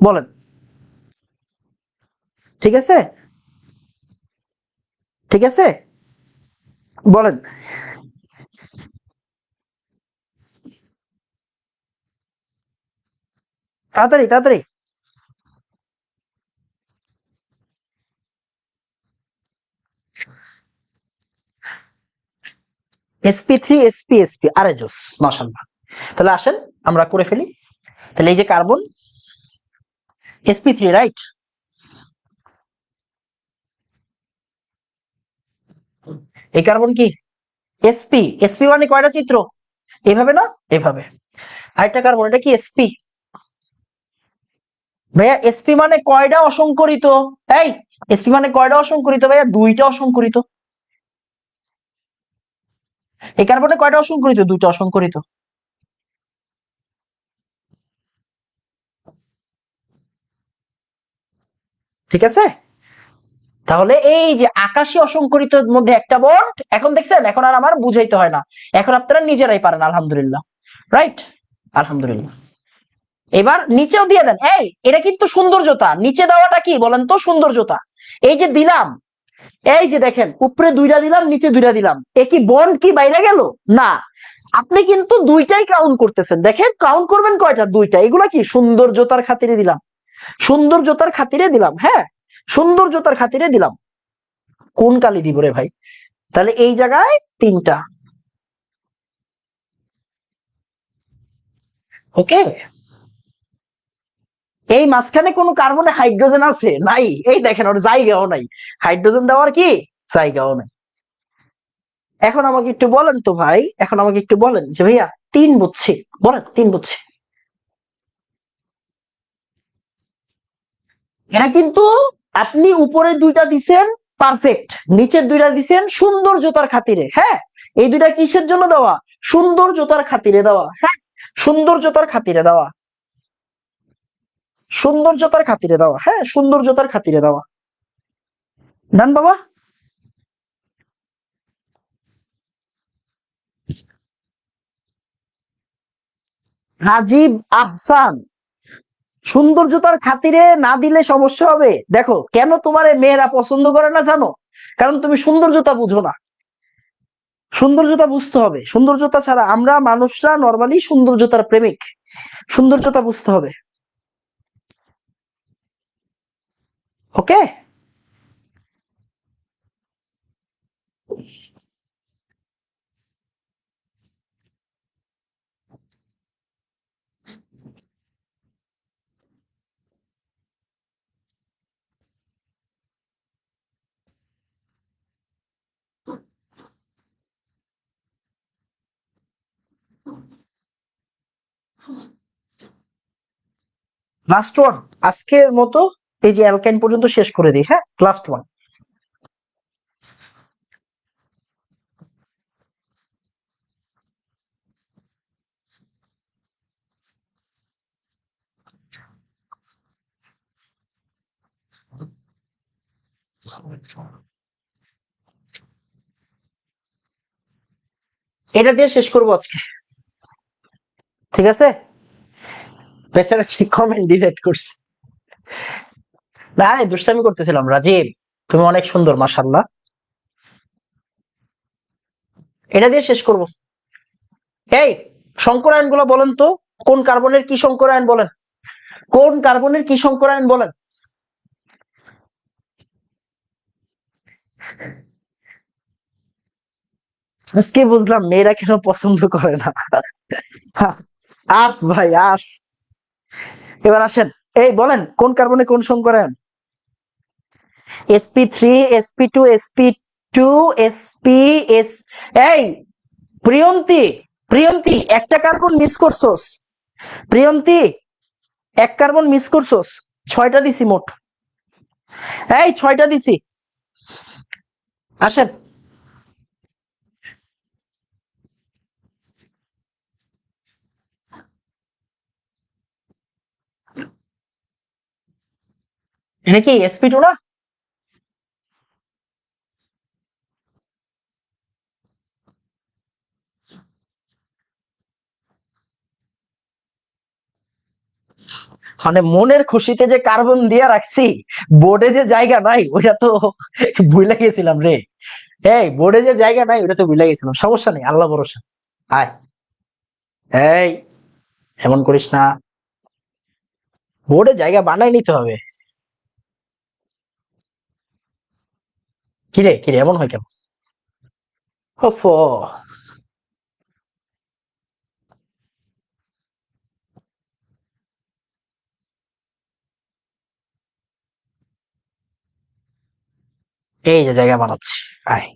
বলেন। ঠিক আছে, ঠিক আছে, বলেন। তাড়াতাড়ি তাড়াতাড়ি। sp3 sp আরে জোস, মাশাআল্লাহ। তাহলে আসেন আমরা করে ফেলি। তাহলে এই যে কার্বন sp3, রাইট? এই কার্বন কি sp, sp মানে কয়টা চিত্র? এভাবে না, এভাবে। আরেকটা কার্বন, এটা কি sp? ভাইয়া sp মানে কয়টা অসংকরিত? এই sp মানে কয়টা অসংকরিত ভাইয়া? দুইটা অসংকরিত। এই কার্বনে কয়টা অসংকরিত? দুইটা অসংকরিত। ঠিক আছে, তাহলে এই যে আকাশী অসংকরিতের মধ্যে একটা বন্ড, এখন দেখছেন, এখন আর আমার বুঝাইতে হয় না, এখন আপনারা নিজেরাই পারেন, আলহামদুলিল্লাহ, রাইট? আলহামদুলিল্লাহ। এবার নিচেও দিয়ে দেন। এই এটা কিন্তু সৌন্দর্যতা, নিচে দেওয়াটা কি বলেন তো? সৌন্দর্যতা। এই যে দিলাম, এই যে দেখেন, উপরে দুইটা দিলাম, নিচে দুইটা দিলাম, এ কি বন্ড কি বাইরে গেল? না, আপনি কিন্তু দুইটাই কাউন্ট করতেছেন। দেখেন কাউন্ট করবেন কয়টা? দুইটা। এগুলা কি সৌন্দর্যতার খাতিরে দিলাম, সৌন্দর্যতার খাতিরে দিলাম, হ্যাঁ, সৌন্দর্যতার খাতিরে দিলাম। কোন কালি দিব রে ভাই? তাহলে এই জায়গায় তিনটা। ওকে, এই মাঝখানে কোন কার্বনে হাইড্রোজেন আছে? নাই। এই দেখেন ওর জায়গাও নাই, হাইড্রোজেন দেওয়ার কি জায়গাও নাই। এখন আমাকে একটু বলেন তো ভাই, এখন আমাকে একটু বলেন যে ভাইয়া তিন বুঝছি, বলেন তিন বুঝছি। এরা কিন্তু আপনি উপরে দুইটা দিছেন পারফেক্ট, নিচের দুইটা দিছেন সৌন্দর্যতার খাতিরে, হ্যাঁ। এই দুইটা কিসের জন্য দেওয়া? সৌন্দর্যতার খাতিরে দেওয়া, হ্যাঁ, সৌন্দর্যতার খাতিরে দেওয়া, সৌন্দর্যতার খাতিরে দেওয়া, হ্যাঁ, সৌন্দর্যতার খাতিরে দেওয়া। ডান বাবা। রাজীব আহসান, সৌন্দর্যতার খাতিরে না দিলে সমস্যা হবে। দেখো কেন তোমার মেয়েরা পছন্দ করে না জানো? কারণ তুমি সৌন্দর্যতা বুঝো না। সৌন্দর্যতা বুঝতে হবে, সৌন্দর্যতা ছাড়া আমরা মানুষরা নর্মালি সৌন্দর্যতার প্রেমিক, সৌন্দর্যতা বুঝতে হবে। ওকে, লাস্ট ওয়ান আজকের মতো। এই যে অ্যালকাইন পর্যন্ত শেষ করে দিই, হ্যাঁ, লাস্ট ওয়ান। এটা দিয়ে শেষ করবো আজকে, ঠিক আছে? বেচারা কি কমেন্ট ডিলেট করছে। না রে, দুষ্টামি করতেছিলাম রাজীব, তুমি অনেক সুন্দর, মাশাআল্লাহ। এটা দিয়ে শেষ করব। এই সংকরায়ন গুলো বলেন তো, কোন কার্বনের কি সংকরায়ন বলেন? কোন কার্বনের কি সংকরায়ন বলেন? আজকে বুঝলাম মেয়েরা কেন পছন্দ করে না। আস ভাই আস। এবার আসেন, এই বলেন কোন কার্বনে কোন সংকরায়ন? sp3 sp2 sp2 sp এই প্রিয়ন্তি, প্রিয়ন্তি একটা কার্বন মিস করছস। প্রিয়ন্তি এক কার্বন মিস করছস। ছয়টা দিছি মোট, এই ছয়টা দিছি। আসেন, এটা কি sp2 না? মানে মনের খুশিতে যে কার্বন দিয়া রাখছি, বোর্ডে যে জায়গা নাই ওইটা তো ভুলে গেছিলাম রে। এই বোর্ডে যে জায়গা নাই ওটা তো ভুলে গেছিলাম, সমস্যা নেই, আল্লাহ ভরসা। আয়, এই এমন করিস না। বোর্ডে জায়গা বানাই নিতে হবে। কিরে কিরে এমন হয় কেন? ওফো, এই যে জায়গা বানাচ্ছি, আয়।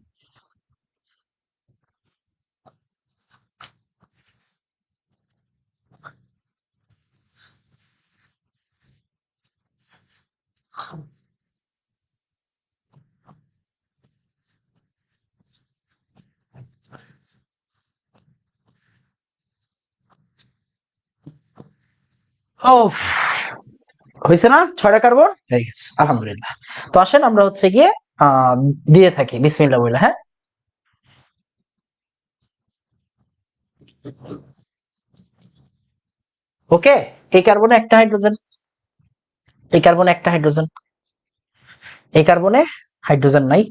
ও, হয়েছে না 6টা কার্বন হয়ে গেছে, আলহামদুলিল্লাহ। তো আসেন আমরা হচ্ছে গিয়ে আহ দিয়ে থাকি বিসমিল্লাহ বলে, হ্যাঁ। ওকে, এই কার্বনে একটা হাইড্রোজেন, এই কার্বনে একটা হাইড্রোজেন, এই কার্বনে হাইড্রোজেন নাই।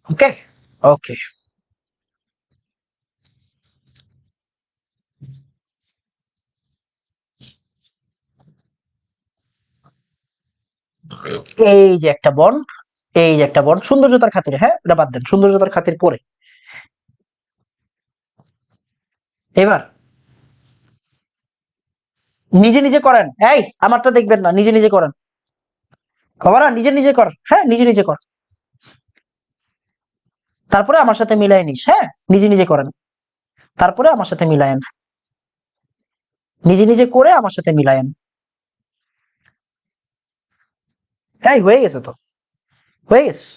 ওকে ওকে, এই যে একটা বন্ড, এই যে একটা বন্ড সৌন্দর্যতার খাতিরে, হ্যাঁ এটা বাদ দেন, সৌন্দর্যতার খাতির পরে। এবার নিজে নিজে করেন, এই আমারটা দেখবেন না, নিজে নিজে করেন বাবারা, নিজে নিজে কর, হ্যাঁ নিজে নিজে কর, তারপরে আমার সাথে মিলাই নিস, হ্যাঁ নিজে নিজে করেন, তারপরে আমার সাথে মিলায়েন, নিজে নিজে করে আমার সাথে মিলায়েন। হ্যাঁ হয়ে গেছে তো, হয়ে গেছে,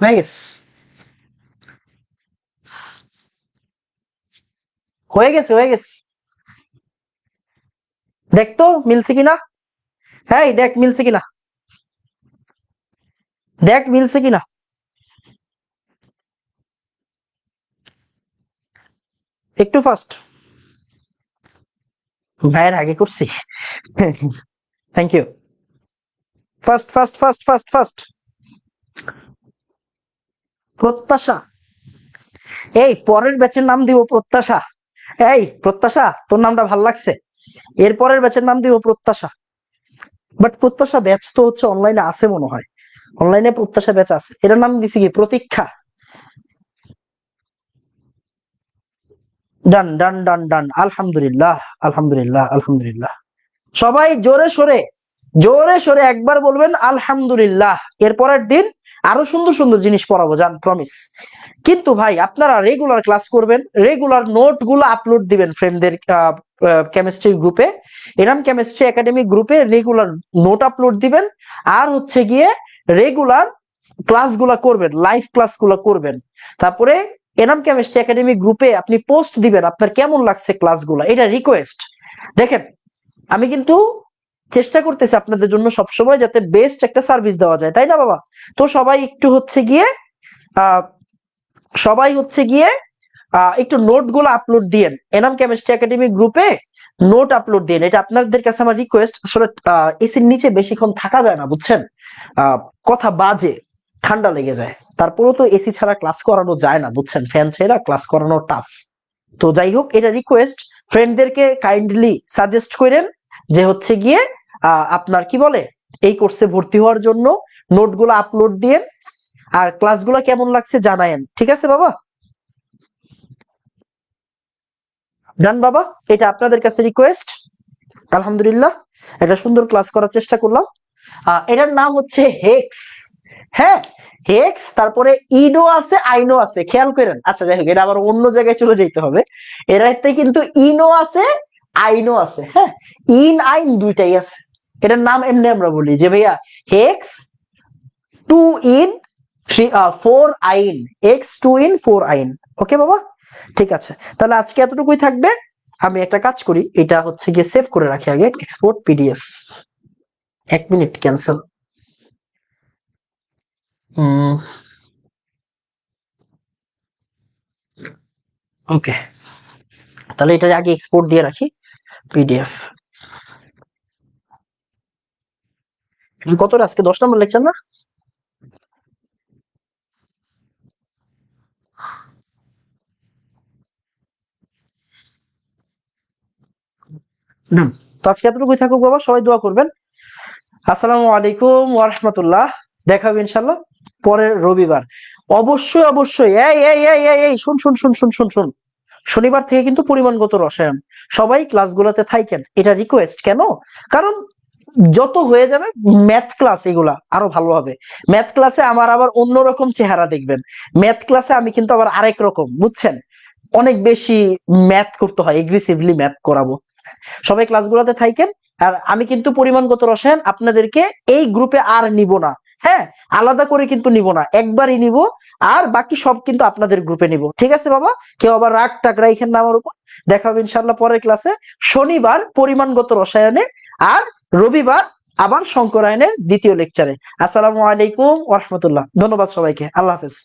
হয়ে গেছে, হয়ে গেছে, হয়ে গেছে। দেখ তো মিলছে কিনা, হ্যাঁ দেখ মিলছে কিনা, দেখ মিলছে কিনা। একটু ফাস্ট, ভাইয়ের আগে করছি। Thank you. Fast fast fast fast fast. প্রত্যাশা, এই পরের ব্যাচের নাম দিব প্রত্যাশা। এই প্রত্যাশা, তোর নামটা ভাল লাগছে, এর পরের ব্যাচের নাম দিব প্রত্যাশা। বাট প্রত্যাশা ব্যাচ তো হচ্ছে অনলাইনে আছে মনে হয়, অনলাইনে প্রত্যাশা ব্যাচ আছে, এটার নাম দিছি কি প্রতীক্ষা। ডান ডান ডান ডান, আলহামদুলিল্লাহ আলহামদুলিল্লাহ আলহামদুলিল্লাহ। সবাই জোরে সরে, জোরে সরে একবার বলবেন আলহামদুলিল্লাহ। এর পরের দিন আরো সুন্দর সুন্দর জিনিস পড়াবো, জান প্রমিস। কিন্তু ভাই আপনারা রেগুলার ক্লাস করবেন, রেগুলার নোট গুলো আপলোড দিবেন ফ্রেন্ডদের কেমিস্ট্রি গ্রুপে, এরাম কেমিস্ট্রি একাডেমি গ্রুপে রেগুলার নোট আপলোড দিবেন। আর হচ্ছে গিয়ে রেগুলার ক্লাসগুলা করবেন, লাইভ ক্লাসগুলো করবেন। তারপরে এনাম কেমিস্ট্রি একাডেমি গ্রুপে আপনি পোস্ট দিবেন আপনার কেমন লাগছে ক্লাসগুলো, এটা রিকোয়েস্ট। দেখেন আমি কিন্তু চেষ্টা করতেছি আপনাদের জন্য সবসময় যাতে বেস্ট একটা সার্ভিস দেওয়া যায়, তাই না বাবা? তো সবাই একটু হচ্ছে গিয়ে আহ সবাই হচ্ছে গিয়ে একটু নোট গুলো আপলোড দিয়েন এনাম কেমিস্ট্রি একাডেমি গ্রুপে, নোট আপলোড দিন, এটা আপনাদের কাছে আমার রিকোয়েস্ট। আসলে এসির নিচে বেশিক্ষণ থাকা যায় না বুঝছেন, কথা বাজে, ঠান্ডা লেগে যায়, তারপরেও তো এসি ছাড়া ক্লাস করানো যায় না বুঝছেন, ফ্যান ছাড়া ক্লাস করানো টাফ। তো যাই হোক, এটা রিকোয়েস্ট, ফ্রেন্ডদেরকে কাইন্ডলি সাজেস্ট করেন যে হচ্ছে গিয়ে আপনার কি বলে এই কোর্সে ভর্তি হওয়ার জন্য, নোটগুলো আপলোড দিয়ে আর ক্লাসগুলো কেমন লাগছে জানায়েন, ঠিক আছে বাবা? ডান বাবা, এটা আপনাদের কাছে রিকোয়েস্ট। আলহামদুলিল্লাহ, একটা সুন্দর ক্লাস করার চেষ্টা করলাম। এটার নাম হচ্ছে হেক্স, হ্যাঁ হেক্স, তারপরে ইনো আছে আইনো আছে, খেয়াল করেন। আচ্ছা যাই হোক, এটা আবার অন্য জায়গায় চলে যেতে হবে। এরাতে কিন্তু ইনো আছে আইনো আছে, হ্যাঁ ইন আইন দুইটাই আছে। এটার নাম এমনি আমরা বলি যে ভাইয়া হেক্স 2 ইন 4 আইন, এক্স 2 ইন 4 আইন। ওকে বাবা, ঠিক আছে, তাহলে আজকে এতটুকুই থাকবে। আমি একটা কাজ করি, এটা হচ্ছে গিয়ে সেভ করে রাখি আগে, export PDF. 1 minute, cancel. Okay, তাহলে এটা আগে এক্সপোর্ট দিয়ে রাখি পিডিএফ। কত আজকে 10 নম্বর লেকচার না? হুম। তো আজকে এতটুকুই থাকুক বাবা, সবাই দোয়া করবেন। আসসালামু আলাইকুম ওয়া রাহমাতুল্লাহ। দেখা হবে ইনশাআল্লাহ পরের রবিবার। অবশ্যই অবশ্যই, এই এই এই এই এই শুন শুন শুন শুন শুন শুন, শনিবার থেকে কিন্তু পরিমাণগত রসায়ন সবাই ক্লাসগুলোতে থাকেন, এটা রিকোয়েস্ট। কেন? কারণ যত হয়ে যাবে ম্যাথ ক্লাস এগুলা আরো ভালো হবে। ম্যাথ ক্লাসে আমার আবার অন্যরকম চেহারা দেখবেন। ম্যাথ ক্লাসে আমি কিন্তু আবার আরেক রকম, বুঝছেন? অনেক বেশি ম্যাথ করতে হয়, এগ্রেসিভলি ম্যাথ করাবো। সবাই ক্লাসগুলোতে থাকেন। আর আমি কিন্তু পরিমাণগত রসায়ন আপনাদেরকে এই গ্রুপে আর নিব না। হ্যাঁ, আলাদা করে কিন্তু নিব না, একবারই নিব। আর বাকি সব কিন্তু আপনাদের গ্রুপে নিব, ঠিক আছে বাবা? কেউ আবার রাগ টাগ রাইখেন না আমার উপর। দেখা হবে ইনশাআল্লাহ পরের ক্লাসে। শনিবার পরিমাণগত রসায়নে, আর রবিবার আবার শঙ্করায়নের দ্বিতীয় লেকচারে। আসসালামু আলাইকুম ওয়া রাহমাতুল্লাহ। ধন্যবাদ সবাইকে, আল্লাহ হাফেজ।